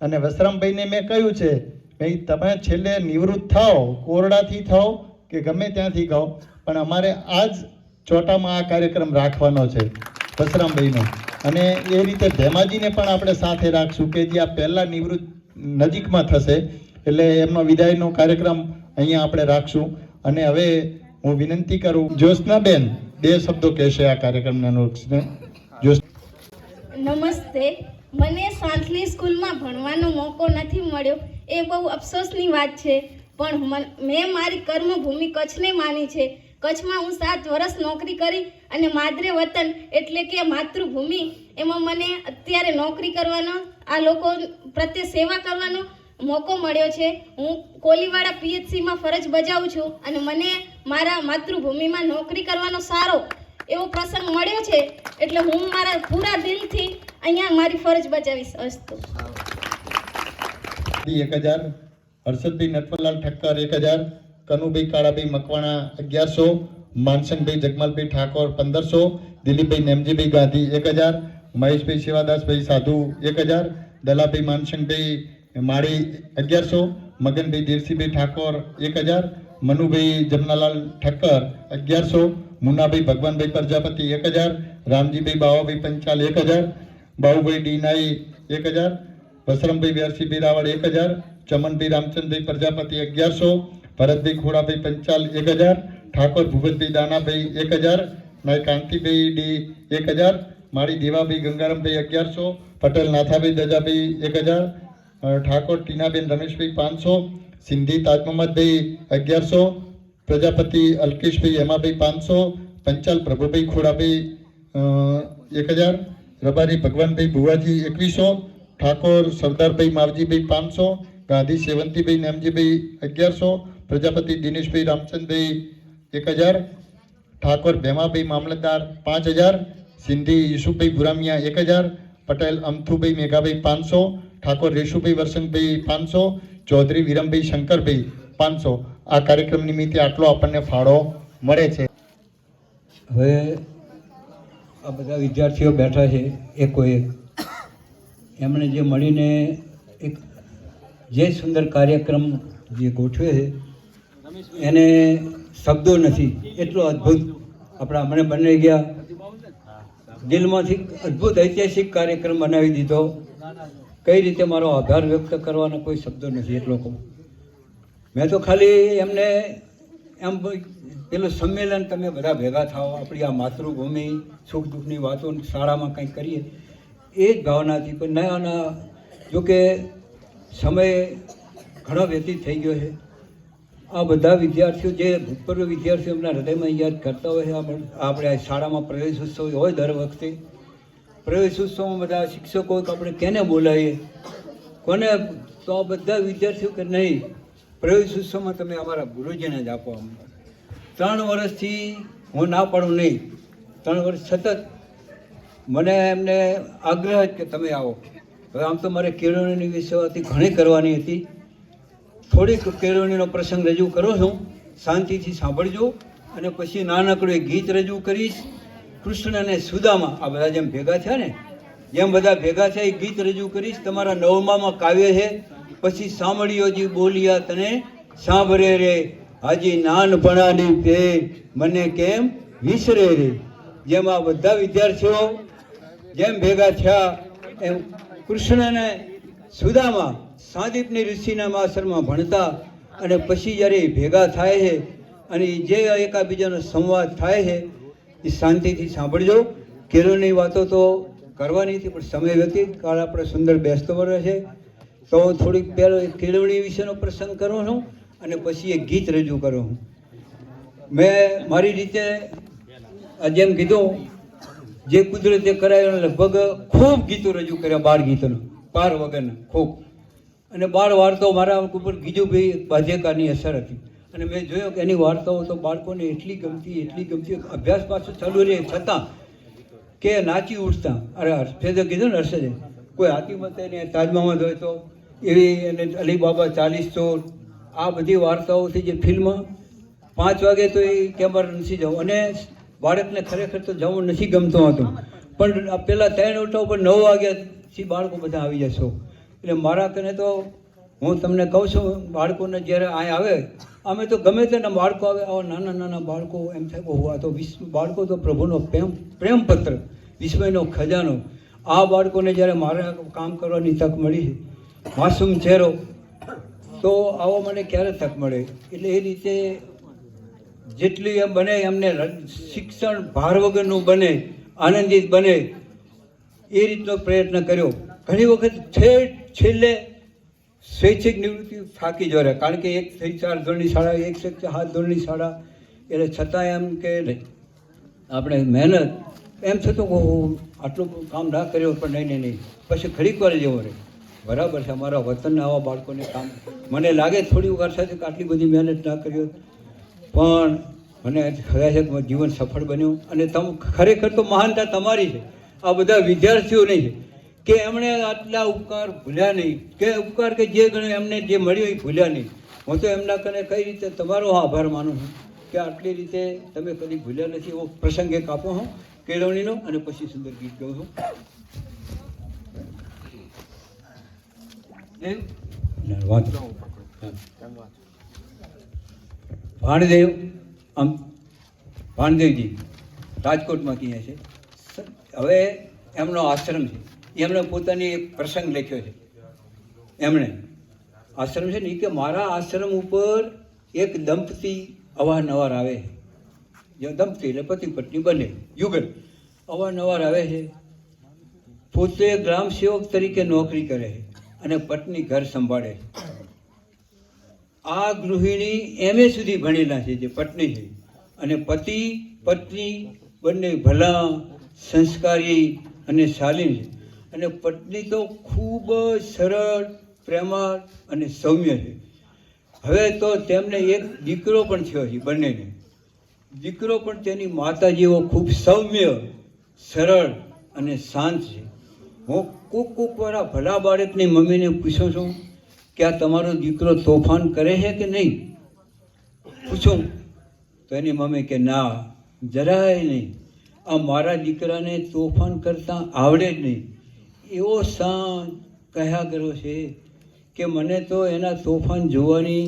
અને વસરામભાઈને મેં કહ્યું છે, ભાઈ તમે છેલ્લે નિવૃત્ત થાઓ, કોરડાથી થાઓ કે ગમે ત્યાંથી ખાઓ, પણ અમારે આજ ચોટામાં આ કાર્યક્રમ રાખવાનો છે વસરામભાઈનો. અને એ રીતે ધેમાજીને પણ આપણે સાથે રાખશું કે જે આ પહેલાં નિવૃત્ત નજીકમાં થશે. એટલે એમનો વિદાયનો કાર્યક્રમ અહીંયા આપણે રાખશું. અને હવે હું વિનંતી કરું, જ્યોત્સનાબેન 2 શબ્દો કહેશે આ કાર્યક્રમને અનુલક્ષીને. નમસ્તે. મને સાંથલી સ્કૂલમાં ભણવાનો મોકો નથી મળ્યો, એ બહુ અફસોસની વાત છે. પણ મેં મારી કર્મભૂમિ કચ્છને માની છે. કચ્છમાં હું 7 વર્ષ નોકરી કરી અને માદરે વતન એટલે કે માતૃભૂમિ એમાં મને અત્યારે નોકરી કરવાનો, આ લોકો પ્રત્યે સેવા કરવાનો મોકો મળ્યો છે. હું કોલીવાડા PHCમાં ફરજ બજાવું છું અને મને મારા માતૃભૂમિમાં નોકરી કરવાનો સારો એવો પ્રસંગ મળ્યો છે, એટલે હું મારા પૂરા દિલથી અહીંયા મારી ફરજ બજાવીશ. અસ્તુ. 1000, હર્ષદભાઈ નટવરલાલ ઠક્કર 1000, કનુભાઈ કાળાભાઈ મકવાણા 1100, માનસંગભાઈ જગમાલભાઈ ઠાકોર 1500, દિલીપભાઈ નેમજીભાઈ ગાંધી 1000, મહેશભાઈ શિવાદાસભાઈ સાધુ 1000, દલાભાઈ માનસંગભાઈ માળી 1100, મગનભાઈ દેવસીભાઈ ઠાકોર 1000, મનુભાઈ જમનાલાલ ઠક્કર 1100, મુન્નાભાઈ ભગવાનભાઈ પ્રજાપતિ 1000, રામજીભાઈ બાવાભાઈ પંચાલ 1000, બાબુભાઈ ડીનાઈ 1000, વસરમભાઈ વ્યારસીભાઈ રાવળ 1000, ચમનભાઈ રામચંદ્રભાઈ પ્રજાપતિ 1100, ભરતભાઈ ખોડાભાઈ પંચાલ 1000, ઠાકોર ભૂપતભાઈ દાનાભાઈ 1000, નાય કાંતિભાઈ ડી 1000, માળી દેવાભાઈ ગંગારામભાઈ 1100, પટેલ નાથાભાઈ દજાભાઈ 1000, ઠાકોર ટીનાબેન રમેશભાઈ 500, સિંધી તાજ મહમદભાઈ 1100, પ્રજાપતિ અલ્કેશભાઈ હેમાભાઈ 500, પંચાલ પ્રભુભાઈ ખોડાભાઈ 1000, રબારી ભગવાનભાઈ ભુવાજી 2100, ઠાકોર સરદારભાઈ માવજીભાઈ 500, ગાંધી સેવંતીભાઈ નેમજીભાઈ 1100, પ્રજાપતિ દિનેશભાઈ રામચંદભાઈ 1000, ઠાકોર ભેમાભાઈ મામલતદાર 5000, સિંધી યુસુફભાઈ ભુરામિયા 1000, પટેલ અમથુભાઈ મેઘાભાઈ 500, ઠાકોર રેશુભાઈ વરસંગભાઈ 500, ચૌધરી વિરમભાઈ શંકરભાઈ 500. આ કાર્યક્રમ નિમિત્તે આટલો આપણને ફાળો મળે છે. હવે આ બધા વિદ્યાર્થીઓ બેઠા છે એકો એક, એમણે જે મળીને એક જે સુંદર કાર્યક્રમ જે ગોઠવે છે એને શબ્દો નથી, એટલો અદ્ભુત આપણા હમણે બની ગયા. દિલમાંથી અદ્ભુત ઐતિહાસિક કાર્યક્રમ બનાવી દીધો. કઈ રીતે મારો આભાર વ્યક્ત કરવાનો કોઈ શબ્દો નથી એટલો કહું. મેં તો ખાલી એમને એમ પેલું સંમેલન તમે બધા ભેગા થાઓ, આપણી આ માતૃભૂમિ સુખ દુઃખની વાતો શાળામાં કંઈક કરીએ એ જ ભાવનાથી. પણ ના જોકે સમય ઘણો વ્યતીત થઈ ગયો છે. આ બધા વિદ્યાર્થીઓ જે ભૂતપૂર્વ વિદ્યાર્થીઓ એમના હૃદયમાં યાદ કરતા હોય છે. આપણે આ શાળામાં પ્રવેશ ઉત્સવ હોય દર વખતે, પ્રવેશ ઉત્સવમાં બધા શિક્ષકો આપણે કેને બોલાવીએ કોને, તો આ બધા વિદ્યાર્થીઓ કે નહીં, પ્રવેશ ઉત્સવમાં તમે અમારા ગુરુજીને જ આપો. અમને 3 વર્ષથી હું ના પાડું નહીં, 3 વર્ષ સતત મને એમને આગ્રહ જ કે તમે આવો. હવે આમ તો મારે કેળવણીની વિષયવાતી ઘણી કરવાની હતી, થોડીક કેળવણીનો પ્રસંગ રજૂ કરું છું, શાંતિથી સાંભળજો. અને પછી નાનકડું એક ગીત રજૂ કરીશ, કૃષ્ણ અને સુદામા. આ બધા જેમ ભેગા થયા ને, જેમ બધા ભેગા થયા એ ગીત રજૂ કરીશ. તમારા 9માં કાવ્ય છે. પછી સાંભળ્યોજી બોલિયા તને સાંભળે રે, હાજી નાનપણાની પેર મને કેમ વિસરે રે. જેમ આ બધા વિદ્યાર્થીઓ જેમ ભેગા થયા એમ કૃષ્ણ અને સુદામા સાંદીપની ઋષિના આશ્રમમાં ભણતા, અને પછી જ્યારે ભેગા થાય છે અને જે એકાબીજાનો સંવાદ થાય છે એ શાંતિથી સાંભળજો. કેળવણી વાતો તો કરવાની હતી પણ સમય વ્યતીત, કાળ આપણે સુંદર બેસતો વર્ષ છે, તો થોડીક પહેલો કેળવણી વિશેનો પ્રસંગ કરું છું અને પછી એક ગીત રજૂ કરું છું. મેં મારી રીતે જેમ કીધું જે કુદરતે કરાયું લગભગ ખૂબ ગીતો રજૂ કર્યા, 12 ગીતોનો પાર વગરના ખૂબ. અને 12 વાર્તાઓ મારા ઉપર ગીજુભાઈ બાધેકારની અસર હતી. અને મેં જોયું કે એની વાર્તાઓ તો બાળકોને એટલી ગમતી અભ્યાસ પાછું ચાલુ રહે છતાં કે નાચી ઉઠતા. અરે હર્ષદે કીધું ને, હર્ષદે કોઈ હાથીમતે ને તાજમામદ હોય તો એવી, અને અલીબાબા 40 ચોર, આ બધી વાર્તાઓથી જે ફિલ્મ 5 વાગે તો એ કેમેરા નથી જવું, અને બાળકને ખરેખર તો જવું નથી ગમતું હતું. પણ પહેલાં 3 ઉઠો પણ 9 વાગ્યાથી બાળકો બધા આવી જશો. એટલે મારા કને તો હું તમને કહું છું, બાળકોને જ્યારે અહીં આવે, અમે તો ગમે તેના બાળકો આવે, આવા નાના બાળકો એમ થાય બહુ આ તો બાળકો તો પ્રભુનો પ્રેમપત્ર, વિસ્મયનો ખજાનો. આ બાળકોને જ્યારે મારે કામ કરવાની તક મળી છે, માસૂમ ચહેરો, તો આવો મને ક્યારે તક મળે. એટલે એ રીતે જેટલી એમ બને એમને શિક્ષણ ભાર વગરનું બને, આનંદિત બને એ રીતનો પ્રયત્ન કર્યો. ઘણી વખત છેલ્લે સ્વૈચ્છિક નિવૃત્તિ થાકી જવાય, કારણ કે 1 થી 4 ધોરણની શાળા, 1 થી 7 ધોરણની શાળા, એટલે છતાં એમ કે આપણે મહેનત એમ થતું કે આટલું કામ ના કર્યો, પણ નહીં પછી ઘડીક વાર જેવો રહે. બરાબર છે, અમારા વતનના આવા બાળકોને કામ મને લાગે થોડી વાર સાથે કે આટલી બધી મહેનત ના કર્યો, પણ મને ખબર છે કે જીવન સફળ બન્યું. અને ખરેખર તો મહાનતા તમારી છે, આ બધા વિદ્યાર્થીઓ નહીં કે એમણે આટલા ઉપકાર ભૂલ્યા નહીં, કે ઉપકાર કે જે ગણે એમને જે મળ્યો એ ભૂલ્યા નહીં. હું તો એમના કને કઈ રીતે તમારો આભાર માનું છું કે આટલી રીતે તમે કદી ભૂલ્યા નથી. એવો પ્રસંગ એક આપો હું કેળવણીનો, અને પછી સુંદર ગીત ગાઉં છું. ભાણદેવજી રાજકોટમાં ક્યાં છે. હવે એમનો આશ્રમ છે, એમણે પોતાની એક પ્રસંગ લખ્યો છે. એમણે આશ્રમ છે ને કે મારા આશ્રમ ઉપર એક દંપતી અવારનવાર આવે છે. જે દંપતી એટલે પતિ પત્ની બંને યુગલ અવારનવાર આવે છે. પોતે ગ્રામ સેવક તરીકે નોકરી કરે છે અને પત્ની ઘર સંભાળે છે. આ ગૃહિણી MA સુધી ભણેલા છે, જે પત્ની છે, અને પતિ પત્ની બંને ભલા, સંસ્કારી અને શાલીન છે. અને પત્ની તો ખૂબ જ સરળ, પ્રેમાળ અને સૌમ્ય છે. હવે તો તેમને એક દીકરો પણ થયો છે. બંનેને દીકરો પણ તેની માતા જેવો ખૂબ સૌમ્ય, સરળ અને શાંત છે. હું કોક વાળા ભલા બાળકની મમ્મીને પૂછું છું કે આ તમારો દીકરો તોફાન કરે છે કે નહીં, પૂછું તો એની મમ્મી કે ના, જરાય નહીં. આ મારા દીકરાને તોફાન કરતાં આવડે જ નહીં. એવો શાંત કહ્યા કર્યો છે કે મને તો એના તોફાન જોવાની,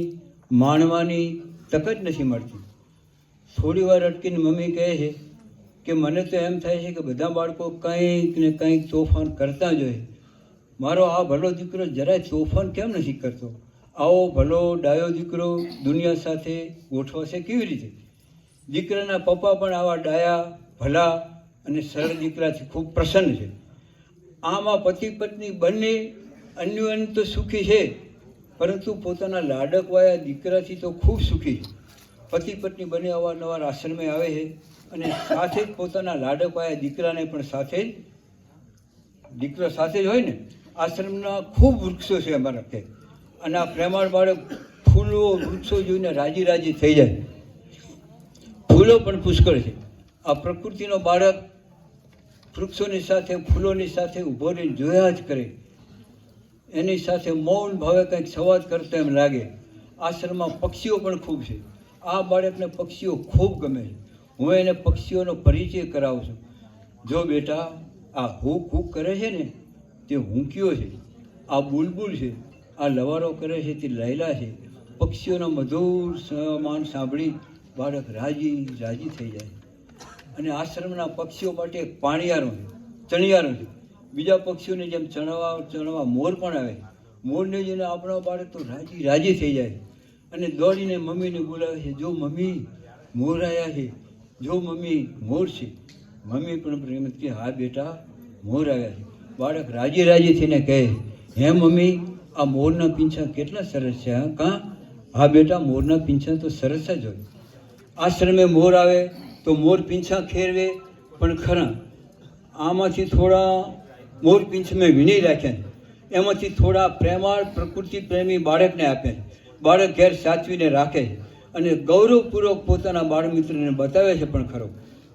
માણવાની તક જ નથી મળતી. થોડી વાર અટકીને મમ્મી કહે છે કે મને તો એમ થાય છે કે બધા બાળકો કંઈક ને કંઈક તોફાન કરતા જ હોય, મારો આ ભલો દીકરો જરાય તોફાન કેમ નથી કરતો? આવો ભલો ડાયો દીકરો દુનિયા સાથે ગોઠવાશે કેવી રીતે? દીકરાના પપ્પા પણ આવા ડાયા, ભલા અને સરળ દીકરાથી ખૂબ પ્રસન્ન છે. આમાં પતિ પત્ની બંને અન્યોન્ય તો સુખી છે, પરંતુ પોતાના લાડકવાયા દીકરાથી તો ખૂબ સુખી છે. પતિ પત્ની બંને અવારનવાર આશ્રમે આવે છે અને સાથે જ પોતાના લાડકવાયા દીકરાને પણ સાથે જ, દીકરો સાથે જ હોય ને. આશ્રમના ખૂબ વૃક્ષો છે અમારા તે, અને આ પ્રેમાળ બાળક ફૂલો વૃક્ષો જોઈને રાજી રાજી થઈ જાય. ફૂલો પણ પુષ્કળ છે. આ પ્રકૃતિનો બાળક વૃક્ષોની સાથે, ફૂલોની સાથે ઊભો રહીને જોયા જ કરે, એની સાથે મૌન ભાવે કંઈક સંવાદ કરતો એમ લાગે. આશ્રમમાં પક્ષીઓ પણ ખૂબ છે. આ બાળકને પક્ષીઓ ખૂબ ગમે છે. હું એને પક્ષીઓનો પરિચય કરાવું છું. જો બેટા, આ હુક હુક કરે છે ને તે હુંકીઓ છે, આ બુલબુલ છે, આ લવારો કરે છે તે લૈલા છે. પક્ષીઓનો મધુર સમાન સાંભળી બાળક રાજી રાજી થઈ જાય. અને આશ્રમના પક્ષીઓ માટે પાણીયારો છે, ચણિયારો છે. બીજા પક્ષીઓને જેમ ચણવા મોર પણ આવે. મોરને જોઈને આપણા બાળક તો રાજી રાજી થઈ જાય અને દોડીને મમ્મીને બોલાવે છે, જો મમ્મી મોર આવ્યા છે, જો મમ્મી મોર છે. મમ્મી પણ પ્રેમથી કે હા બેટા મોર આવ્યા છે. બાળક રાજી રાજી થઈને કહે, હે મમ્મી, આ મોરના પીંછા કેટલા સરસ છે. હા બેટા, મોરના પીંછા તો સરસ જ હોય. આશ્રમે મોર આવે તો મોર પીંછા ખેરવે પણ ખરા. આમાંથી થોડા મોર પીંછ મેં વીણી રાખ્યા, એમાંથી થોડા પ્રેમાળ પ્રકૃતિ પ્રેમી બાળકને આપે. બાળક ઘેર સાચવીને રાખે અને ગૌરવપૂર્વક પોતાના બાળ મિત્રને બતાવે છે પણ ખરો.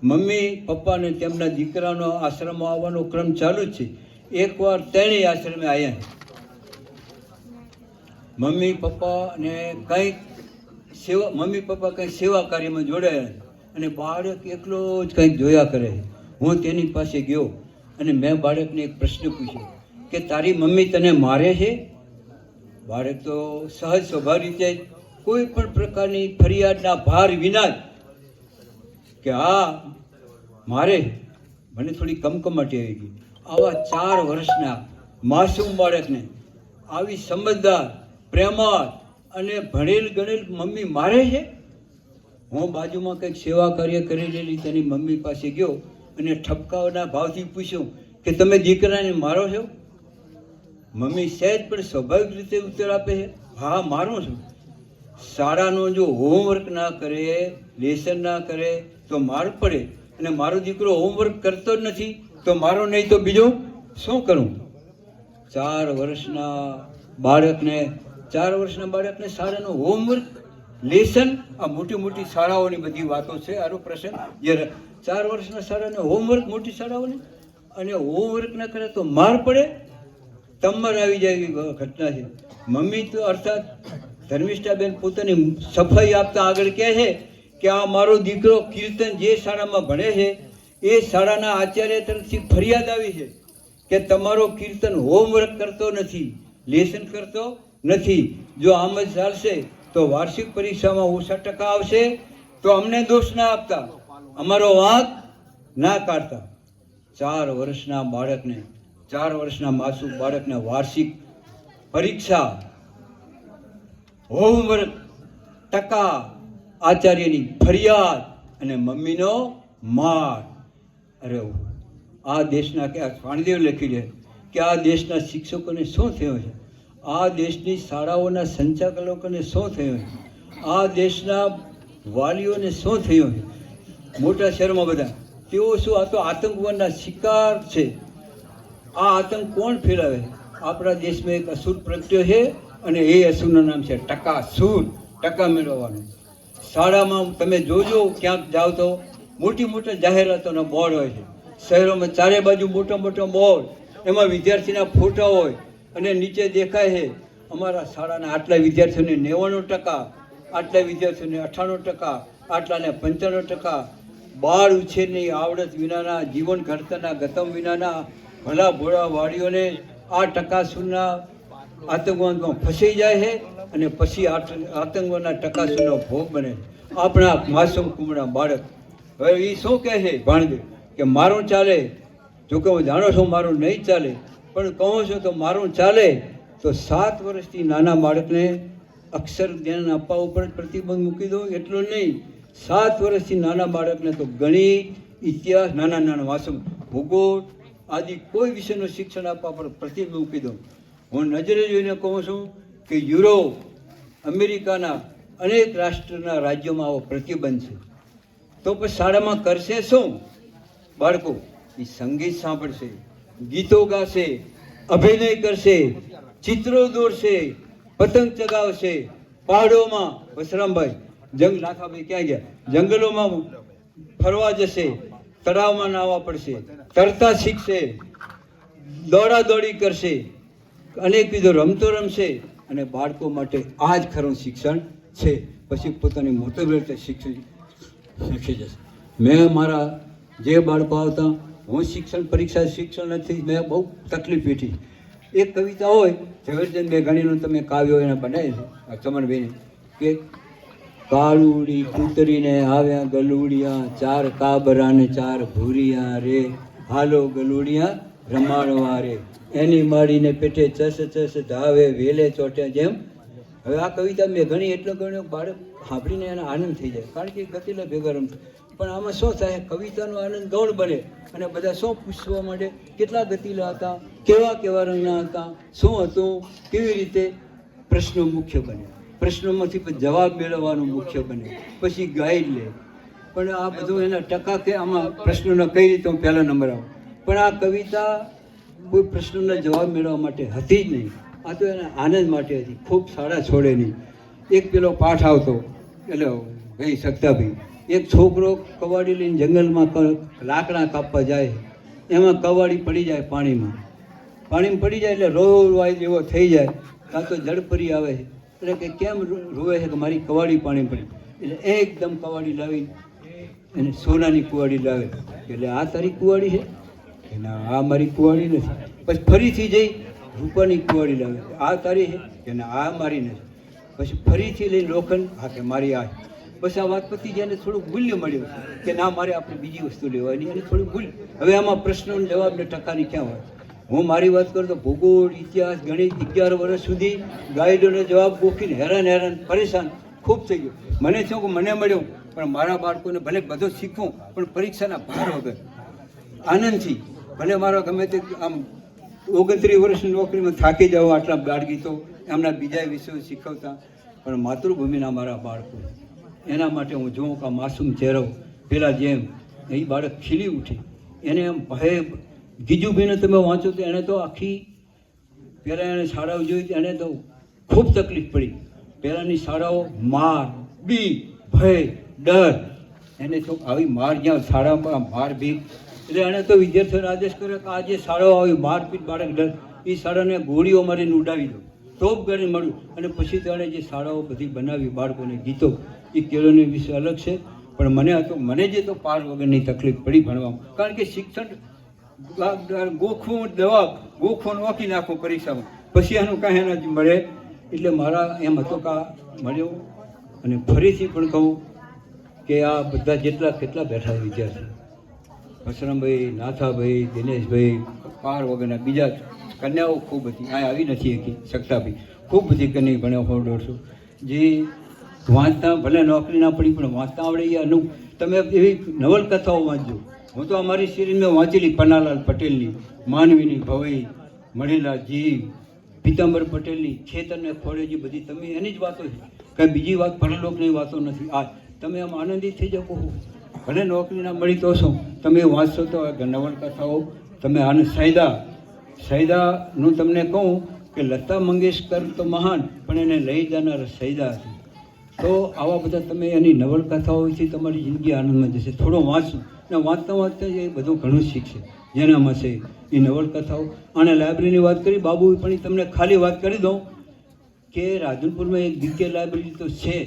મમ્મી પપ્પાને તેમના દીકરાનો આશ્રમમાં આવવાનો ક્રમ ચાલુ જ છે. એકવાર તેણી આશ્રમે આવ્યા. મમ્મી પપ્પાને કંઈક સેવા કાર્યમાં જોડાયા અને બાળક એકલો જ કંઈક જોયા કરે. હું તેની પાસે ગયો અને મેં બાળકને એક પ્રશ્ન પૂછ્યો કે તારી મમ્મી તને મારે છે? બાળક તો સહજ સ્વભાવ રીતે કોઈ પણ પ્રકારની ફરિયાદના ભાર વિના જ કે હા મારે. મને થોડી કમકમાટી આવી ગઈ. આવા 4 વર્ષના માસૂમ બાળકને આવી સમજદાર, પ્રેમાળ અને ભણેલ ગણેલ મમ્મી મારે છે? હું બાજુમાં કંઈક સેવા કાર્ય કરી રહેલી તેની મમ્મી પાસે ગયો અને ઠપકાઓના ભાવથી પૂછ્યું કે તમે દીકરાને મારો છો? મમ્મી સહેજ પણ સ્વાભાવિક રીતે ઉત્તર આપે છે, હા મારું છું. શાળાનો જો હોમવર્ક ના કરે, લેસન ના કરે તો માર પડે, અને મારો દીકરો હોમવર્ક કરતો જ નથી તો મારો નહીં તો બીજું શું કરું? 4 વર્ષના બાળકને શાળાનું હોમવર્ક, લેસન, આ મોટી મોટી શાળાઓની બધી વાતો છે. આનો પ્રશ્ન જે 4 વર્ષના શાળાને હોમવર્ક, મોટી શાળાઓને, અને હોમવર્ક ના કરે તો માર પડે, તમર આવી જાય એવી ઘટના છે. મમ્મી તો અર્થાત ધર્મિષ્ઠાબેન પોતાની સફાઈ આપતા આગળ કહે છે કે આ મારો દીકરો કીર્તન જે શાળામાં ભણે છે એ શાળાના આચાર્ય તરફથી ફરિયાદ આવી છે કે તમારો કીર્તન હોમવર્ક કરતો નથી, લેસન કરતો નથી. જો આમ જ ચાલશે તો વાર્ષિક પરીક્ષામાં ઓછા ટકા આવશે તો અમને દોષ ના આપતા, અમારો વાંક ના કાઢતા. 4 વર્ષના બાળકને, 4 વર્ષના માસૂમ બાળકને વાર્ષિક પરીક્ષા, હોમવર્ક, ટકા, આચાર્યની ફરિયાદ અને મમ્મીનો માર. અરે આ દેશના, કે વાણદેવ લખી દે કે આ દેશના શિક્ષકોને શું થયું છે, આ દેશની શાળાઓના સંચાલકોને શું થયું છે, આ દેશના વાલીઓને શું થયું છે, મોટા શહેરમાં બધા તેઓ શું, આ તો આતંકવાદના શિકાર છે. આ આતંક કોણ ફેલાવે? આપણા દેશમાં એક અસુર પ્રગટ્યો છે અને એ અસુરનું નામ છે ટકાસુર, ટકા મેળવવાનું. શાળામાં તમે જોજો, ક્યાંક જાઓ તો મોટી મોટા જાહેરાતોના બોર્ડ હોય છે. શહેરોમાં ચારે બાજુ મોટા મોટા બોર્ડ, એમાં વિદ્યાર્થીના ફોટા હોય અને નીચે દેખાય છે અમારા શાળાના આટલા વિદ્યાર્થીઓને 99%, આટલા વિદ્યાર્થીઓને 98%, આટલાને 95%. બાળ ઉછેરની આવડત વિનાના, જીવન ઘડતરના ગતમ વિનાના ભલા ભોળા વાળીઓને આ ટકાસુરના આતંકવાદમાં ફસાઈ જાય છે અને પછી આતંકવાદના ટકાસુરનો ભોગ બને. આપણા માસૂમ કુમળા બાળક હવે એ શું કહે છે ભાણદેવ કે મારું ચાલે, જોકે હું જાણો છું મારું નહીં ચાલે, પણ કહું છું તો મારું ચાલે તો 7 વર્ષથી નાના બાળકને અક્ષર જ્ઞાન આપવા ઉપર પ્રતિબંધ મૂકી દો. એટલું નહીં, 7 વર્ષથી નાના બાળકને તો ગણિત, ઇતિહાસ, નાના નાના માસૂમ ભૂગોળ આદિ કોઈ વિષયનું શિક્ષણ આપવા પર પ્રતિબંધ મૂકી દો. હું નજરે જોઈને કહું છું કે યુરોપ, અમેરિકાના અનેક રાષ્ટ્રના રાજ્યોમાં આવો પ્રતિબંધ છે. તો પછી શાળામાં કરશે શું? બાળકો એ સંગીત સાંભળશે, ગીતો ગાશે, અભિનય કરશે, ચિત્રો દોરશે, પતંગ ચગાવશે, પહાડોમાં, વસરામભાઈ લાખાભાઈ ક્યાં ગયા, જંગલોમાં ફરવા જશે, તળાવમાં નાહવા પડશે, તરતા શીખશે, દોડાદોડી કરશે, અનેક વિધો રમતો રમશે. અને બાળકો માટે આ જ ખરું શિક્ષણ છે. પછી પોતાની મોટી રીતે શીખી જશે. મેં મારા જે બાળકો આવતા, હું શિક્ષણ પરીક્ષા શિક્ષણ નથી, મેં બહુ તકલીફ વેઠી. એક કવિતા હોય ઝવેરચંદ મેઘાણીનું, તમે કાવ્યો એને બનાવી છે ચમનભાઈને, કે કાળુડી કૂતરીને આવ્યા ગલુડિયા, 4 કાબરા ને 4 ભૂરિયા રે, હાલો ગલુડિયા રમાડવા રે, એની માડીને પેટે ચસ ચસ ધાવે, વેલે ચોટે જેમ. હવે આ કવિતા મેં ઘણી એટલો ઘણો બાળક સાંભળીને એને આનંદ થઈ જાય, કારણ કે ગતિલા ભેગા રમતા. પણ આમાં શું થાય, કવિતાનો આનંદ ગૌણ બને અને બધા શું પૂછવા માંડે, કેટલા ગતિલા હતા, કેવા કેવા રંગના હતા, શું હતું, કેવી રીતે. પ્રશ્નો મુખ્ય બને, પ્રશ્નોમાંથી પછી જવાબ મેળવવાનું મુખ્ય બને, પછી ગાઈડ લે. પણ આ બધું એના ટકા કે આમાં પ્રશ્નોના કઈ રીતે હું પહેલા નંબર આવું. પણ આ કવિતા કોઈ પ્રશ્નોના જવાબ મેળવવા માટે હતી જ નહીં, આ તો એના આનંદ માટે હતી. ખૂબ શાળા છોડે નહીં. એક પેલો પાઠ આવતો, એટલે ભાઈ સત્તાભાઈ, એક છોકરો કવાડી લઈને જંગલમાં લાકડા કાપવા જાય, એમાં કવાડી પડી જાય પાણીમાં પડી જાય એટલે રોવાય જેવો થઈ જાય, કાં તો જળપરી આવે છે. એટલે કે કેમ રોવે છે કે મારી કવાડી પાણી પડી. એટલે એકદમ કવાડી લાવી અને સોનાની કુવાડી લાવે. એટલે આ તારી કુવાડી છે કે ના, આ મારી કુવાડી નથી. પછી ફરીથી જઈ રૂપાની કુવાડી લાવે, આ તારી છે કે ના, આ મારી નથી. પછી ફરીથી લઈ લોખંડ, હા કે મારી આ. પછી આ વાત પતી જાય, થોડુંક મૂલ્ય મળ્યું કે ના, મારે આપણે બીજી વસ્તુ લેવાની, અને થોડું મૂલ્ય. હવે આમાં પ્રશ્નોનો જવાબ ને ટકાની ક્યાં હોય. હું મારી વાત કરું તો ભૂગોળ, ઇતિહાસ, ગણિત 11 વર્ષ સુધી ગાઈડોનો જવાબ ગોખીને હેરાન પરેશાન ખૂબ થઈ ગયો. મને શું કે મને મળ્યો, પણ મારા બાળકોને ભલે બધું શીખવું પણ પરીક્ષાના ભાર વગર આનંદથી, ભલે મારો ગમે તે આમ 29 વર્ષની નોકરીમાં થાકી જાઓ, આટલા બાળગીતો એમના બીજા વિષયો શીખવતા, પણ માતૃભૂમિના મારા બાળકો, એના માટે હું જોઉં કે આ માસૂમ ચહેરો પેલા જેમ એ બાળક ખીલી ઉઠે, એને એમ ભય. ગીજુભાઈને તમે વાંચો તો એણે તો આખી પહેલાં એણે શાળાઓ જોઈ, એણે તો ખૂબ તકલીફ પડી. પહેલાંની શાળાઓ માર, બી, ભય, ડર, એને તો આવી માર, જ્યાં શાળામાં માર ભીખ, એટલે એણે તો વિદ્યાર્થીઓને આદેશ કર્યો કે આ જે શાળાઓ આવી મારપીટ, બાળક ડર, એ શાળાને ગોળીઓ મારીને ઉડાવી દો, ટોપ કરીને મળ્યું. અને પછી તેણે જે શાળાઓ બધી બનાવી બાળકોને ગીતો, એ કેળવણી વિશે અલગ છે. પણ મને જે તો પાર વગરની તકલીફ પડી ભણવામાં, કારણ કે શિક્ષણ ગોખવું નોખી નાખવું પરીક્ષામાં, પછી એનું કાંઈ એના જ મળે. એટલે મારા એમ હતો કે આ મળ્યો. અને ફરીથી પણ કહું કે આ બધા કેટલા બેઠા વિદ્યાર્થી, હસરામભાઈ, નાથાભાઈ, દિનેશભાઈ, પાર વગરના બીજા કન્યાઓ ખૂબ હતી, આ આવી નથી શકતા ભાઈ, ખૂબ બધી કન્યા ભણ્યા 100-150, જે વાંચતા ભલે નોકરી ના પડી પણ વાંચતા આવડે. એ તમે એવી નવલકથાઓ વાંચજો. હું તો અમારી સિરીઝમાં વાંચેલી પન્નાલાલ પટેલની, માનવીની ભવાઈ, મળેલા જીવ, પીતાંબર પટેલની ખેતર ને ખોળે, જે બધી તમે એની જ વાતો છે, કાંઈ બીજી વાત ભણેલોકની વાતો નથી. આ તમે આમ આનંદિત થઈ જાઓ, કહો ભલે નોકરી ના મળી તો શું, તમે વાંચશો તો નવલકથાઓ તમે આનંદ. સૈદાનું તમને કહું કે લતા મંગેશકર તો મહાન, પણ એને લઈ જનાર સૈદા હતી. તો આવા બધા તમે એની નવલકથાઓથી તમારી જિંદગી આનંદમાં જશે. થોડો વાંચો ને વાંચતા વાંચતા એ બધું ઘણું શીખશે જેનામાં છે એ નવલકથાઓ. અને લાઇબ્રેરીની વાત કરી બાબુ, પણ તમને ખાલી વાત કરી દઉં કે રાધનપુરમાં એક દિગ્ગજ લાઇબ્રેરી તો છે,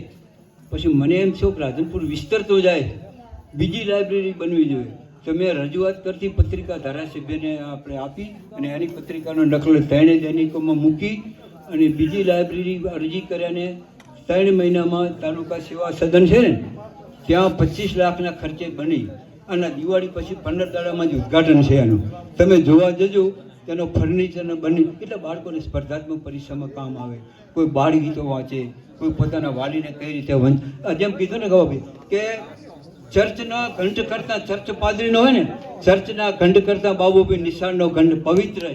પછી મને એમ થયું કે રાધનપુર વિસ્તરતો જાય, બીજી લાઇબ્રેરી બનવી જોઈએ. તો મેં રજૂઆત કરતી પત્રિકા ધારાસભ્યને આપણે આપી, અને એની પત્રિકાનો નકલો 3 દૈનિકોમાં મૂકી, અને બીજી લાઇબ્રેરી અરજી કર્યાને 3 મહિનામાં તાલુકા સેવા સદન છે ને ત્યાં 25 લાખના ખર્ચે બની, અને દિવાળી પછી 15 દાડામાં જ ઉદ્ઘાટન છે એનું. તમે જોવા જજો, તેનો ફર્નિચર બની, એટલે બાળકોને સ્પર્ધાત્મક પરીક્ષામાં કામ આવે. કોઈ બાળ ગીતો વાંચે, કોઈ પોતાના વાલીને કઈ રીતે જેમ કીધું ને ભાઈ કે ચર્ચના ઘંટ કરતા, ચર્ચ પાદરીનો હોય ને, ચર્ચના ઘંટ કરતા બાબુભાઈ નિશાળનો ઘંટ પવિત્ર છે.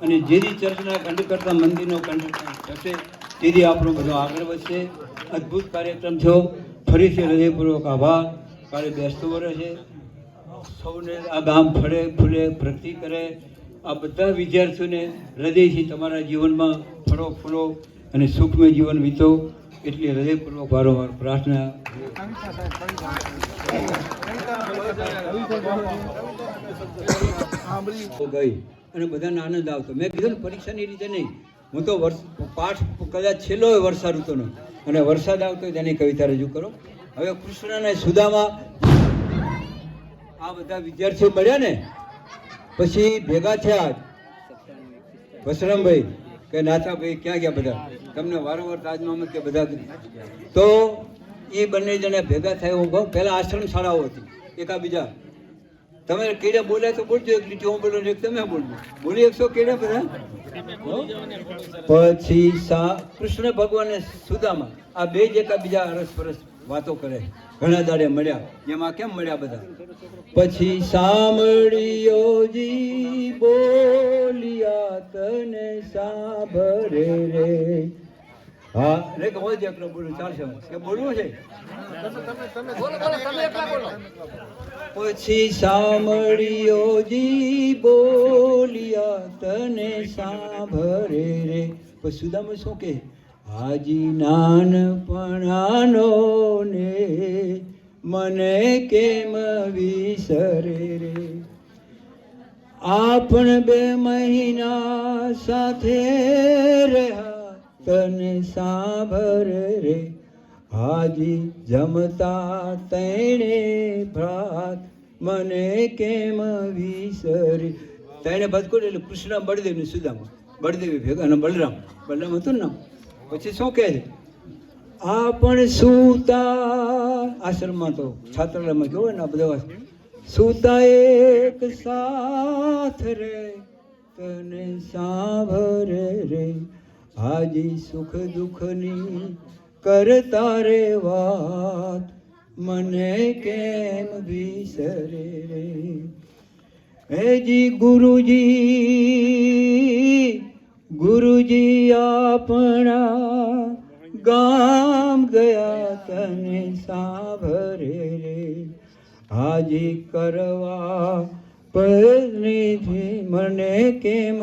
અને જેથી ચર્ચના ઘંટ કરતા મંદિરનો ઘંટ થશે, તેથી આપણો બધો આગળ વધશે. અદ્ભુત કાર્યક્રમ થયો. ફરીથી હૃદયપૂર્વક આભાર. કાલે બેસતું વર્ષ છે, સૌને આ ગામ ફળે ફૂલે પ્રગતિ કરે. આ બધા વિદ્યાર્થીઓને હૃદયથી તમારા જીવનમાં ફળો ફૂલો અને સુખમય જીવન વીતો, એટલી હૃદયપૂર્વક વારંવાર પ્રાર્થના. ગઈ અને બધાને આનંદ આવતો. મેં કીધું ને પરીક્ષાની રીતે નહીં, હું તો પાઠ કદાચ છેલ્લો હોય વર્ષા ઋતુનો, અને વરસાદ આવતો હોય તેની કવિતા રજૂ કરો. હવે કૃષ્ણ અને સુદામા આ બધા વિદ્યાર્થીઓ મળ્યા ને, પછી ભેગા થયા વસરામભાઈ કે નાથાભાઈ ક્યાં ગયા બધા, તમને વારંવાર તાજમામત કે બધા, તો એ બંને જણા ભેગા થયા. હું કહું પહેલાં આશ્રમ શાળાઓ હતી એકાબીજા, તમે કેડે બોલ્યા તો બોલજો, એક લીટી હું બોલો, એક તમે બોલજો, બોલી એકસો કેડે બધા. પછી કૃષ્ણ ભગવાન ને સુદામા આ બે જ એકાબીજા અરસપરસ વાતો કરે, ઘણા દાડે મળ્યા. એમાં કેમ મળ્યા બધા? પછી સાંભળ્યોજી બોલિયા તને સાંભળે રે. હા રે કહો જ એકલો બોલું ચાલશે કે બોલવું છે? પછી સાંભળ્યોજી બોલિયા તને સાંભળે રે. પછી સુદામા શું કે? હાજી નાનપણાનો ને મને કેમ વિસરે રે. આપણ 2 મહિના સાથે રહ્યા તને સાંભળે રે. હાજી જમતા તૈણે ભ્રાત મને કેમ વિસરે. તૈણે ભાત કોણ? એટલે કૃષ્ણ, બળદેવ ને સુદામા, બળદેવ ભેગા અને બલરામ હતું ને. પછી શું કહે છે? આપણ સૂતા આશ્રમમાં તો છાત્રાલયમાં કેવું હોય ને, આ બધા સૂતા એક સાથ રે તને સાંભરે રે હાજી સુખ દુઃખની કરતા રે વાત મને કેમ વિસરે રે હેજી ગુરુજી આપણા ગામ ગયા તને સાંભરે રે હાજી કરવા પરથી મને કેમ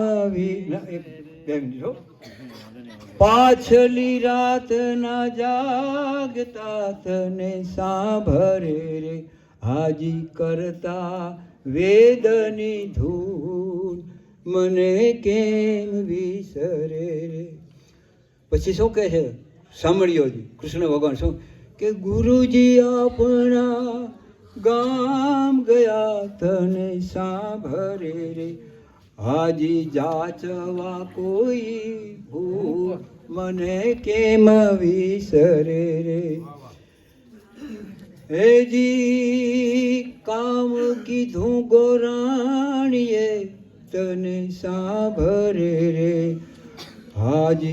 પાછલી રાત ના જાગતા તને સાંભરે રે હાજી કરતા વેદની ધૂન મને કેમ વિસરે રે પછી શું કહે છે સાંભળ્યોજી કૃષ્ણ ભગવાન શું કે ગુરુજી આપણા ગામ ગયા તને સાંભરે રે હાજી જાચવા કોઈ ભૂલ મને કેમ વિસરે રે હેજી કામ કીધું ગોરાણીએ તને સાંભરે રે હાજી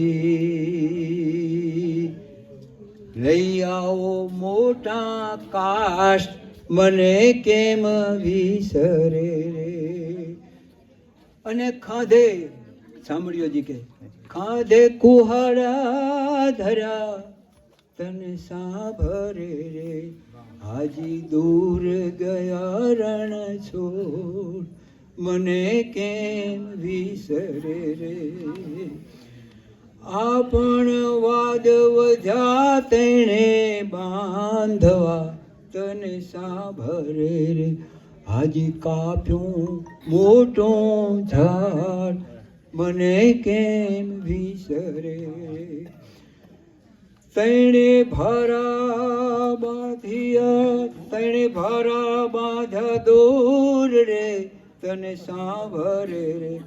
લઈ આવો મોટા કાષ્ટ મને કેમ વિસરે રે અને ખાધે સાંભળ્યોજી કે ખાધે કુહાડા ધર્યા તને સાંભરે રે હાજી દૂર ગયા રણ છોડ મને કેમ વિસરે રે આપણ વાદ વધ્યા તેણે બાંધવા તને સાંભરે રે હાજી કાપ્યું મોટો ઝાડ મને કેમ વિસરે તણે ભારા બાંધ્યા દૂર રે તને સાંભરે રે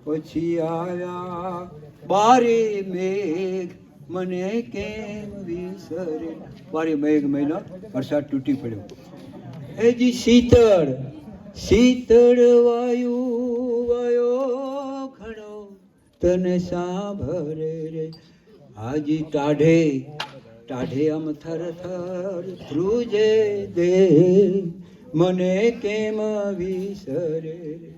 પછી આવ્યા બારે મેઘ મને કેમ વિસરે બારે મેઘ મહિના વરસાદ તૂટી પડ્યો હેજી શીતળ વાયો ઘણો તને સાંભરે રે હાજી ટાઢે આમ થર ધ્રુજે દે મને કેમ વિસરે રે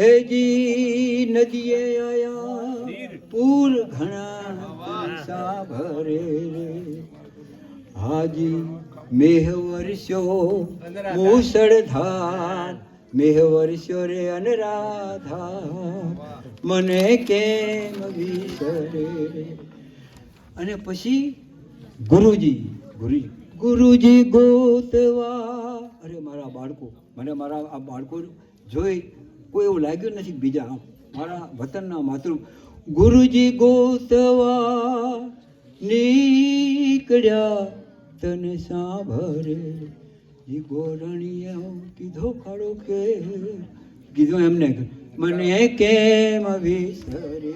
એજી નદીએ આયા પૂર ઘણા સાંભરે રે હાજી મેહ વર્ષો મૂસળધાર મેહ વર્ષો રે અનરાધાર મને કેમ વિસરે રે અને પછી ગુરુજી ગોતવા અરે મારા બાળકો મને મારા આ બાળકો જોઈ કોઈ એવું લાગ્યું નથી બીજા મારા વતનના માતૃ ગુરુજી ગોતવા નીકળ્યા તને સાંભરે જી ગોરણીએ કીધો ખાડો કે કીધું એમને મને કેમ વિસરે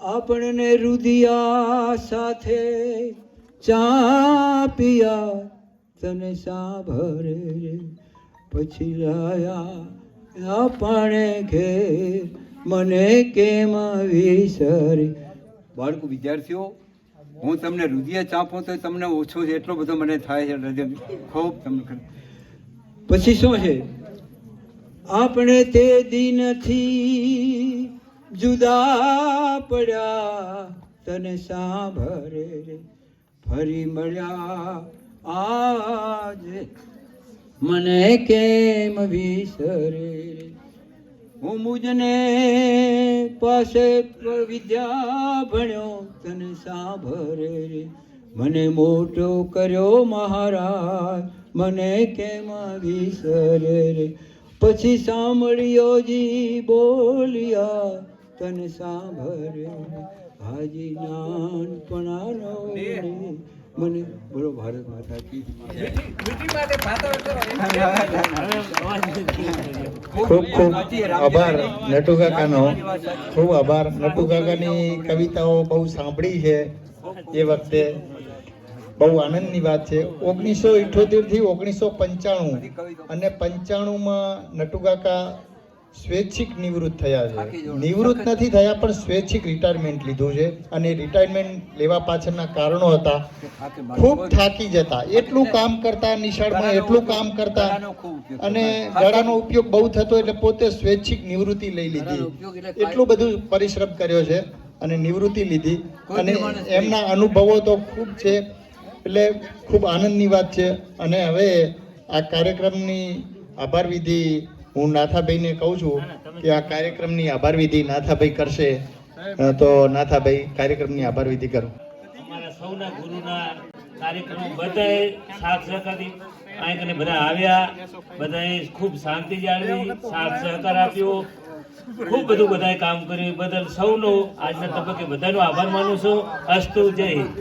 આપણને રુદિયા સાથે ચા પિયા તને સાંભરે પછી લાયા આપણે ઘેર મને કેમ વિસરે બાળકો વિદ્યાર્થીઓ હું તમને રુધિર ચાપો તો તમને ઓછો છે એટલો બધો મને થાય છે હૃદય ખૂબ તમને પછી શું છે આપણે તે દિનથી જુદા પડ્યા તને સાંભરે ફરી મળ્યા આજે મને કેમ વિસરે હું મુજને પાસે વિદ્યા ભણ્યો તને સાંભરે મને મોટો કર્યો મહારાજ મને કેમ વિસરે પછી સાંભળ્યો જી બોલ્યા તને સાંભરે હાજી નાનપણાનો મને બોલો ભારત માતા કી ખૂબ ખૂબ આભાર નટુ કાકાનો ખૂબ આભાર નટુ કાકાની કવિતાઓ બહુ સાંભળી છે એ વખતે બહુ આનંદની વાત છે. 1978 થી 1995 અને 95માં નટુકાકા સ્વૈચ્છિક નિવૃત્ત થયા છે. નિવૃત્ત નથી થયા પણ સ્વૈચ્છિક રિટાયરમેન્ટ લીધું છે. અને રિટાયરમેન્ટ લેવા પાછળના કારણો હતા ખૂબ થાકી જતા, એટલું કામ કરતા, નિશાળમાં એટલું કામ કરતા અને ગળાનો ઉપયોગ બહુ થતો એટલે પોતે સ્વૈચ્છિક નિવૃત્તિ લઈ લીધી. એટલું બધું પરિશ્રમ કર્યો છે અને નિવૃત્તિ લીધી અને એમના અનુભવો તો ખૂબ છે. એટલે ખૂબ આનંદની વાત છે. અને હવે આ કાર્યક્રમની આભાર વિધિ હું નાથાભાઈને કહું છું કે આ કાર્યક્રમની આભાર વિધિ નાથાભાઈ કરશે. તો નાથાભાઈ કાર્યક્રમની આભાર વિધિ કરો. અમારા સૌના ગુરુના કાર્યક્રમો બધાએ સાથ સહકારથી અહીં કને બધા આવ્યા, બધાએ ખૂબ શાંતિ જાળવી, સાથ સહકાર આપ્યો, ખૂબ બધું બધાએ કામ કર્યું. એ બદલ સૌનો આજના તબક્કે બધાનો આભાર માનું છું. અસ્તુ, જય હિન્દ.